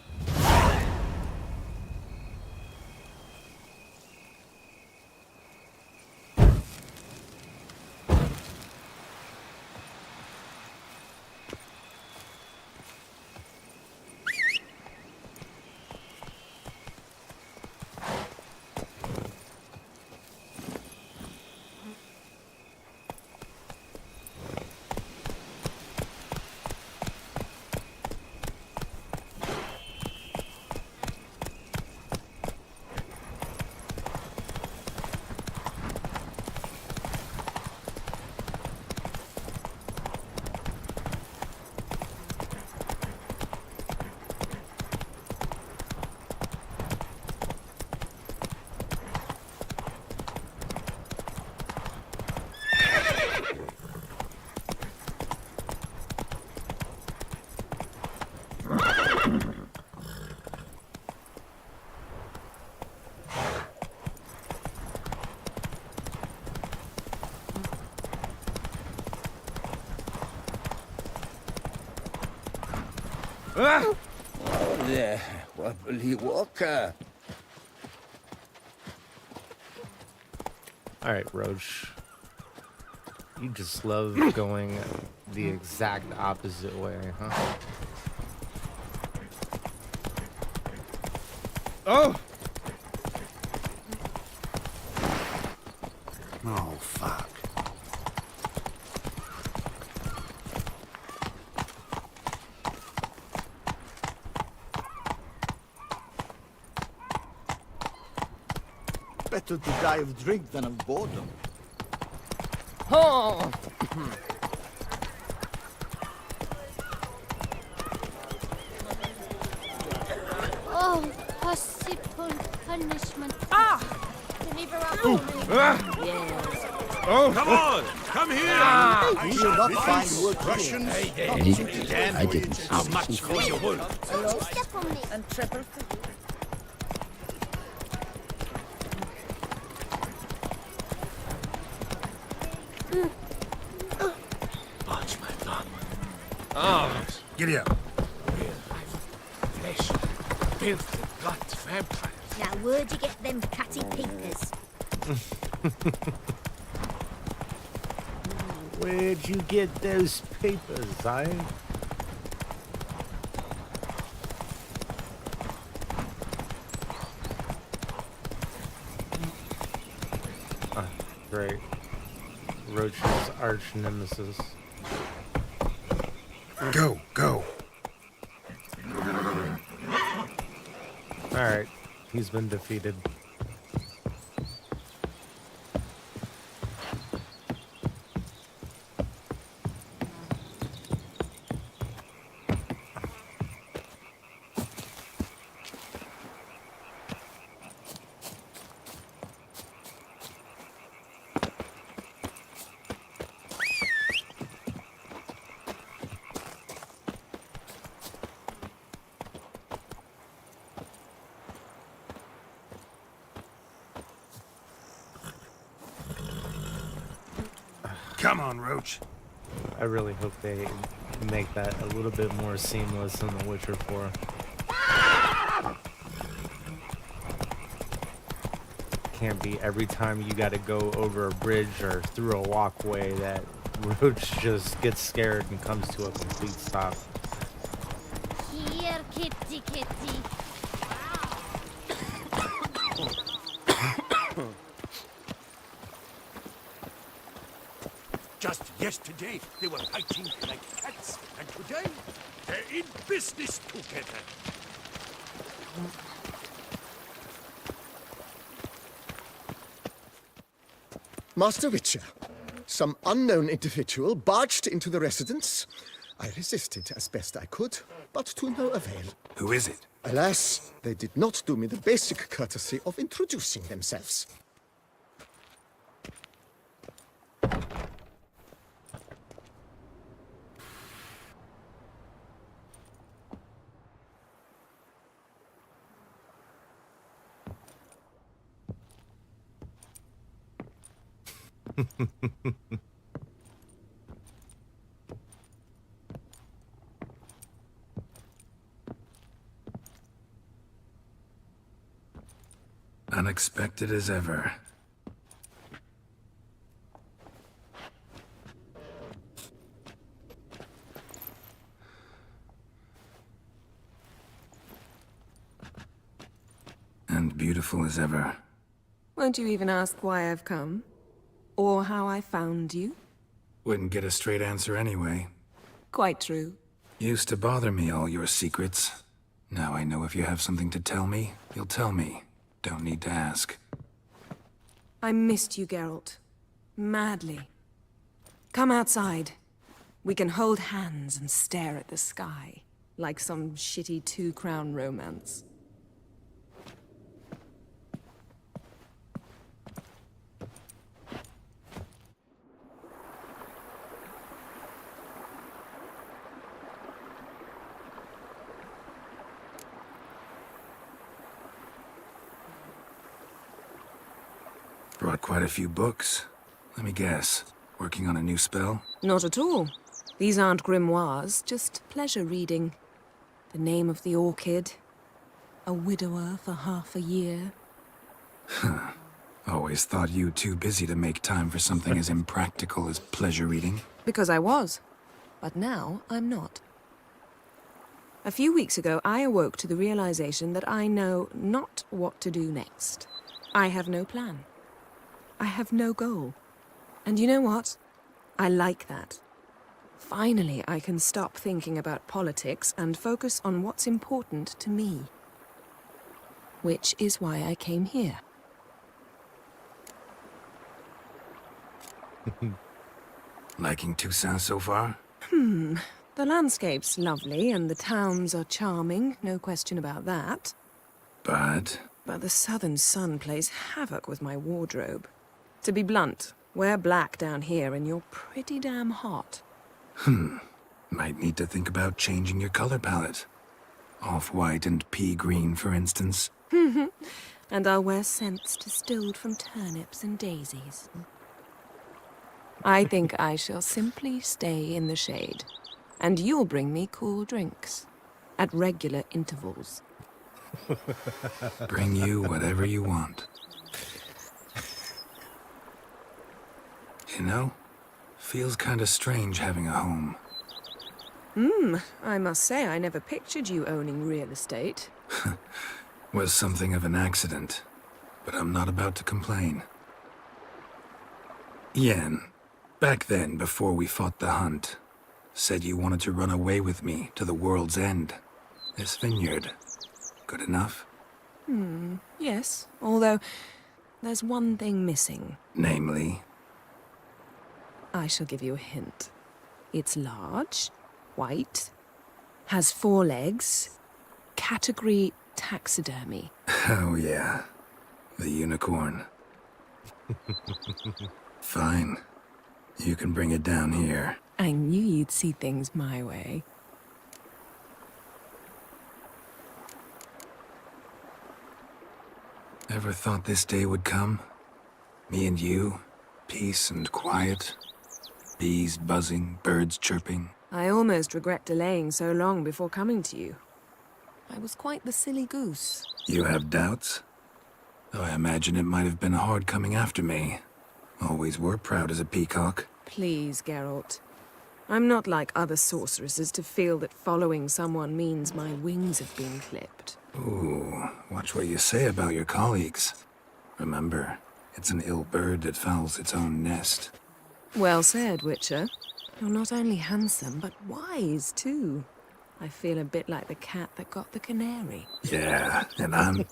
Oh there, wobbly walker. All right, Roach. You just love going the exact opposite way, huh? Oh! Oh, fuck. Better to die of drink than of boredom. Oh! Oh, possible punishment. Ah! Deliver our Ooh. Ah. Yes. Oh, come on! Come here! I shall not find work Russians. I didn't. How much for your wool? Step on me. And triple for you. Watch my thumb. Oh, Giddy up. Flesh, filthy gut vampire. Now, where'd you get them catty pinkers? Where'd you get those papers, eh? Ah, great. Roach's arch nemesis. Go, go. Alright, he's been defeated. Come on, Roach. I really hope they make that a little bit more seamless in The Witcher 4. Can't be every time you gotta go over a bridge or through a walkway that Roach just gets scared and comes to a complete stop. Here, kitty, kitty. just yesterday they were fighting like cats, and today they're in business together. Master Witcher, some unknown individual barged into the residence. I resisted as best I could, but to no avail. Who is it? Alas, they did not do me the basic courtesy of introducing themselves. Unexpected as ever. And beautiful as ever. Won't you even ask why I've come? Or how I found you? Wouldn't get a straight answer anyway. Quite true. Used to bother me, all your secrets. Now I know if you have something to tell me, you'll tell me. Don't need to ask. I missed you, Geralt. Madly. Come outside. We can hold hands and stare at the sky, like some shitty two-crown romance. Brought quite a few books. Let me guess. Working on a new spell? Not at all. These aren't grimoires, just pleasure reading. The Name of the Orchid. A widower for half a year. Huh. Always thought you too busy to make time for something as impractical as pleasure reading. Because I was. But now I'm not. A few weeks ago, I awoke to the realization that I know not what to do next. I have no plan. I have no goal. And you know what? I like that. Finally, I can stop thinking about politics and focus on what's important to me. Which is why I came here. Liking Toussaint so far? The landscape's lovely and the towns are charming, no question about that. But the southern sun plays havoc with my wardrobe. To be blunt, wear black down here and you're pretty damn hot. Might need to think about changing your color palette. Off-white and pea green, for instance. And I'll wear scents distilled from turnips and daisies. I think I shall simply stay in the shade. And you'll bring me cool drinks. At regular intervals. Bring you whatever you want. You know, feels kinda strange having a home. I must say I never pictured you owning real estate. Was something of an accident, but I'm not about to complain. Yen, back then, before we fought the hunt, said you wanted to run away with me to the world's end. This vineyard. Good enough? Yes, although there's one thing missing. Namely? I shall give you a hint. It's large, white, has 4 legs, category taxidermy. Oh yeah, the unicorn. Fine. You can bring it down here. I knew you'd see things my way. Ever thought this day would come? Me and you, peace and quiet. Bees buzzing, birds chirping. I almost regret delaying so long before coming to you. I was quite the silly goose. You have doubts? Though I imagine it might have been hard coming after me. Always were proud as a peacock. Please, Geralt. I'm not like other sorceresses to feel that following someone means my wings have been clipped. Ooh, watch what you say about your colleagues. Remember, it's an ill bird that fouls its own nest. Well said, Witcher. You're not only handsome, but wise, too. I feel a bit like the cat that got the canary. Yeah, and I'm...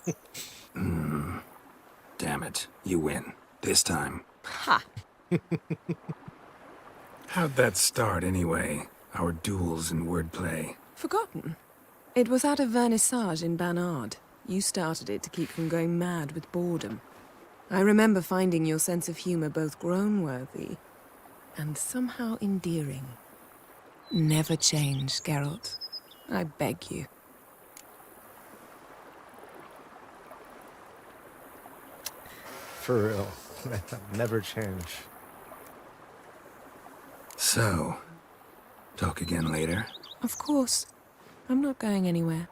Damn it, you win. This time. Ha! How'd that start, anyway? Our duels and wordplay. Forgotten. It was at a vernissage in Banard. You started it to keep from going mad with boredom. I remember finding your sense of humor both groan-worthy and somehow endearing. Never change, Geralt. I beg you. For real. Never change. So, talk again later? Of course. I'm not going anywhere.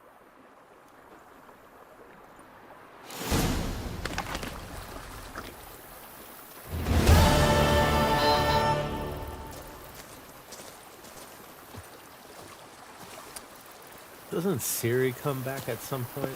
Doesn't Ciri come back at some point?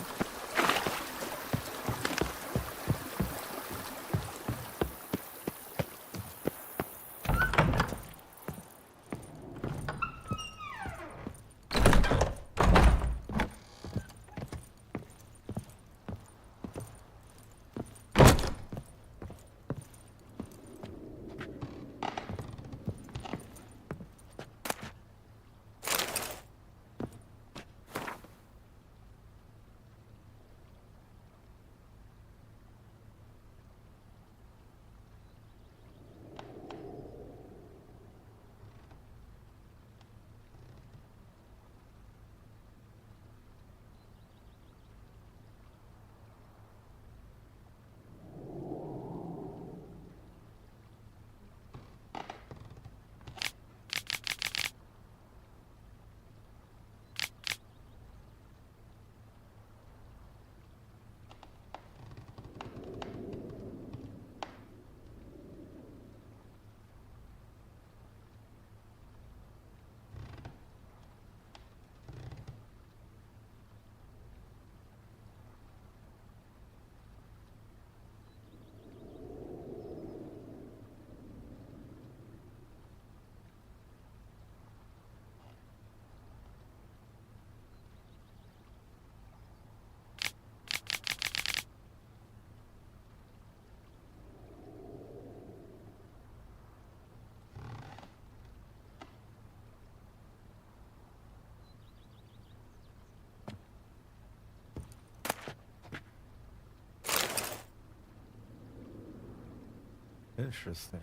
Interesting.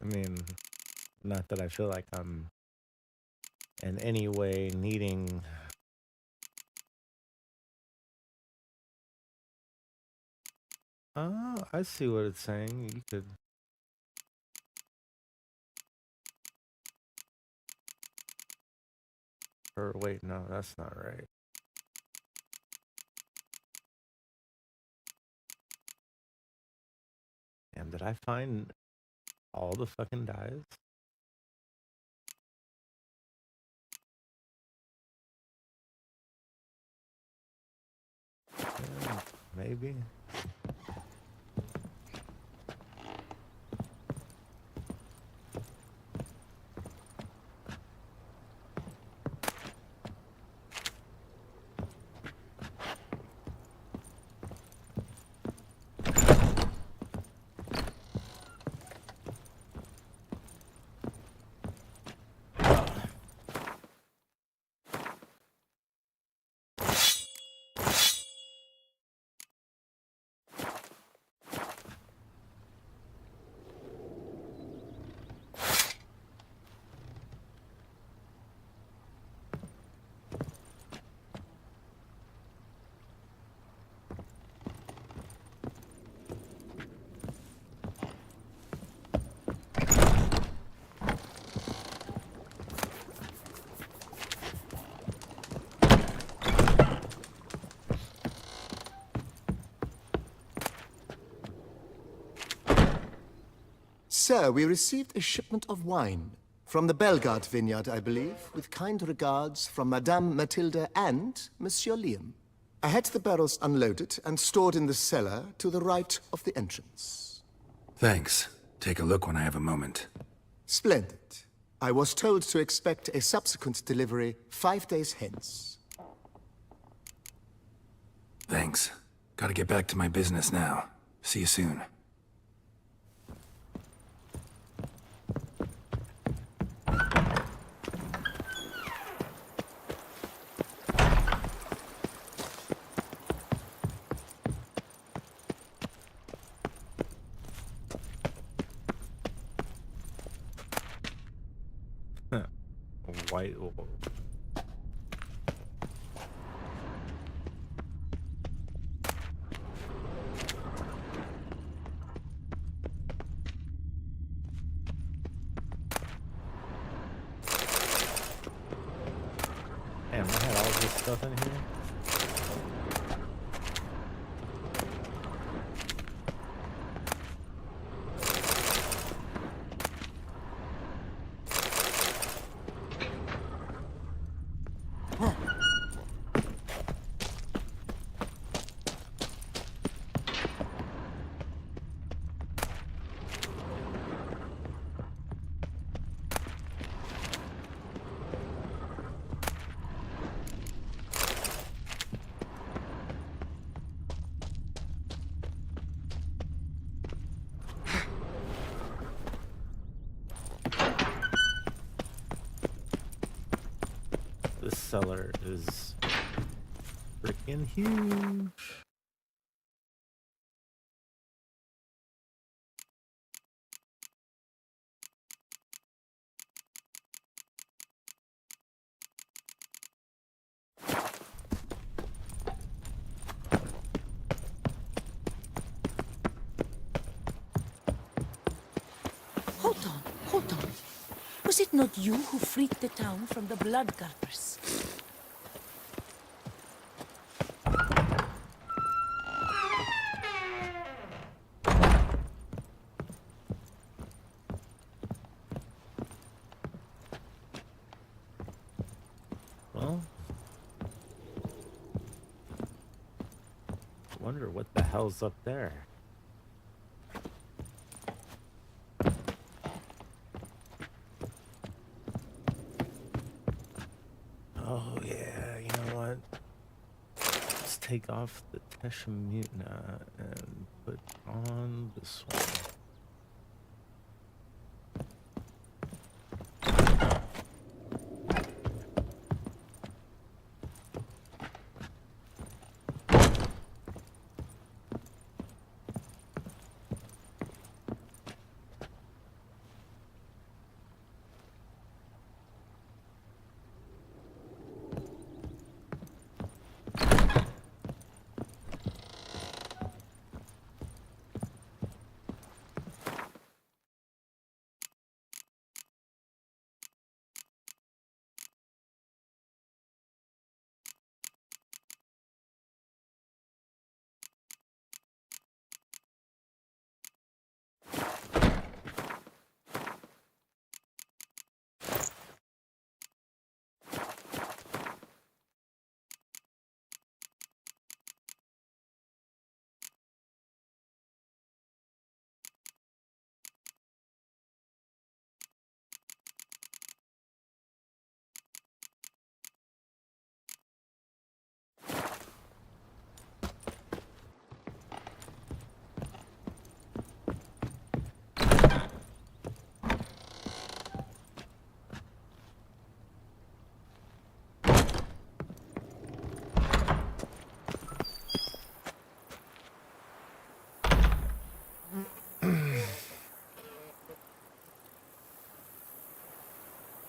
I mean, not that I feel like I'm in any way needing I see what it's saying. You could or wait, no, that's not right. Damn, did I find all the fucking dyes? Yeah, maybe. Sir, we received a shipment of wine. From the Bellegarde vineyard, I believe, with kind regards from Madame Matilda and Monsieur Liam. I had the barrels unloaded and stored in the cellar to the right of the entrance. Thanks. Take a look when I have a moment. Splendid. I was told to expect a subsequent delivery 5 days hence. Thanks. Gotta get back to my business now. See you soon. White wolf. Damn, I had all this stuff in here. This cellar is freaking huge. Hold on. Was it not you who freed the town from the bloodgutters? Well, I wonder what the hell's up there. Oh yeah, you know what? Let's take off the Teshamutna and put on this one.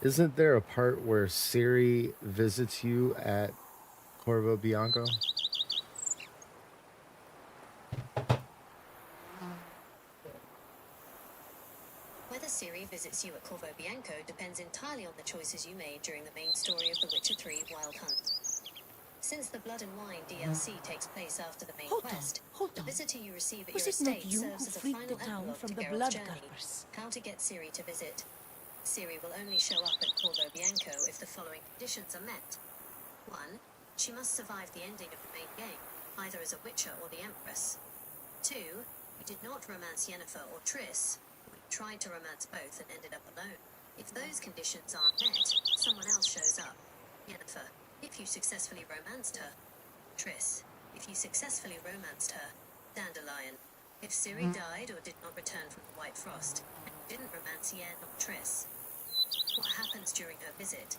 Isn't there a part where Ciri visits you at Corvo Bianco? Whether Ciri visits you at Corvo Bianco depends entirely on the choices you made during the main story of The Witcher 3 Wild Hunt. Since the Blood and Wine DLC takes place after the main quest, the visitor you receive at Was your it not estate you serves who as a freed final the town epilogue from to the Geralt's journey. Bloodguarders? How to get Ciri to visit. Ciri will only show up at Corvo Bianco if the following conditions are met. 1. She must survive the ending of the main game, either as a Witcher or the Empress. 2. You did not romance Yennefer or Triss, or you tried to romance both and ended up alone. If those conditions aren't met, someone else shows up. Yennefer, if you successfully romanced her. Triss, if you successfully romanced her. Dandelion, if Ciri died or did not return from the White Frost, and you didn't romance Yen or Triss. What happens during her visit?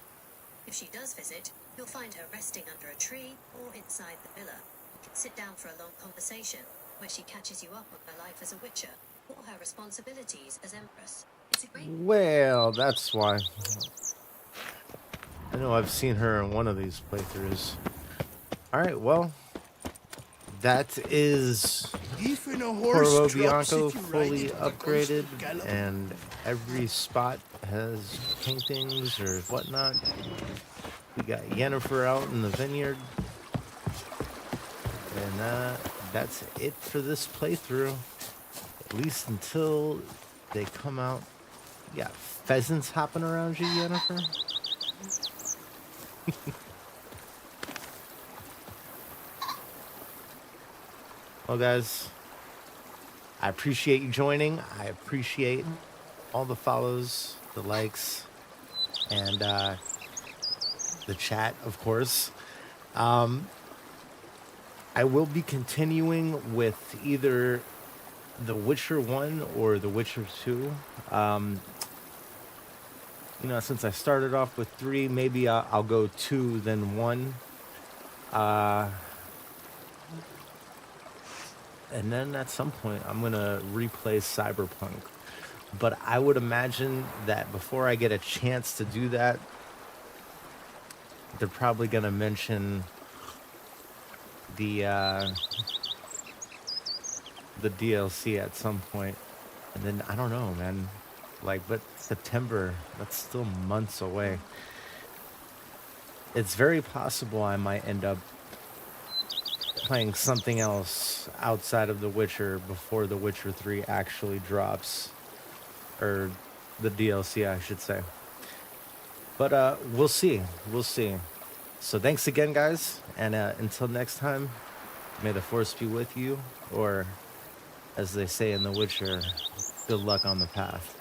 If she does visit, you'll find her resting under a tree or inside the villa. You can sit down for a long conversation, where she catches you up on her life as a Witcher, or her responsibilities as Empress. It's a great... Well, that's why. I know I've seen her in one of these playthroughs. Alright, well, that is Corvo Bianco fully upgraded, and every spot has paintings or whatnot. We got Yennefer out in the vineyard, and that's it for this playthrough, at least until they come out. You got pheasants hopping around you, Yennefer? Well, guys, I appreciate you joining. I appreciate all the follows, the likes, and the chat, of course. I will be continuing with either The Witcher 1 or The Witcher 2. You know, since I started off with 3, maybe I'll go 2, then 1. And then at some point, I'm going to replay Cyberpunk. But I would imagine that before I get a chance to do that, they're probably going to mention the DLC at some point. And then, I don't know, man. Like, but September, that's still months away. It's very possible I might end up playing something else outside of The Witcher before The Witcher 3 actually drops. Or the DLC, I should say. But we'll see. We'll see. So thanks again, guys. And until next time, may the Force be with you. Or, as they say in The Witcher, good luck on the path.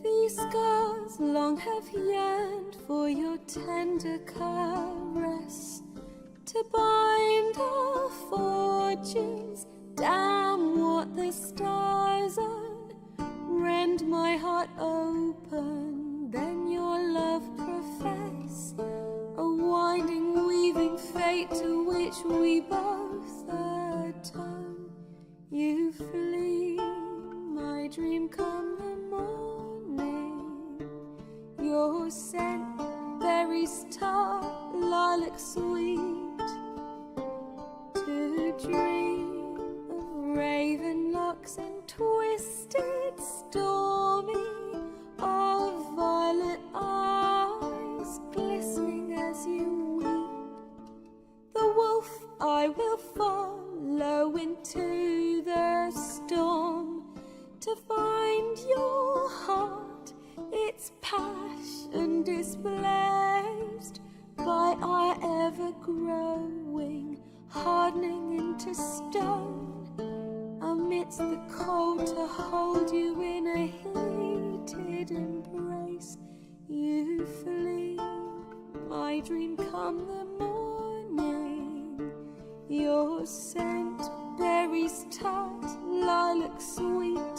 These scars long have yearned for your tender caress, to bind our fortunes. Damn what the stars are, rend my heart open, then your love profess, a winding, weaving fate to which we both atone. You flee, my dream come the morning, your scent, berries tart, lilac sweet, to dream of raven locks and twisted stormy, of violet eyes glistening as you weep. The wolf I will follow into the storm, to find your heart, its passion displaced by our ever-growing, hardening into stone, amidst the cold to hold you in a heated embrace. You flee, my dream come the morning, Your scent, berries tart, lilac sweet.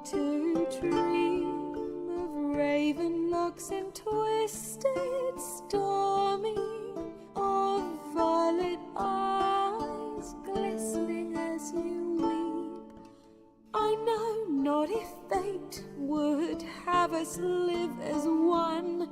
To dream of raven locks and twisted, stormy, of violet eyes glistening as you weep. I know not if fate would have us live as one,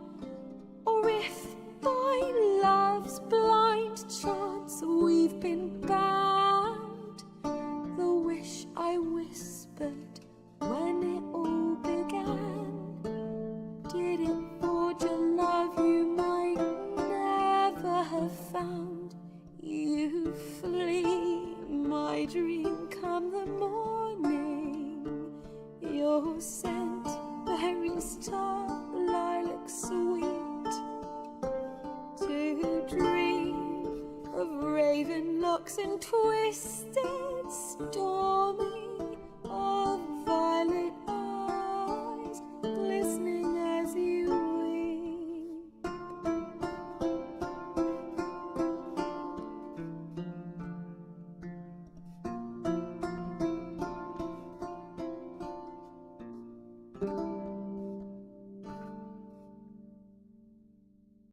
or if by love's blind chance we've been bound. The wish I whispered when it all began, did it forge a love you might never have found? You flee, my dream, come the morning. Your scent, berries tart, lilac sweet. To dream of raven locks and twisted, stormy,